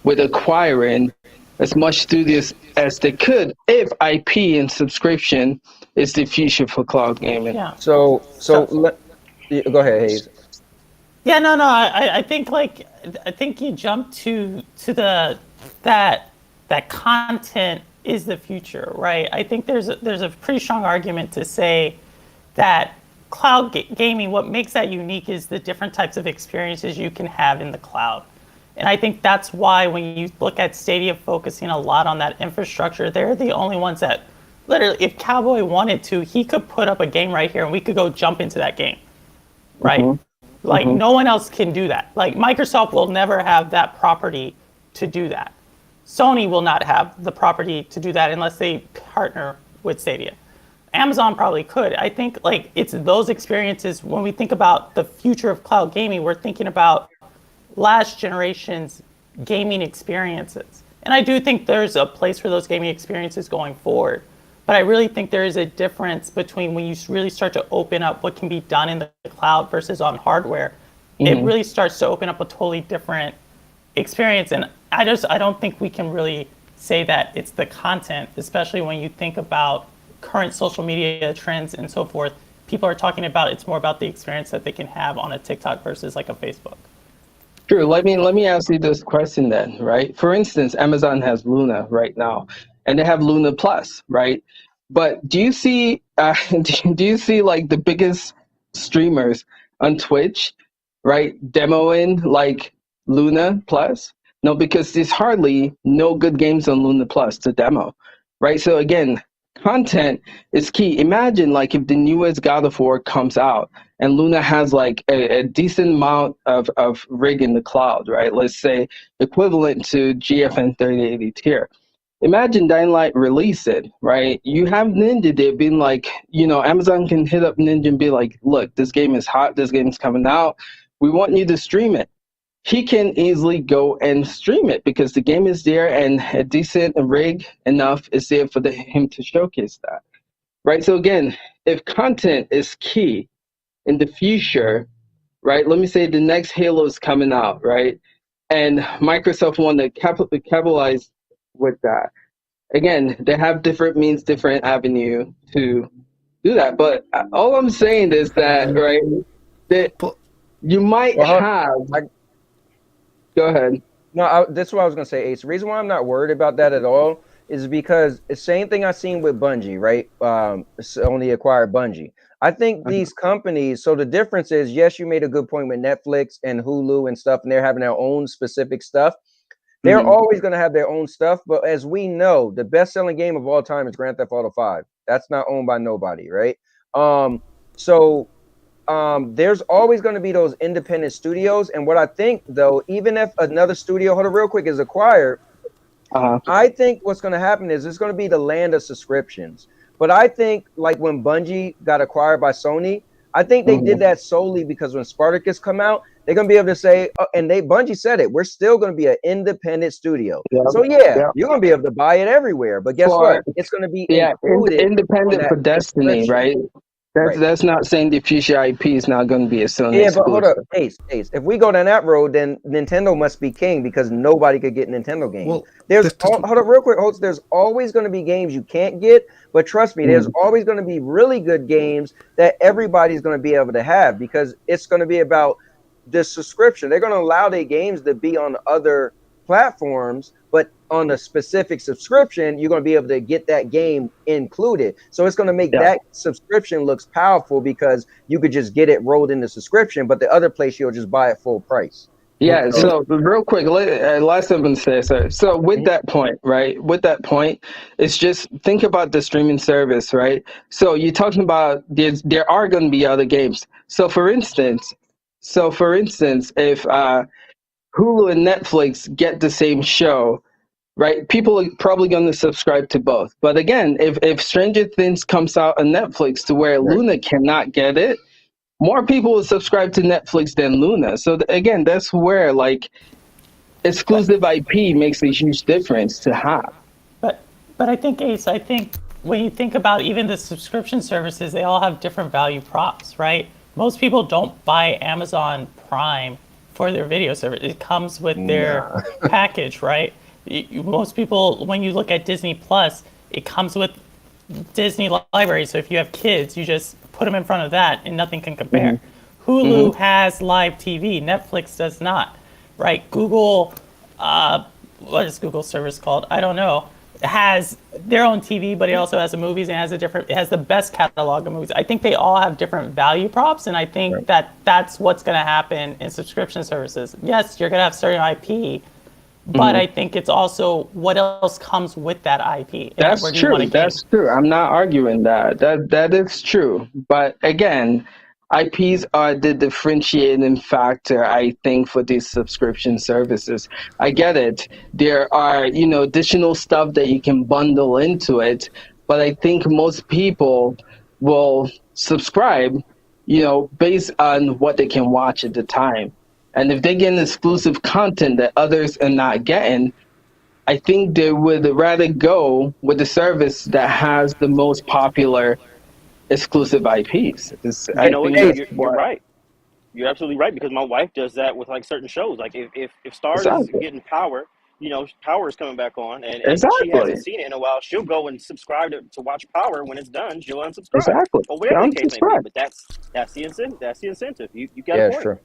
with acquiring as much studios as they could if IP and subscription is the future for cloud gaming? Yeah. So go ahead, Hayes. Yeah, no. I think you jump to that content is the future, right? I think there's a pretty strong argument to say that cloud gaming, what makes that unique is the different types of experiences you can have in the cloud. And I think that's why when you look at Stadia focusing a lot on that infrastructure, they're the only ones that literally, if Cowboy wanted to, he could put up a game right here and we could go jump into that game, right? Like no one else can do that. Like Microsoft will never have that property to do that. Sony will not have the property to do that unless they partner with Stadia. Amazon probably could. I think like it's those experiences. When we think about the future of cloud gaming, we're thinking about last generation's gaming experiences. And I do think there's a place for those gaming experiences going forward. But I really think there is a difference between when you really start to open up what can be done in the cloud versus on hardware. It really starts to open up a totally different experience. And I don't think we can really say that it's the content, especially when you think about current social media trends and so forth. People are talking about it's more about the experience that they can have on a TikTok versus like a Facebook. True. Let me ask you this question then, right? For instance, Amazon has Luna right now, and they have Luna Plus, right? But do you see like the biggest streamers on Twitch, right, demoing like Luna Plus? No, because there's hardly no good games on Luna Plus to demo, right? So again, content is key. Imagine like if the newest God of War comes out and Luna has like a decent amount of rig in the cloud, right? Let's say equivalent to GFN 3080 tier. Imagine Dying Light release it, right? You have Ninja there being like, you know, Amazon can hit up Ninja and be like, look, this game is hot, this game is coming out. we want you to stream it. He can easily go and stream it because the game is there and a decent rig enough is there for him to showcase that, right? So again, if content is key in the future, right? Let me say the next Halo is coming out, right? And Microsoft want to capitalize with that. Again, they have different means, different avenue to do that. But all I'm saying is that, right, that you might have. Go ahead. No, that's what I was gonna say, Ace. The reason why I'm not worried about that at all is because the same thing I seen with Bungie, right? Sony acquired Bungie. I think these companies. So the difference is, yes, you made a good point with Netflix and Hulu and stuff, and they're having their own specific stuff. They're always going to have their own stuff, but as we know, the best-selling game of all time is Grand Theft Auto 5. That's not owned by nobody, right? There's always going to be those independent studios, and what I think, though, even if another studio, hold on real quick, is acquired, I think what's going to happen is it's going to be the land of subscriptions. But I think, like when Bungie got acquired by Sony, I think they did that solely because when Spartacus come out, they're going to be able to say, Bungie said it, we're still going to be an independent studio. So you're going to be able to buy it everywhere. But guess what? It's going to be independent for Destiny, right? That's not saying the future IP is not going to be a Sony exclusive. But hold up, Ace. If we go down that road, then Nintendo must be king because nobody could get Nintendo games. Well, hold up real quick, Holtz. There's always going to be games you can't get, but trust me, there's always going to be really good games that everybody's going to be able to have because it's going to be about the subscription. They're going to allow their games to be on other platforms, but on a specific subscription, you're going to be able to get that game included. So it's going to make that subscription looks powerful because you could just get it rolled in the subscription, but the other place you'll just buy it full price. Yeah. So real quick, last something to say. So with that point, right? With that point, it's just think about the streaming service, right? So you're talking about there are going to be other games. So for instance, if Hulu and Netflix get the same show, right? People are probably going to subscribe to both. But again, if Stranger Things comes out on Netflix to where Luna cannot get it, more people will subscribe to Netflix than Luna. So again, that's where like exclusive IP makes a huge difference to have. But I think, Ace, when you think about even the subscription services, they all have different value props, right? Most people don't buy Amazon Prime for their video service. It comes with their package, right? Most people, when you look at Disney Plus, it comes with Disney library. So if you have kids, you just put them in front of that and nothing can compare. Hulu has live TV. Netflix does not, right? Google, what is Google's service called? I don't know. It has their own TV, but it also has the movies and it has the best catalog of movies. I think they all have different value props, and I think that's what's going to happen in subscription services. Yes, you're going to have certain IP, but I think it's also what else comes with that IP. That's true. That's true. I'm not arguing that. That is true. But again, IPs are the differentiating factor, I think, for these subscription services. I get it. There are, additional stuff that you can bundle into it, but I think most people will subscribe, based on what they can watch at the time. And if they get exclusive content that others are not getting, I think they would rather go with the service that has the most popular exclusive IPs. You're right. You're absolutely right, because my wife does that with like certain shows. Like if Stars is getting Power, Power is coming back on, and she hasn't seen it in a while, she'll go and subscribe to watch Power. When it's done, she'll unsubscribe. Or whatever the case may be. But that's the incentive. That's the incentive. You got a point. True.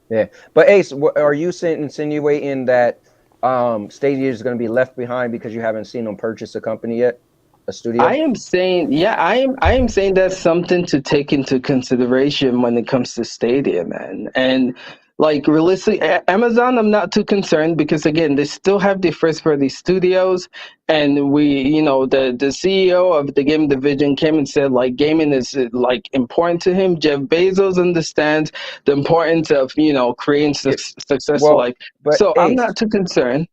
Yeah, but Ace, are you insinuating that Stadia is going to be left behind because you haven't seen them purchase a company yet, a studio? I am saying, I am saying that's something to take into consideration when it comes to Stadia, man. And like realistically, Amazon, I'm not too concerned because again, they still have the first-party studios, and the CEO of the game division came and said like gaming is like important to him. Jeff Bezos understands the importance of creating successful so Ace, I'm not too concerned.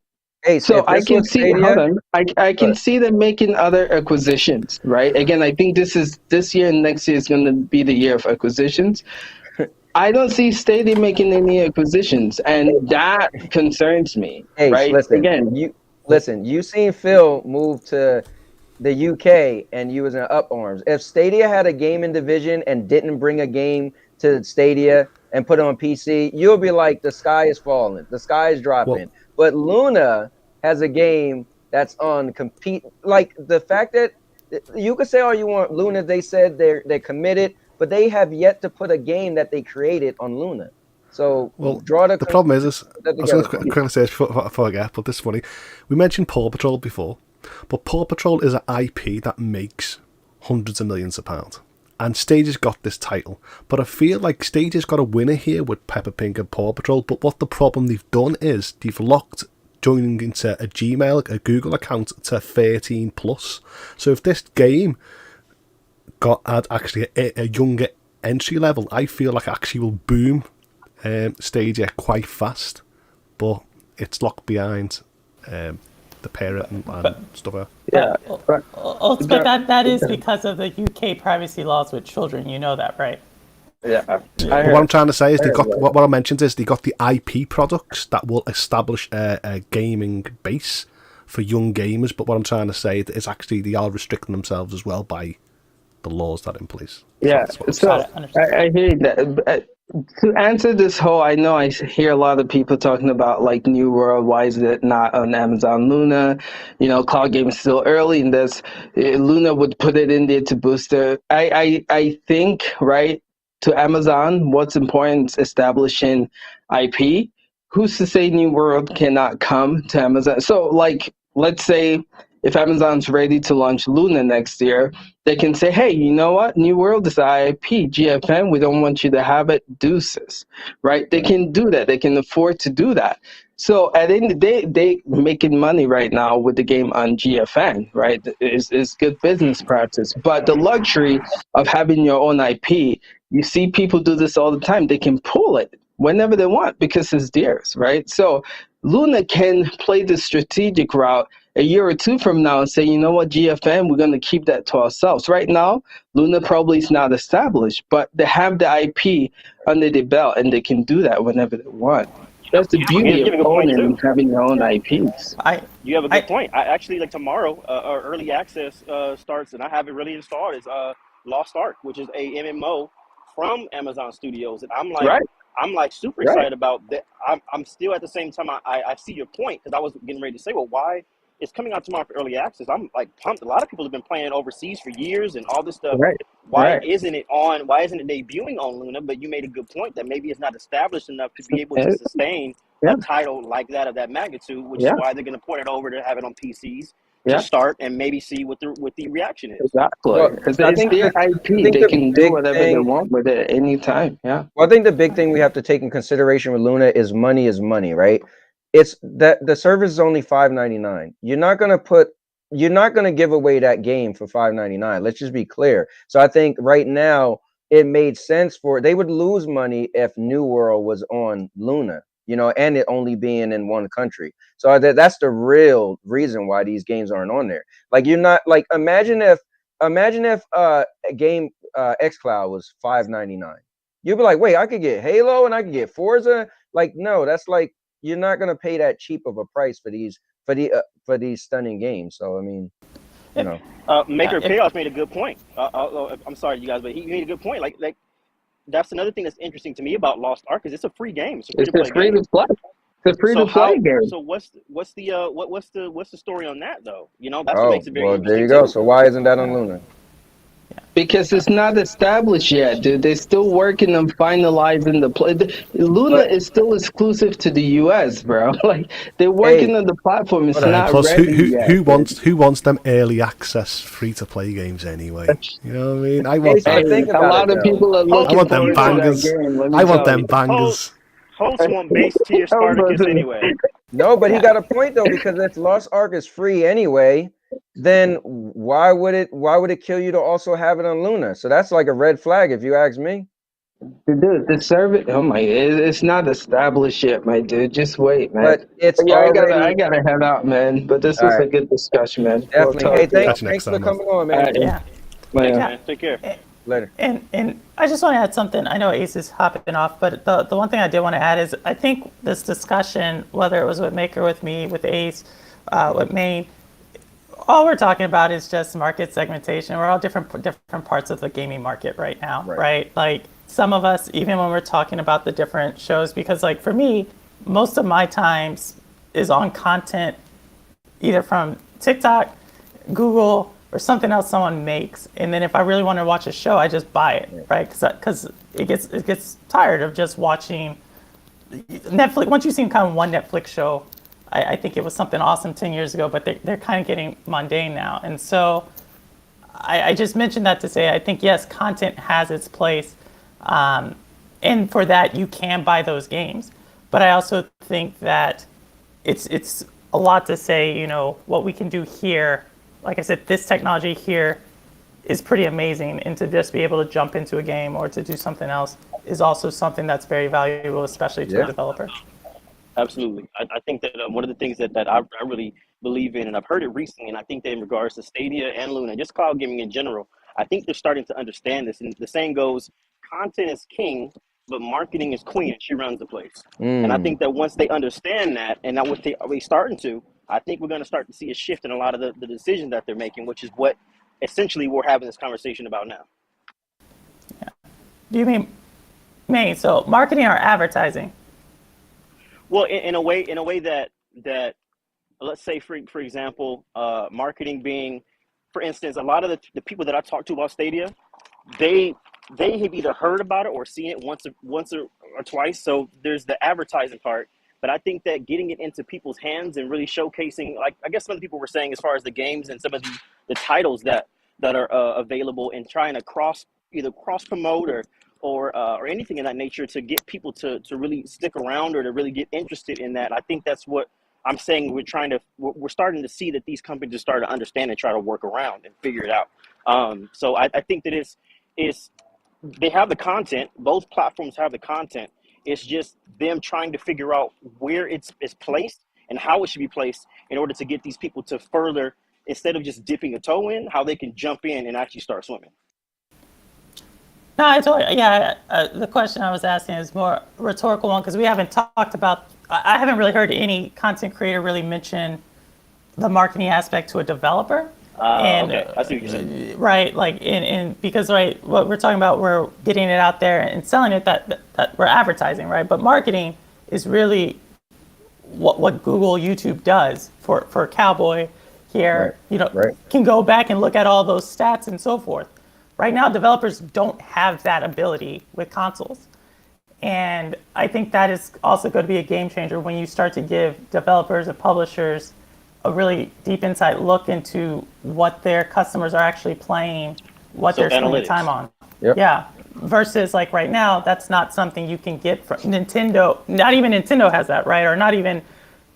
Ace, so I can see I can see them making other acquisitions, right? Again, I think this year and next year is going to be the year of acquisitions. I don't see Stadia making any acquisitions, and that concerns me. H, Right? listen, Again, you seen Phil move to the UK and you was in up arms. If Stadia had a gaming division and didn't bring a game to Stadia and put it on PC, you'll be like, the sky is falling, the sky is dropping. Well, but Luna has a game that's on compete. Like the fact that you could say all you want, Luna, they said they're committed, but they have yet to put a game that they created on Luna. So the problem is I was going to quickly say this before I forget, but this is funny. We mentioned Paw Patrol before, but Paw Patrol is an IP that makes hundreds of millions of pounds. And Stadia's got this title. But I feel like Stadia's got a winner here with Peppa Pig and Paw Patrol. But what the problem they've done is they've locked joining into a Gmail, a Google account to 13 plus. So if this game had actually a younger entry level, I feel like it actually will boom Stadia quite fast. But it's locked behind the parent and stuff. Yeah, but that is because of the UK privacy laws with children. You know that, right? Yeah. But what I'm trying to say is they got what I mentioned is they got the IP products that will establish a gaming base for young gamers. But what I'm trying to say is actually they are restricting themselves as well by the laws that are in place. Yeah. So I hear that. To answer this whole, I know I hear a lot of people talking about like New World. Why is it not on Amazon Luna? You know, cloud game is still early in this. Luna would put it in there to boost it. I think, right, to Amazon, what's important is establishing IP. Who's to say New World cannot come to Amazon? So, like, let's say if Amazon's ready to launch Luna next year, they can say, hey, you know what? New World is IP, GFN. We don't want you to have it. Deuces, right? They can do that. They can afford to do that. So at the end of the day, they making money right now with the game on GFN, right? It's good business practice. But the luxury of having your own IP, you see people do this all the time. They can pull it whenever they want because it's theirs, right? So Luna can play the strategic route a year or two from now and say, you know what, GFN, we're going to keep that to ourselves. Right now, Luna probably is not established, but they have the IP under their belt and they can do that whenever they want. That's the beauty of owning and having your own IPs. You have a good point. I actually, like tomorrow, our early access starts, and I haven't really installed, is Lost Ark, which is a MMO from Amazon Studios. And I'm like, I'm like super excited about that. I'm still at the same time, I see your point, because I was getting ready to say, well, why? It's coming out tomorrow for early access. I'm like pumped. A lot of people have been playing overseas for years and all this stuff. Why isn't it debuting on Luna? But you made a good point that maybe it's not established enough to be able to sustain a title like that of that magnitude, which is why they're going to port it over to have it on PCs to start and maybe see what the reaction is. Exactly. Because it's their IP. They can do whatever they want with it anytime. Yeah. Well, I think the big thing we have to take in consideration with Luna is money, right? It's that the service is only $5.99. You're not gonna give away that game for $5.99. Let's just be clear. So I think right now it made sense they would lose money if New World was on Luna, you know, and it only being in one country. So that's the real reason why these games aren't on there. Like, you're not like, imagine if a game xCloud was $5.99. You'd be like, wait, I could get Halo and I could get Forza. Like, no, that's like, you're not going to pay that cheap of a price for these stunning games. So I mean, you know, Maker Chaos made a good point. I'm sorry, you guys, but he made a good point. Like that's another thing that's interesting to me about Lost Ark, is it's a free game. It's a free to play. It's a free to play game. So what's the story on that though? You know, that's what makes it very interesting. There you go. So why isn't that on Luna? Because it's not established yet, dude. They're still working on finalizing the play. Luna is still exclusive to the US, bro. Like, they're working on the platform. It's not ready yet. Who wants them early access free to play games anyway? You know what I mean? I want a lot of people are looking I want them bangers. I want them bangers. Hosts want base tier Spartacus anyway. No, but he got a point though, because if Lost Ark is free anyway, then why would it kill you to also have it on Luna? So that's like a red flag if you ask me. Dude, the service, it's not established yet, my dude. Just wait, man. But it's I gotta head out, man. But this was a good discussion, man. Definitely. Hey, thanks for coming on, man. Yeah. Thanks, man. Take care. Later. And I just want to add something. I know Ace is hopping off, but the one thing I did want to add is I think this discussion, whether it was with Maker, with me, with Ace, with Maine, all we're talking about is just market segmentation. We're all different parts of the gaming market right now, right? Like some of us, even when we're talking about the different shows, because like for me, most of my times is on content either from TikTok, Google, or something else someone makes. And then if I really want to watch a show, I just buy it, right? Because it gets tired of just watching Netflix. Once you've seen kind of one Netflix show, I think it was something awesome 10 years ago, but they're kind of getting mundane now. And so I just mentioned that to say, I think, yes, content has its place. And for that, you can buy those games. But I also think that it's a lot to say, you know, what we can do here. Like I said, this technology here is pretty amazing. And to just be able to jump into a game or to do something else is also something that's very valuable, especially to a developer. Absolutely. I think that one of the things that I really believe in, and I've heard it recently, and I think that in regards to Stadia and Luna, just cloud gaming in general, I think they're starting to understand this. And the saying goes, content is king, but marketing is queen, and she runs the place. And I think that once they understand that, and now what they're starting to, I think we're going to start to see a shift in a lot of the decisions that they're making, which is what essentially we're having this conversation about now. Yeah. Do you mean so marketing or advertising? Well, in a way that let's say for example, marketing being, for instance, a lot of the people that I talk to about Stadia, they have either heard about it or seen it once or twice. So there's the advertising part, but I think that getting it into people's hands and really showcasing, like I guess some of the people were saying, as far as the games and some of the titles that are available, and trying to either cross promote or anything in that nature to get people to really stick around or to really get interested in that. I think that's what I'm saying. We're starting to see that these companies are starting to understand and try to work around and figure it out. So I think that they have the content. Both platforms have the content. It's just them trying to figure out where it's placed and how it should be placed in order to get these people to further, instead of just dipping a toe in, how they can jump in and actually start swimming. No, I totally, yeah. The question I was asking is more a rhetorical one, because we haven't talked about, I haven't really heard any content creator really mention the marketing aspect to a developer. Okay, I see what you're saying. Right, like, because what we're talking about, we're getting it out there and selling it, that we're advertising, right? But marketing is really what Google, YouTube does for Cowboy here. Can go back and look at all those stats and so forth. Right now, developers don't have that ability with consoles. And I think that is also going to be a game changer when you start to give developers and publishers a really deep insight look into what their customers are actually playing, what they're spending time on. Yeah. Versus like right now, that's not something you can get from Nintendo. Not even Nintendo has that, right? Or not even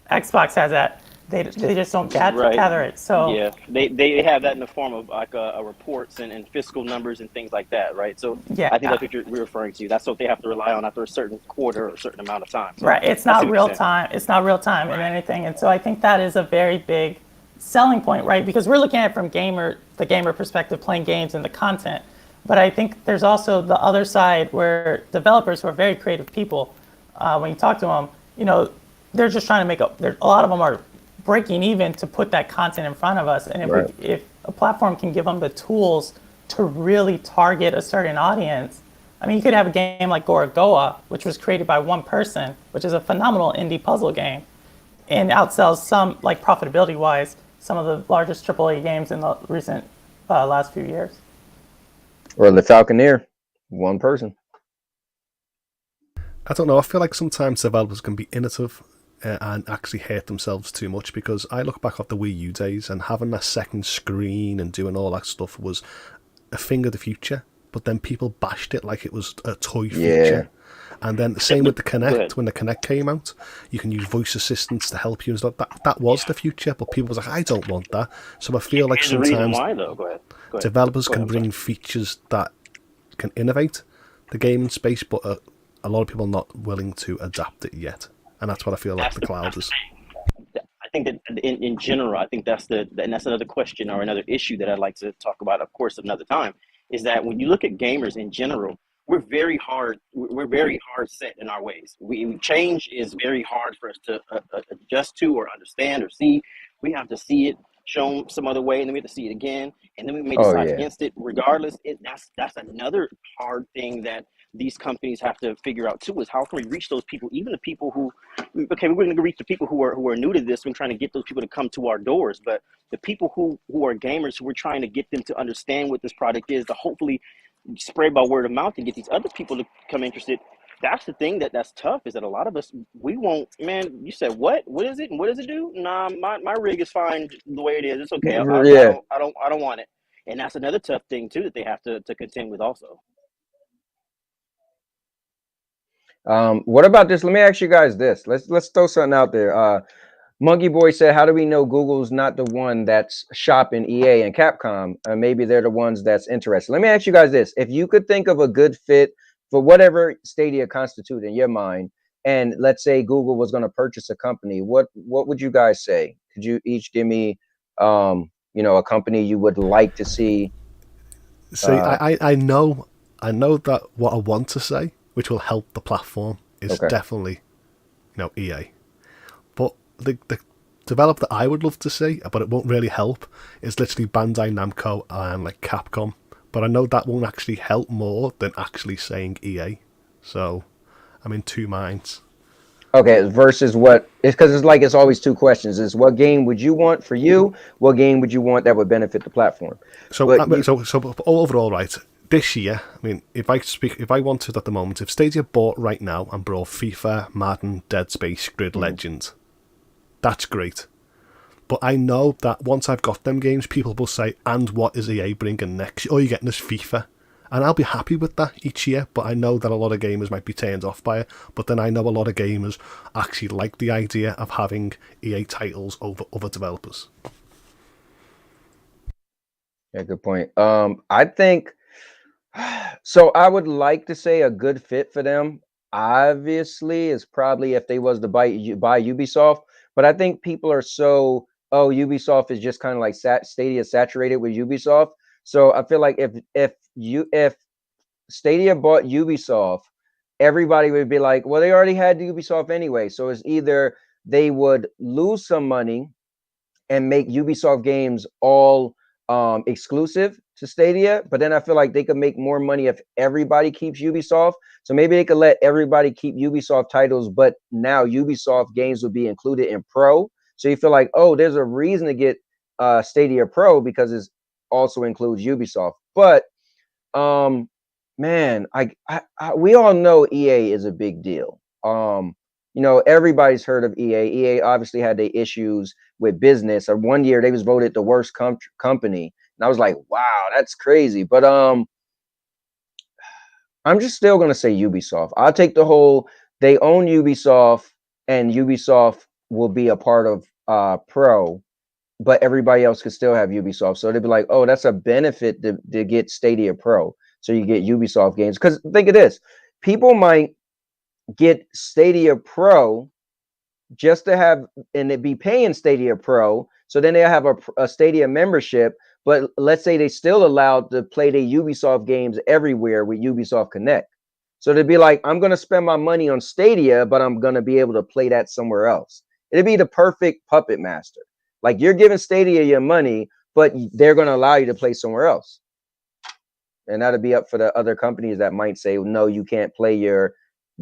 Xbox has that. They just don't gather it. So yeah, they have that in the form of like reports and fiscal numbers and things like that, right? So I think that's what you're referring to. That's what they have to rely on after a certain quarter or a certain amount of time. So right. It's not real time. It's not real time in anything. And so I think that is a very big selling point, right? Because we're looking at it from the gamer perspective, playing games and the content. But I think there's also the other side where developers who are very creative people, when you talk to them, they're just trying to make a lot of them are breaking even to put that content in front of us. And if a platform can give them the tools to really target a certain audience, I mean, you could have a game like Gorogoa, which was created by one person, which is a phenomenal indie puzzle game, and outsells some, like profitability-wise, some of the largest AAA games in the recent last few years. Or the Falconeer, one person. I don't know. I feel like sometimes developers can be innovative and actually hurt themselves too much, because I look back at the Wii U days and having that second screen and doing all that stuff was a thing of the future, but then people bashed it like it was a toy feature. And then the same with the Kinect. When the Kinect came out, you can use voice assistants to help you and stuff. That was the future, but people was like, I don't want that. So I feel like sometimes developers can bring features that can innovate the gaming space, but a lot of people are not willing to adapt it yet. And that's what I feel like the cloud is. I think that in general, I think that's another question or another issue that I'd like to talk about, of course, another time, is that when you look at gamers in general, we're very hard set in our ways. Change is very hard for us to adjust to or understand or see. We have to see it shown some other way, and then we have to see it again, and then we may decide against it. Regardless, that's another hard thing that these companies have to figure out too, is how can we reach those people, even the people who, okay, we're going to reach the people who are new to this. We're trying to get those people to come to our doors, but the people who are gamers, who we're trying to get them to understand what this product is, to hopefully spread by word of mouth and get these other people to come interested. That's the thing that's tough, is that a lot of us, we won't, man, you said, what is it and what does it do? Nah, my rig is fine the way it is. It's okay. I don't want it. And that's another tough thing too, that they have to contend with also. What about this? Let me ask you guys this. Let's throw something out there. Monkey Boy said, how do we know Google's not the one that's shopping EA and Capcom? Maybe they're the ones that's interested. Let me ask you guys this. If you could think of a good fit for whatever Stadia constitute in your mind, and let's say Google was going to purchase a company, what would you guys say? Could you each give me, a company you would like to see? See, I know that what I want to say, which will help the platform, is definitely, EA. But the developer that I would love to see, but it won't really help, is literally Bandai Namco and like Capcom. But I know that won't actually help more than actually saying EA. So I'm in two minds. Okay, versus what? It's because it's always two questions. Is what game would you want for you? What game would you want that would benefit the platform? So overall, right, this year, I mean, if I wanted at the moment, if Stadia bought right now and brought FIFA, Madden, Dead Space, Grid Legends, that's great. But I know that once I've got them games, people will say, and what is EA bringing next? Oh, you're getting this FIFA. And I'll be happy with that each year, but I know that a lot of gamers might be turned off by it. But then I know a lot of gamers actually like the idea of having EA titles over other developers. Yeah, good point. I think, so I would like to say a good fit for them, obviously, is probably if they was to buy Ubisoft. But I think people are so, Ubisoft is just kind of like Stadia saturated with Ubisoft. So I feel like if Stadia bought Ubisoft, everybody would be like, well, they already had Ubisoft anyway. So it's either they would lose some money and make Ubisoft games all exclusive to Stadia, but then I feel like they could make more money if everybody keeps Ubisoft. So maybe they could let everybody keep Ubisoft titles, but now Ubisoft games would be included in Pro. So you feel like, oh, there's a reason to get Stadia Pro because it also includes Ubisoft. But man, we all know EA is a big deal. Everybody's heard of EA. EA obviously had their issues with business. Or one year they was voted the worst company, and I was like, wow, that's crazy. But I'm just still gonna say Ubisoft. I'll take the whole, they own Ubisoft, and Ubisoft will be a part of Pro, but everybody else could still have Ubisoft. So they'd be like, oh, that's a benefit to get Stadia Pro. So you get Ubisoft games. Because think of this, people might get Stadia Pro just to have, and it be paying Stadia Pro. So then they'll have a Stadia membership. But let's say they still allowed to play their Ubisoft games everywhere with Ubisoft Connect. So they'd be like, I'm going to spend my money on Stadia, but I'm going to be able to play that somewhere else. It'd be the perfect puppet master. Like, you're giving Stadia your money, but they're going to allow you to play somewhere else. And that'd be up for the other companies that might say, no, you can't play your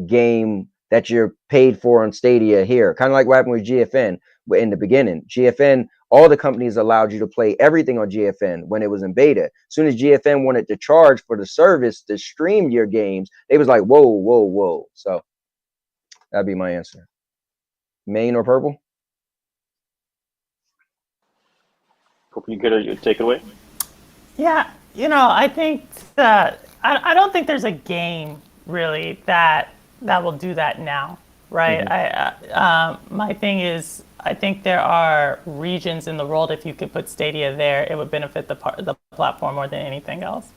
game that you're paid for on Stadia here. Kind of like what happened with GFN in the beginning. GFN, all the companies allowed you to play everything on GFN when it was in beta. As soon as GFN wanted to charge for the service to stream your games, they was like, whoa, whoa, whoa. So that'd be my answer. Main or purple? Purple, you good, or you take it away? Yeah, I think that I don't think there's a game really that will do that now, right? Mm-hmm. My thing is, I think there are regions in the world, if you could put Stadia there, it would benefit the platform more than anything else.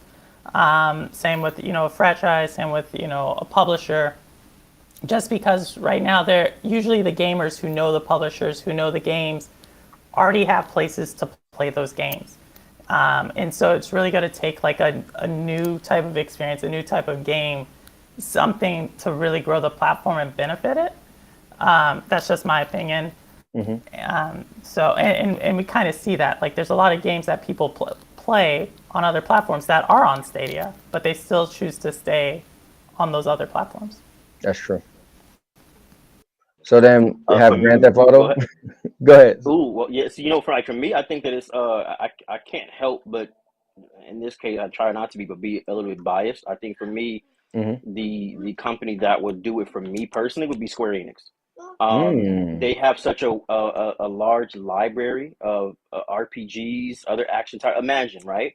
Same with a franchise, same with a publisher. Just because right now they're usually the gamers who know the publishers, who know the games, already have places to play those games. And so it's really going to take like a new type of experience, a new type of game, something to really grow the platform and benefit it. That's just my opinion. And we kind of see that. Like there's a lot of games that people play on other platforms that are on Stadia, but they still choose to stay on those other platforms. That's true. So then have Grand Theft Auto. Go ahead. Ooh, well, yes. For me, I think that it's I can't help but in this case I try not to be a little bit biased. I think for me, the company that would do it for me personally would be Square Enix. They have such a large library of RPGs, other action type. Imagine, right?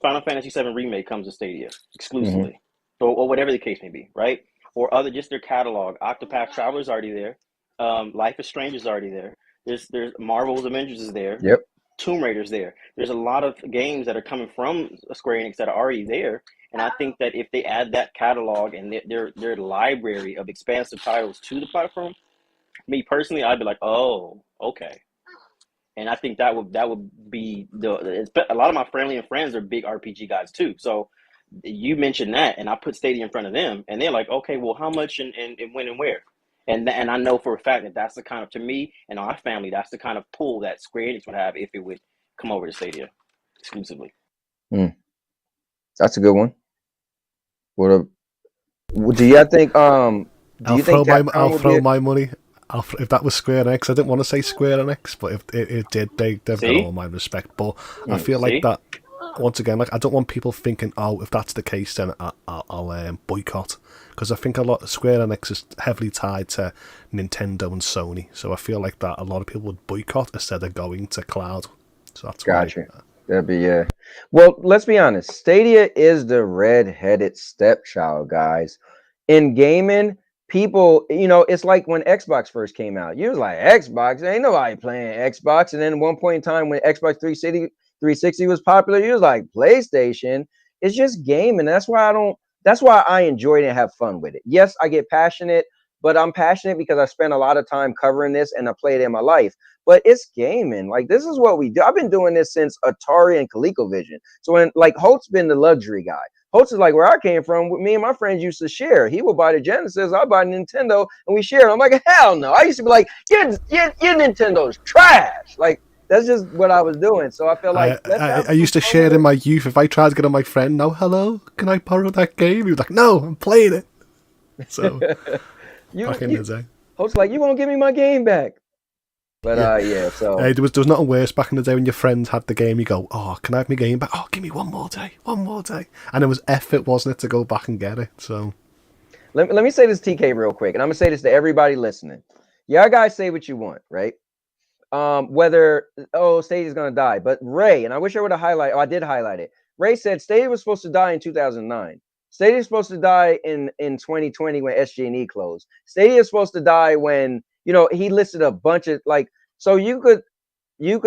Final Fantasy VII Remake comes to Stadia exclusively, or whatever the case may be, right? Or just their catalog. Octopath Traveler's already there. Life is Strange is already there. There's Marvel's Avengers is there. Yep. Tomb Raider's there. There's a lot of games that are coming from Square Enix that are already there, and I think that if they add that catalog and their library of expansive titles to the platform, me personally, I'd be like, oh, okay. And I think that would be a lot of my family and friends are big RPG guys too. So you mentioned that, and I put Stadia in front of them, and they're like, okay, well, how much and when and where? And I know for a fact that that's the kind of, to me and our family, that's the kind of pull that Square Enix would have if it would come over to Stadia exclusively. That's a good one. Do you think? I'll throw my money. If that was Square Enix, I didn't want to say Square Enix, but if it did, they've got all my respect. But I feel like that, once again, like I don't want people thinking, oh, if that's the case, then I'll boycott. Because I think a lot of Square Enix is heavily tied to Nintendo and Sony. So I feel like that a lot of people would boycott instead of going to cloud. So that's gotcha. That'd be Well, let's be honest. Stadia is the red-headed stepchild, guys. In gaming, people, it's like when Xbox first came out. You was like, Xbox? Ain't nobody playing Xbox. And then at one point in time when Xbox 360 was popular, you was like, PlayStation. It's just gaming. That's why I enjoy it and have fun with it. Yes, I get passionate, but I'm passionate because I spend a lot of time covering this and I play it in my life. But it's gaming. Like, this is what we do. I've been doing this since Atari and ColecoVision. So when, like, Holt's been the luxury guy. Holt's is like where I came from. Me and my friends used to share. He would buy the Genesis, I'd buy Nintendo, and we shared. I'm like, hell no. I used to be like, your Nintendo's trash. Like, that's just what I was doing. So I feel like I used to share it in my youth. If I tried to get on my friend, no, hello, can I borrow that game? He was like, no, I'm playing it. So back in the day, Holt's like, you won't give me my game back. But so hey, there was nothing worse back in the day when your friends had the game. You go, oh, can I have my game back? Oh, give me one more day, and it was effort, wasn't it, to go back and get it? So let me say this, TK, real quick, and I'm gonna say this to everybody listening. Yeah, guys, say what you want, right? Whether Stadia's gonna die, but Ray, and I wish I would have highlighted. Oh, I did highlight it. Ray said Stadia was supposed to die in 2009. Stadia is supposed to die in 2020 when SG&E closed. Stadia is supposed to die when he listed a bunch of so you could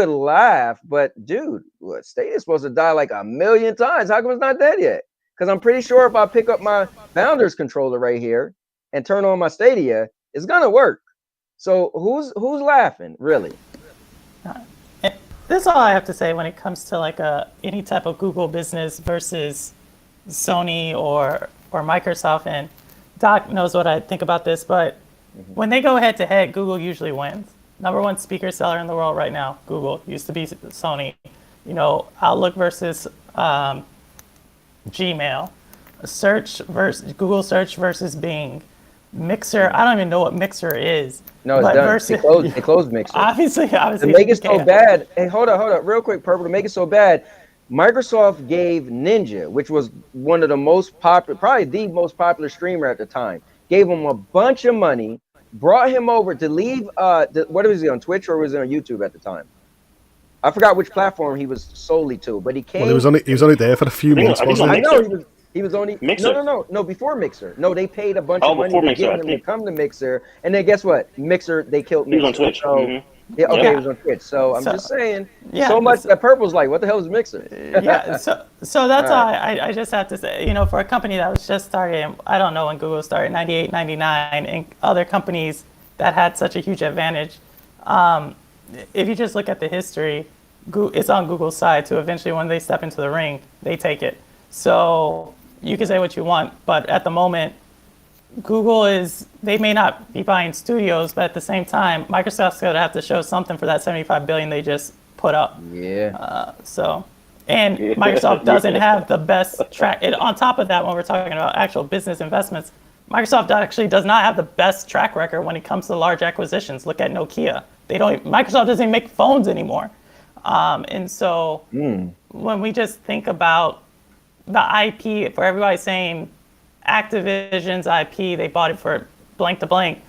laugh, but dude, Stadia is supposed to die like 1,000,000 times. How come it's not dead yet? Because I'm pretty sure if I pick up my Founders controller right here and turn on my Stadia, it's gonna work. So who's laughing, really? That's all I have to say when it comes to any type of Google business versus Sony or Microsoft. And Doc knows what I think about this, but when they go head to head, Google usually wins. #1 speaker seller in the world right now, Google. Used to be Sony. Outlook versus Gmail. Google search versus Bing. Mixer, I don't even know what Mixer is. No, it's done. They closed Mixer. Obviously. To make it so bad, hey, hold up, real quick, Purple. To make it so bad, Microsoft gave Ninja, which was one of the most popular, probably the most popular streamer at the time, gave him a bunch of money, brought him over to leave. What was he on, Twitch, or was he on YouTube at the time? I forgot which platform he was solely to, but he came. Well, he was only there for a few months, wasn't he? I know he was only Mixer. No, before Mixer. No, they paid a bunch of money to get him to come to Mixer, and then guess what? Mixer, they killed Mixer. He was on Twitch. So, he was on Twitch. So I'm just saying, so much that Purple's like, what the hell is Mixer? So that's all I just have to say. For a company that was just started, I don't know when Google started, 98, 99, and other companies that had such a huge advantage. If you just look at the history, it's on Google's side. So eventually, when they step into the ring, they take it. So you can say what you want, but at the moment, they may not be buying studios, but at the same time, Microsoft's going to have to show something for that $75 billion they just put up. Yeah. And Microsoft doesn't have the best track. On top of that, when we're talking about actual business investments, Microsoft actually does not have the best track record when it comes to large acquisitions. Look at Nokia. Microsoft doesn't even make phones anymore. And so when we just think about the IP, for everybody saying Activision's IP, they bought it for blank to blank,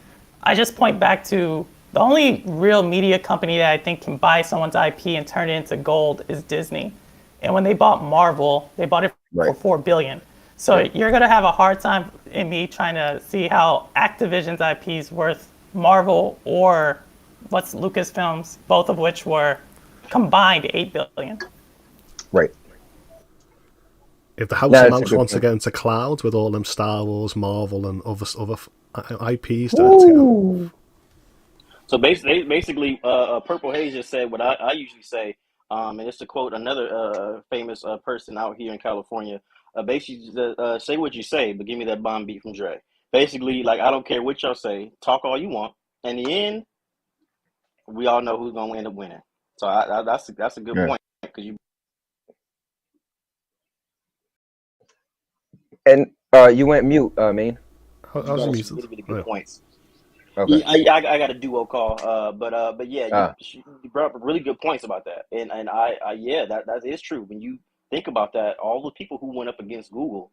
I just point back to the only real media company that I think can buy someone's IP and turn it into gold is Disney. And when they bought Marvel, they bought it for $4 billion. So you're going to have a hard time in me trying to see how Activision's IP is worth Marvel or what's Lucasfilms, both of which were combined $8 billion. Right. If the House of Mouse wants to get into cloud with all them Star Wars, Marvel, and other IPs, so basically, Purple Haze just said what I usually say, and it's to quote another famous person out here in California. Basically, say what you say, but give me that bomb beat from Dre. Basically, like, I don't care what y'all say, talk all you want. In the end, we all know who's gonna end up winning. So that's a good point, because you. And you went mute, Maine. I was muted. Really good points. Okay. I got a duo call, but yeah, you brought up really good points about that, and that is true. When you think about that, all the people who went up against Google,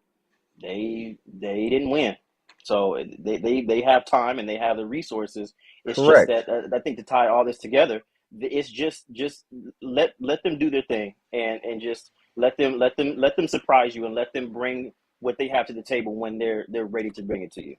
they didn't win. So they have time and they have the resources. It's Correct. just that I think to tie all this together, it's just let them do their thing and just let them surprise you and let them bring what they have to the table when they're ready to bring it to you.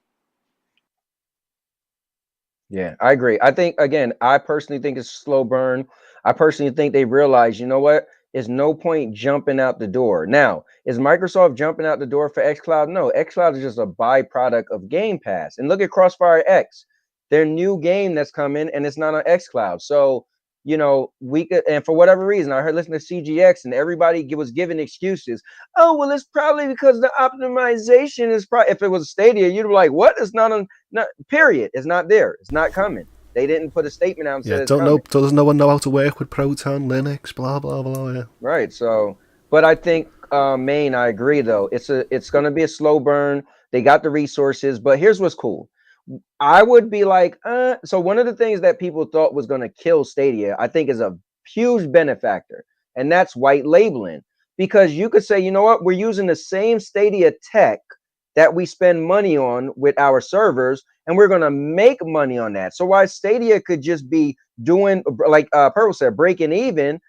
Yeah, I agree. I personally think it's a slow burn. I personally think they realize, you know what? There's no point jumping out the door. Now, is Microsoft jumping out the door for xCloud? No, xCloud is just a byproduct of Game Pass. And look at Crossfire X, their new game that's coming, and it's not on xCloud. So, you know, we could, and for whatever reason, I heard listening to CGX, and everybody was giving excuses. Oh, well, it's probably because the optimization is probably. If it was Stadia, you'd be like, "What? It's not on." Not period. It's not there. It's not coming. They didn't put a statement out and said it's coming. Does no one know how to work with Proton, Linux, blah blah blah? Yeah. Right. So, but I think Maine, I agree though. It's going to be a slow burn. They got the resources, but here's what's cool. I would be like, so one of the things that people thought was going to kill Stadia, I think, is a huge benefactor, and that's white labeling. Because you could say, you know what, we're using the same Stadia tech that we spend money on with our servers, and we're going to make money on that. So why Stadia could just be doing, like Purple said, breaking even,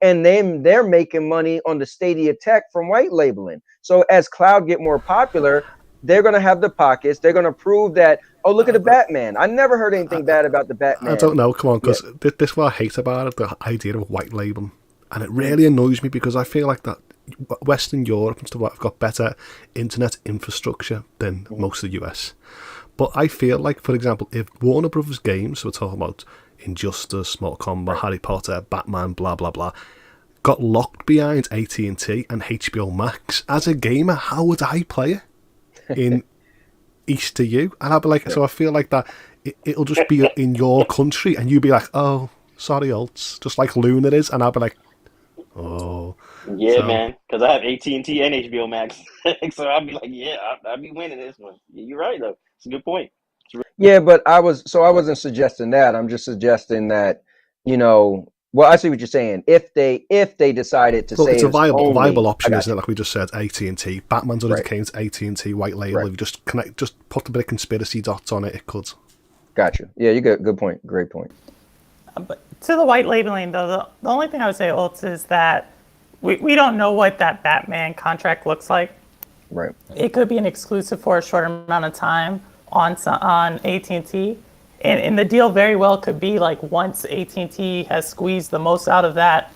and then they're making money on the Stadia tech from white labeling. So as cloud get more popular, they're going to have the pockets. They're going to prove that, oh, look at the Batman. I never heard anything bad about the Batman. I don't know. Come on, because this is what I hate about it, the idea of white labeling. And it really annoys me because I feel like that Western Europe and stuff like have got better internet infrastructure than most of the US. But I feel like, for example, if Warner Brothers games, so we're talking about Injustice, Mortal Kombat, Harry Potter, Batman, blah, blah, blah, got locked behind AT&T and HBO Max, as a gamer, how would I play it in East to you? And I'd be like, so I feel like that it'll just be in your country, and you'd be like, oh, sorry, Alts, just like Luna is, and I'd be like, oh. Yeah, so, man, because I have AT&T and HBO Max, so I'd be like, yeah, I'd be winning this one. You're right, though. It's a good point. Yeah, but I wasn't suggesting that. I'm just suggesting that, you know, well, I see what you're saying. If they decided to say it's a viable option, isn't it? Like we just said, AT&T, Batman's already came to AT&T white label. If you just put a bit of conspiracy dots on it, it could. Gotcha. Yeah, you got good point. Great point. But to the white labeling, though, the only thing I would say, Oltz, is that we don't know what that Batman contract looks like. Right. It could be an exclusive for a short amount of time on AT&T. And the deal very well could be like once AT&T has squeezed the most out of that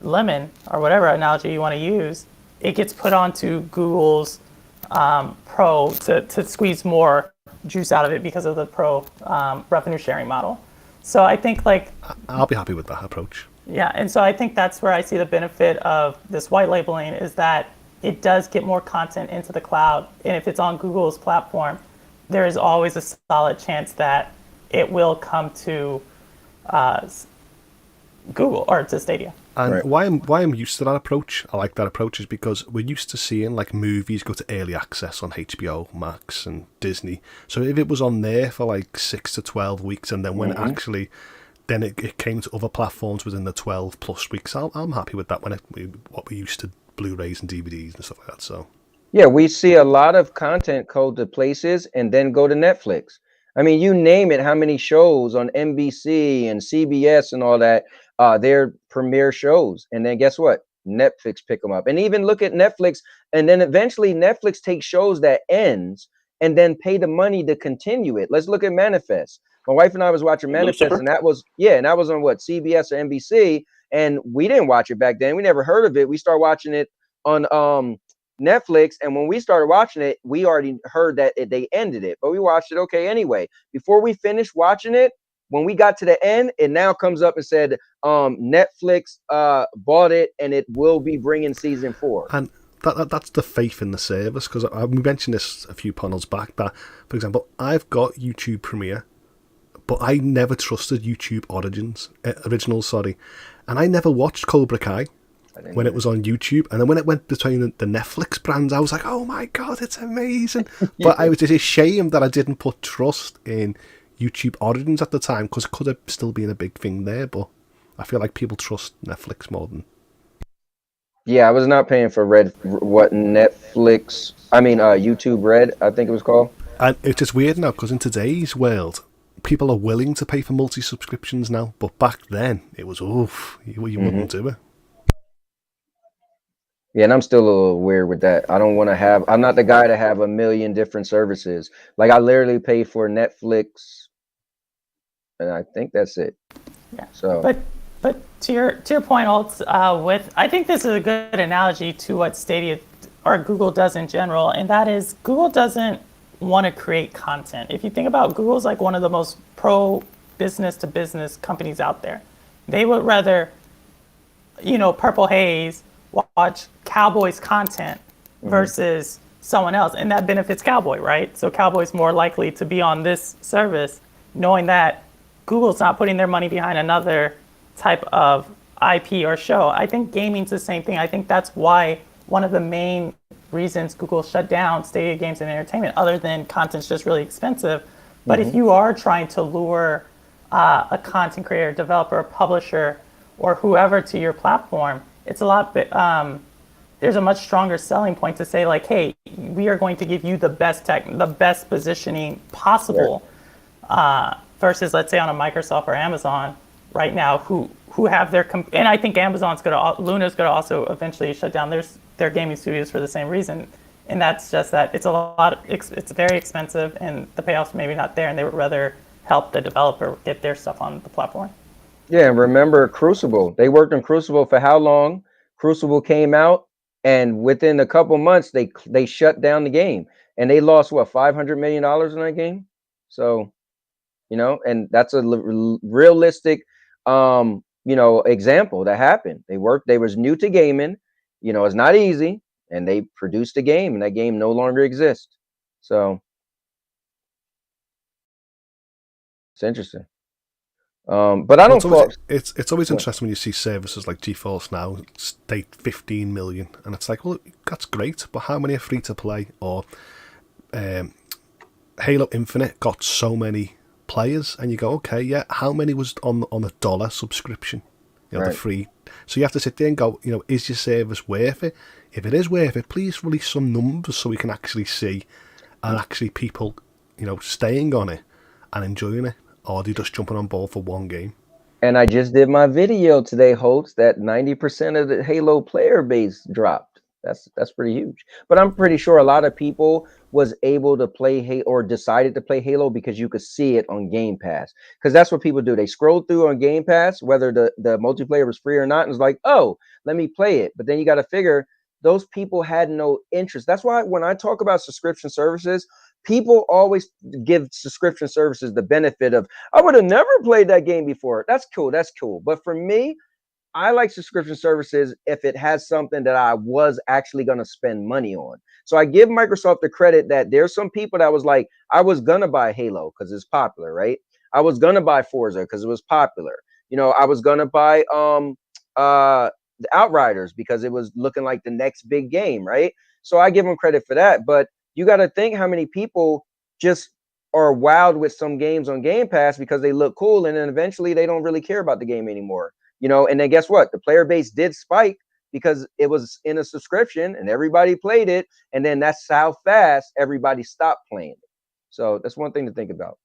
lemon, or whatever analogy you want to use, it gets put onto Google's Pro to squeeze more juice out of it because of the Pro revenue sharing model. So I think, like, I'll be happy with that approach. Yeah, and so I think that's where I see the benefit of this white labeling is that it does get more content into the cloud. And if it's on Google's platform, there is always a solid chance that it will come to Google or to Stadia. And why I'm used to that approach, I like that approach, is because we're used to seeing like movies go to early access on HBO Max and Disney. So if it was on there for like 6 to 12 weeks, and then when it actually, then it came to other platforms within the 12 plus weeks, I'm happy with that. What we used to Blu-rays and DVDs and stuff like that. So yeah, we see a lot of content go to places and then go to Netflix. I mean, you name it, how many shows on NBC and CBS and all that, their premiere shows. And then guess what? Netflix pick them up. And even look at Netflix, and then eventually Netflix takes shows that ends and then pay the money to continue it. Let's look at Manifest. My wife and I was watching Manifest, Lucifer? and that was on what, CBS or NBC, and we didn't watch it back then. We never heard of it. We started watching it on Netflix, and when we started watching it, we already heard that they ended it, but we watched it anyway. Before we finished watching it, when we got to the end, it now comes up and said Netflix bought it and it will be bringing season 4. And that's the faith in the service, because we mentioned this a few panels back, that, for example, I've got YouTube Premiere, but I never trusted YouTube Originals, and I never watched Cobra Kai when it was on YouTube, and then when it went between the Netflix brands, I was like, oh my god, it's amazing. But I was just ashamed that I didn't put trust in YouTube Origins at the time, because it could have still been a big thing there, but I feel like people trust Netflix more than... Yeah, I was not paying for YouTube Red, I think it was called. And it's just weird now, because in today's world, people are willing to pay for multi-subscriptions now, but back then, it was, you wouldn't do it. Yeah, and I'm still a little weird with that. I'm not the guy to have a million different services. Like, I literally pay for Netflix, and I think that's it. Yeah. So, but to your point, Alt, I think this is a good analogy to what Stadia or Google does in general, and that is Google doesn't want to create content. If you think about Google's like one of the most pro business to business companies out there. They would rather, Purple Haze watch Cowboy's content versus someone else, and that benefits Cowboy, right? So Cowboy's more likely to be on this service knowing that Google's not putting their money behind another type of IP or show. I think gaming's the same thing. I think that's why one of the main reasons Google shut down Stadia Games and Entertainment, other than content's just really expensive. But if you are trying to lure a content creator, developer, publisher, or whoever to your platform, it's a lot. There's a much stronger selling point to say, like, hey, we are going to give you the best tech, the best positioning possible, versus, let's say, on a Microsoft or Amazon right now, who have their and I think Luna's going to also eventually shut down their gaming studios for the same reason, and that's just that it's very expensive and the payoff's maybe not there, and they would rather help the developer get their stuff on the platform. yeah, and remember Crucible. They worked on Crucible for how long? Crucible came out, and within a couple months, they shut down the game, and they lost $500 million in that game. So, and that's a realistic, example that happened. They was new to gaming. It's not easy, and they produced a game, and that game no longer exists. So it's interesting. But I don't. It's always interesting when you see services like GeForce Now state 15 million, and it's like, well, that's great, but how many are free to play? Or Halo Infinite got so many players, and you go, okay, yeah, how many was on a $1 subscription? The free. So you have to sit there and go, is your service worth it? If it is worth it, please release some numbers so we can actually see, and actually people, staying on it and enjoying it. Or are they just jumping on board for one game? And I just did my video today, Holtz, that 90% of the Halo player base dropped. That's pretty huge. But I'm pretty sure a lot of people was able to play Halo or decided to play Halo because you could see it on Game Pass. Because that's what people do. They scroll through on Game Pass, whether the multiplayer was free or not, and it's like, oh, let me play it. But then you got to figure those people had no interest. That's why when I talk about subscription services, people always give subscription services the benefit of, I would have never played that game before. That's cool. But for me, I like subscription services if it has something that I was actually going to spend money on. So I give Microsoft the credit that there's some people that was like, I was going to buy Halo because it's popular, right? I was going to buy Forza because it was popular. You know, I was going to buy the Outriders because it was looking like the next big game, right? So I give them credit for that. But you got to think how many people just are wowed with some games on Game Pass because they look cool, and then eventually they don't really care about the game anymore. You know, and then guess what? The player base did spike because it was in a subscription and everybody played it. And then that's how fast everybody stopped playing it. So that's one thing to think about,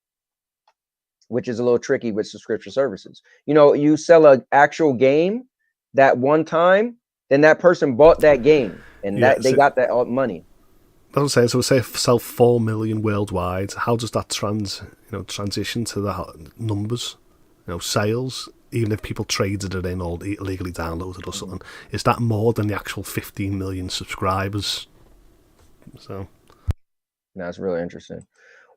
which is a little tricky with subscription services. You know, you sell an actual game that one time, then that person bought that game and that they got that money. I was saying, so say sell 4 million worldwide. How does that transition to the numbers? You know, sales. Even if people traded it in or illegally downloaded or something, is that more than the actual 15 million subscribers? So that's really interesting.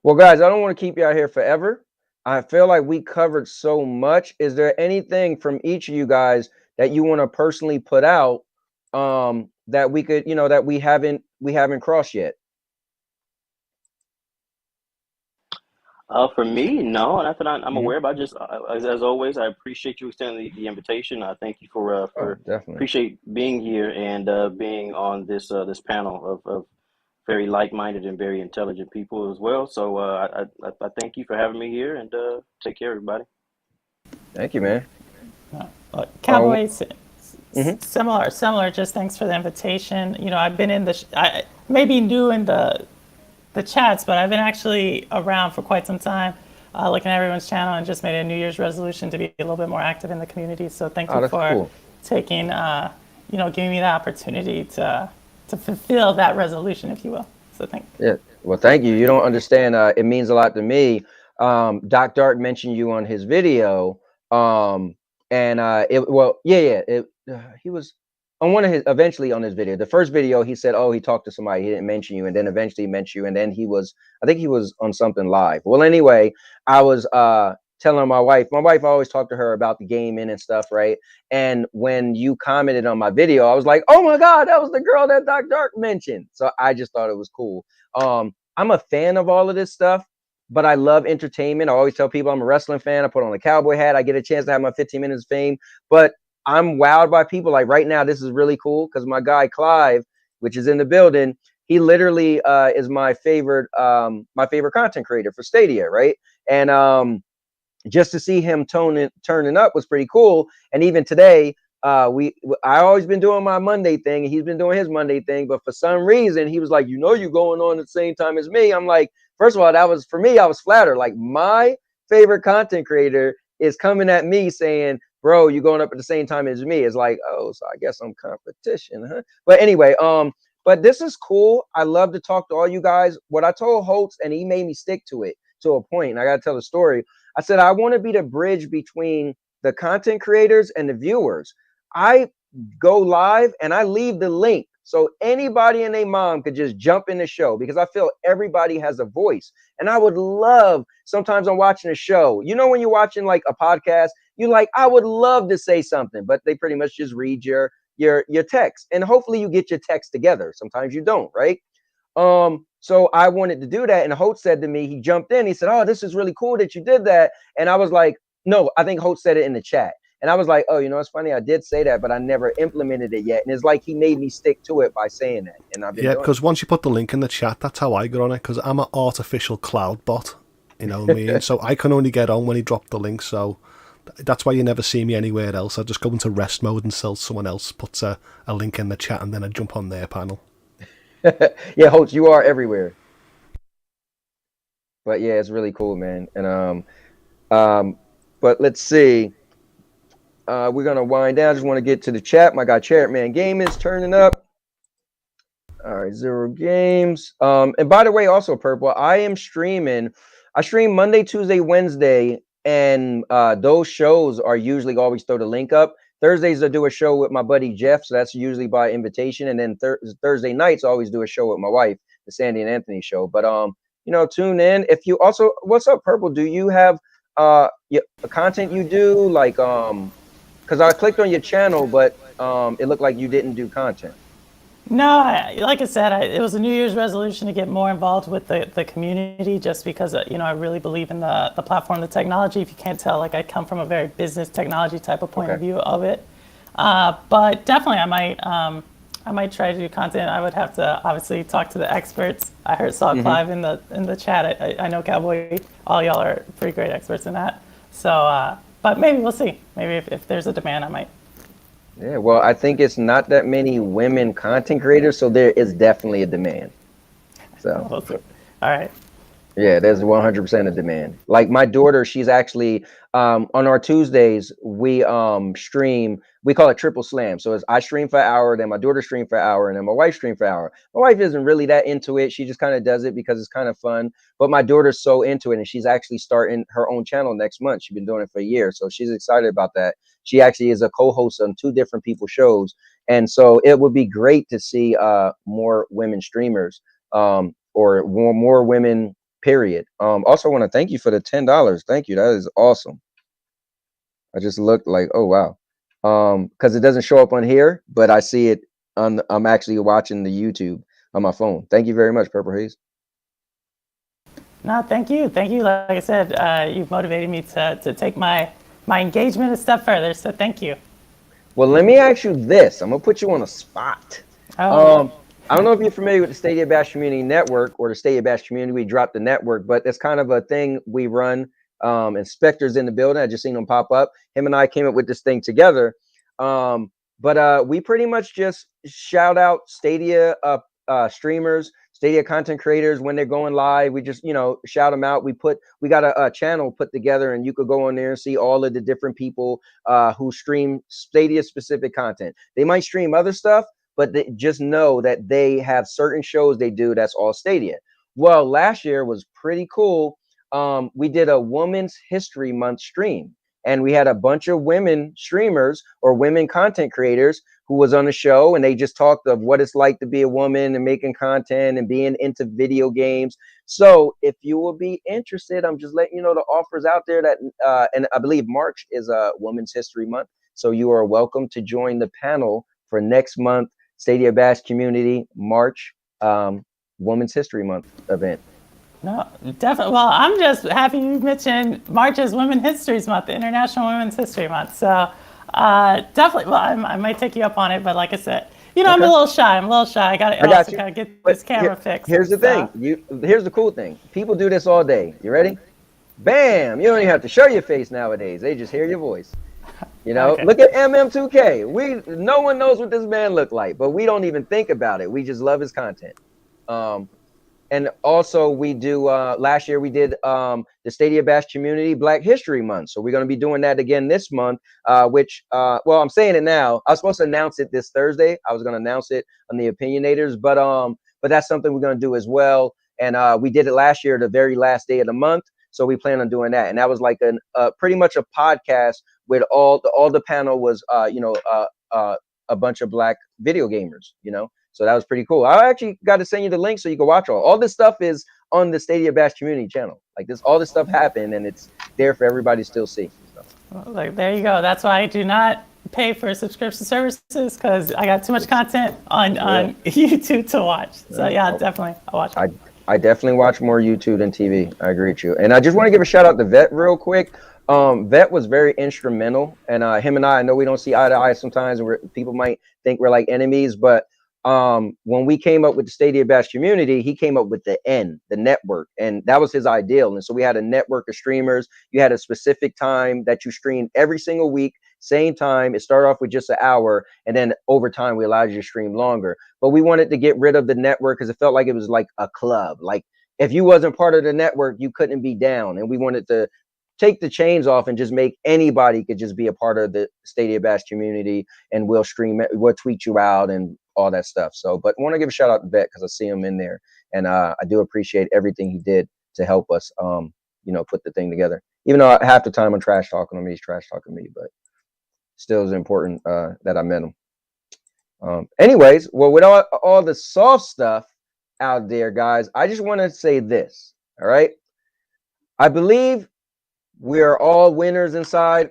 Well, guys, I don't want to keep you out here forever. I feel like we covered so much. Is there anything from each of you guys that you want to personally put out that we could, that we haven't crossed yet? For me, no, nothing I'm aware about. Just as always, I appreciate you extending the invitation. I thank you for appreciate being here and being on this this panel of very like-minded and very intelligent people as well. So I thank you for having me here, and take care, everybody. Thank you, man. Cowboy, similar. Just thanks for the invitation. You know, I've been in I may be new in the chats, but I've been actually around for quite some time, looking at everyone's channel, and just made a New Year's resolution to be a little bit more active in the community. So thank you for taking, giving me the opportunity to fulfill that resolution, if you will. So thank you. Yeah, well, thank you. You don't understand. It means a lot to me. Doc Dark mentioned you on his video, he was on one of his, eventually on his video. The first video, he said, oh, he talked to somebody, he didn't mention you, and then eventually mentioned you, and then I think he was on something live. Well, anyway, I was telling my wife always talked to her about the gaming and stuff, right? And when you commented on my video, I was like, oh my God, that was the girl that Doc Dark mentioned. So I just thought it was cool. I'm a fan of all of this stuff, but I love entertainment. I always tell people I'm a wrestling fan. I put on a cowboy hat. I get a chance to have my 15 minutes of fame, but I'm wowed by people. Like right now, this is really cool because my guy Clive, which is in the building, he literally is my favorite content creator for Stadia, right? And just to see him turning up was pretty cool. And even today, I always been doing my Monday thing, and he's been doing his Monday thing. But for some reason, he was like, you going on at the same time as me. I'm like, first of all, that was for me. I was flattered. Like my favorite content creator is coming at me saying, bro, you going up at the same time as me. It's like, oh, so I guess I'm competition, huh? But anyway, but this is cool. I love to talk to all you guys. What I told Holtz, and he made me stick to it to a point, and I got to tell the story. I said, I want to be the bridge between the content creators and the viewers. I go live and I leave the link so anybody and their mom could just jump in the show, because I feel everybody has a voice. And I would love, sometimes I'm watching a show, when you're watching like a podcast, you're like, I would love to say something, but they pretty much just read your text, and hopefully you get your text together. Sometimes you don't, right? So I wanted to do that, and Holt said to me, he jumped in, he said, oh, this is really cool that you did that. And I was like, no, I think Holt said it in the chat. And I was like, oh, it's funny, I did say that, but I never implemented it yet. And it's like he made me stick to it by saying that. And I've been because once you put the link in the chat, that's how I got on it, because I'm an artificial cloud bot, you know what I mean? So I can only get on when he dropped the link. So that's why you never see me anywhere else. I just go into rest mode until someone else puts a link in the chat, and then I jump on their panel. Yeah, Holt, you are everywhere. But yeah, it's really cool, man. And but let's see. We're gonna wind down. I just want to get to the chat. My guy Chairman Game is turning up. All right, Zero Games. And by the way, also Purple, I stream Monday, Tuesday, Wednesday, and those shows are usually always throw the link up. Thursdays I do a show with my buddy Jeff, so that's usually by invitation. And then Thursday nights I always do a show with my wife, the Sandy and Anthony show. But tune in. If you also, what's up, Purple? Do you have content you do, like Because I clicked on your channel, but it looked like you didn't do content. No, like I said, it was a New Year's resolution to get more involved with the community, just because I really believe in the platform, the technology. If you can't tell, like, I come from a very business technology type of point of view of it. But definitely, I might try to do content. I would have to obviously talk to the experts. I saw Clive in the chat. I know Cowboy. All y'all are pretty great experts in that. So, but maybe we'll see. Maybe if there's a demand, I might. Yeah, well, I think it's not that many women content creators, so there is definitely a demand. So, all right. Yeah, there's 100% of demand. Like my daughter, she's actually on our Tuesdays, we stream, we call it triple slam. So I stream for an hour, then my daughter stream for an hour, and then my wife stream for an hour. My wife isn't really that into it. She just kind of does it because it's kind of fun. But my daughter's so into it, and she's actually starting her own channel next month. She's been doing it for a year, so she's excited about that. She actually is a co-host on 2 different people's shows. And so it would be great to see more women streamers or more women period. Also want to thank you for the $10. Thank you. That is awesome. I just looked like, oh wow. Because it doesn't show up on here, but I see it on I'm actually watching the YouTube on my phone. Thank you very much, Purple Haze. No, thank you. Thank you. Like I said, you've motivated me to take my engagement a step further. So thank you. Well, let me ask you this. I'm gonna put you on a spot. I don't know if you're familiar with the Stadia Bash Community Network or the Stadia Bash Community. We dropped the network, but it's kind of a thing we run. Inspectors in the building. I just seen them pop up. Him and I came up with this thing together. But we pretty much just shout out Stadia streamers, Stadia content creators when they're going live. We just, shout them out. We got a channel put together, and you could go on there and see all of the different people who stream Stadia specific content. They might stream other stuff, but they just know that they have certain shows they do that's all Stadia. Well, last year was pretty cool. We did a Women's History Month stream, and we had a bunch of women streamers or women content creators who was on the show, and they just talked of what it's like to be a woman and making content and being into video games. So if you will be interested, I'm just letting you know the offers out there that, and I believe March is a Women's History Month. So you are welcome to join the panel for next month, Stadia Bash Community March Women's History Month event. No, definitely. Well, I'm just happy you mentioned March is Women's History Month, the International Women's History Month. So definitely, well, I might take you up on it, but like I said, I'm a little shy. I got to get this camera fixed. Here's the thing. Here's the cool thing. People do this all day. You ready? Bam! You don't even have to show your face nowadays. They just hear your voice. Okay. Look at MM2K. No one knows what this man looked like, but we don't even think about it. We just love his content. And also we do, last year we did the Stadia Bash Community Black History Month. So we're going to be doing that again this month, which, well, I'm saying it now. I was supposed to announce it this Thursday. I was going to announce it on the Opinionators, but that's something we're going to do as well. And we did it last year, the very last day of the month. So we plan on doing that. And that was like pretty much a podcast with all the panel was, a bunch of Black video gamers, So that was pretty cool. I actually got to send you the link so you can watch all this stuff is on the Stadia Bash community channel. Like all this stuff happened, and it's there for everybody to still see. So. Well, like, there you go. That's why I do not pay for subscription services, because I got too much content on YouTube to watch. So yeah, definitely I'll watch it. I definitely watch more YouTube than TV. I agree with you. And I just want to give a shout out to Vet real quick. Vet was very instrumental, and him and I know we don't see eye to eye sometimes, and people might think we're like enemies, but when we came up with the Stadia Bash community, he came up with the network, and that was his ideal. And so we had a network of streamers. You had a specific time that you streamed every single week, same time. It started off with just an hour, and then over time we allowed you to stream longer. But we wanted to get rid of the network because it felt like it was like a club. Like if you wasn't part of the network, you couldn't be down. And we wanted to take the chains off and just make anybody could just be a part of the Stadia Bash community, and we'll stream it, we'll tweet you out and all that stuff. So, but I want to give a shout out to Vet because I see him in there, and I do appreciate everything he did to help us, put the thing together. Even though half the time I'm trash talking him, he's trash talking me, but still is important that I met him. Anyways, well, with all the soft stuff out there, guys, I just want to say this. All right, I believe we are all winners inside.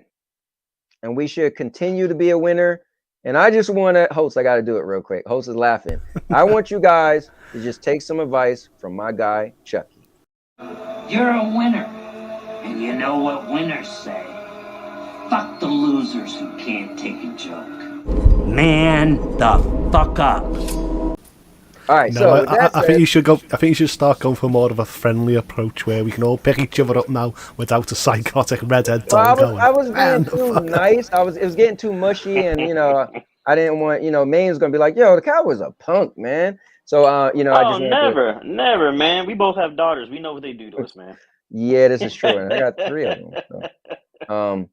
and we should continue to be a winner. And I just want to, host, I got to do it real quick. Host is laughing. I want you guys to just take some advice from my guy, Chucky. You're a winner. And you know what winners say. Fuck the losers who can't take a joke. Man the fuck up. All right, no, so I think you should go. I think you should start going for more of a friendly approach where we can all pick each other up now without a psychotic redhead doll going. I was being too nice. It was getting too mushy, and I didn't want Maine's gonna be like, yo, the Cowboy's a punk, man. So I just never, man. We both have daughters. We know what they do to us, man. Yeah, this is true, and I got 3 of them. So.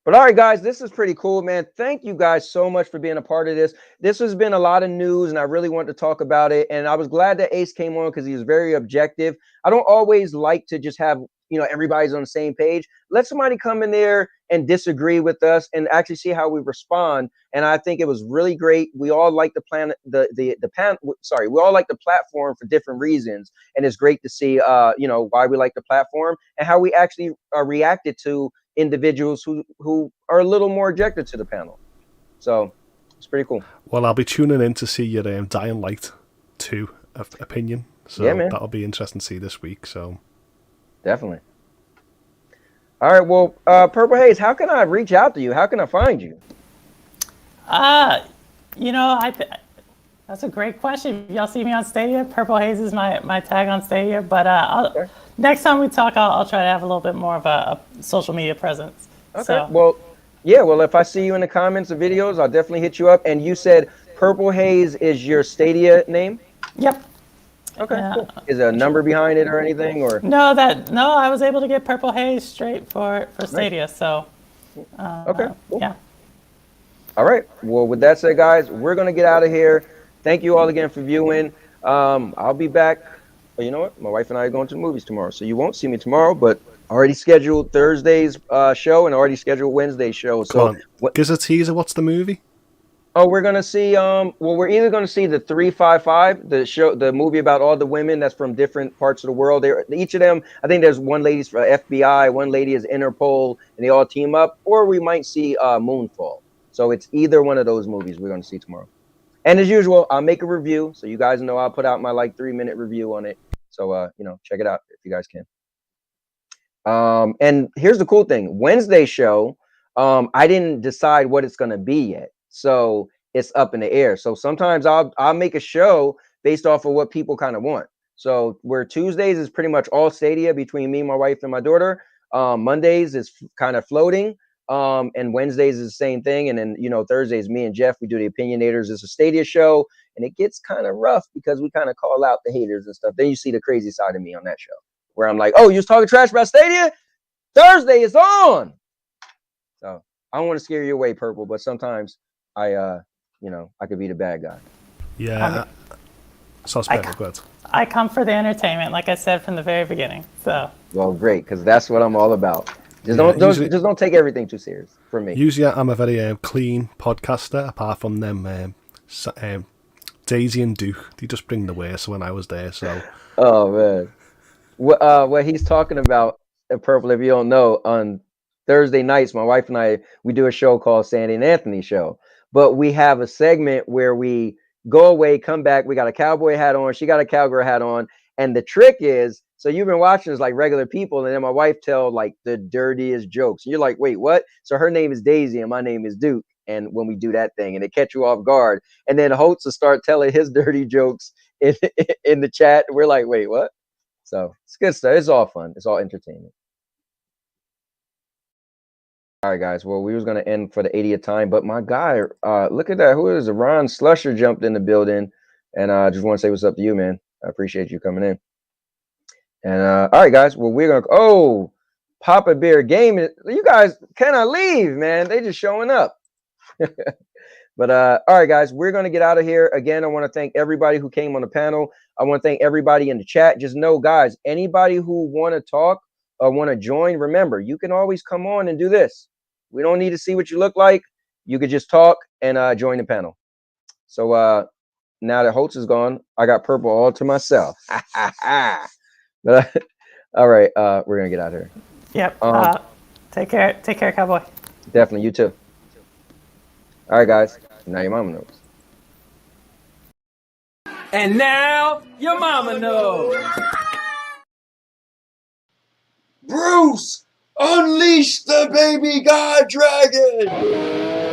But all right, guys, this is pretty cool, man. Thank you guys so much for being a part of this. This has been a lot of news, and I really wanted to talk about it. And I was glad that Ace came on because he was very objective. I don't always like to just have, everybody's on the same page. Let somebody come in there and disagree with us and actually see how we respond. And I think it was really great. We all like we all like the platform for different reasons. And it's great to see, why we like the platform and how we actually reacted to individuals who are a little more objective to the panel. So it's pretty cool. Well, I'll be tuning in to see your Dying Light 2 opinion. So yeah, man. That'll be interesting to see this week. So definitely. All right. Well, Purple Haze, how can I reach out to you? How can I find you? That's a great question. If y'all see me on Stadia, Purple Haze is my tag on Stadia. But next time we talk, I'll try to have a little bit more of a social media presence. Okay. So. Well, if I see you in the comments of videos, I'll definitely hit you up. And you said Purple Haze is your Stadia name? Yep. Okay. Yeah. Cool. Is there a number behind it or anything? Or no, I was able to get Purple Haze straight for Stadia. Nice. So. Okay. Cool. Yeah. All right. Well, with that said, guys, we're gonna get out of here. Thank you all again for viewing. I'll be back. You know what? My wife and I are going to the movies tomorrow, so you won't see me tomorrow. But already scheduled Thursday's show and already scheduled Wednesday's show. So give us a teaser. What's the movie? Oh, we're gonna see. We're either gonna see the 355, the movie about all the women that's from different parts of the world. Each of them, I think there's one lady's for FBI, one lady is Interpol, and they all team up. Or we might see Moonfall. So it's either one of those movies we're gonna see tomorrow. And as usual, I'll make a review, so you guys know I'll put out my 3-minute review on it. So check it out if you guys can. And here's the cool thing: Wednesday's show, I didn't decide what it's gonna be yet, so it's up in the air. So sometimes I'll make a show based off of what people kind of want. So where Tuesdays is pretty much all Stadia between me, my wife, and my daughter. Mondays is kind of floating. And Wednesdays is the same thing. And then, Thursdays, me and Jeff, we do the Opinionators. It's a Stadia show, and it gets kind of rough because we kind of call out the haters and stuff. Then you see the crazy side of me on that show where I'm like, oh, you was talking trash about Stadia? Thursday is on. So I don't want to scare you away, Purple, but sometimes I could be the bad guy. Yeah. I come for the entertainment, like I said from the very beginning. So. Well, great, because that's what I'm all about. Just don't take everything too serious from me. Usually, I'm a very clean podcaster. Apart from them, Daisy and Duke, they just bring the worst when I was there. So. Oh man, what he's talking about, Purple. If you don't know, on Thursday nights, my wife and I we do a show called Sandy and Anthony Show. But we have a segment where we go away, come back. We got a cowboy hat on. She got a cowgirl hat on. And the trick is, so you've been watching us like regular people, and then my wife tell the dirtiest jokes. And you're like, wait, what? So her name is Daisy and my name is Duke. And when we do that thing, and it catch you off guard, and then Holtz will start telling his dirty jokes in the chat. We're like, wait, what? So it's good stuff. It's all fun. It's all entertainment. All right, guys. Well, we was gonna end for the 80th time, but my guy, look at that. Who is it? Ron Slusher jumped in the building, and I just want to say what's up to you, man. I appreciate you coming in. And all right, guys. Well, we're gonna Papa Bear Gaming. You guys cannot leave, man. They just showing up. But all right, guys, we're gonna get out of here. Again, I want to thank everybody who came on the panel. I want to thank everybody in the chat. Just know, guys, anybody who want to talk or want to join, remember, you can always come on and do this. We don't need to see what you look like. You could just talk and join the panel. So now that Holtz is gone, I got Purple all to myself. But all right, we're gonna get out of here. Yep. Take care, Cowboy. Definitely, you too. All right, guys. Now your mama knows. And now your mama knows. Bruce, unleash the baby god dragon!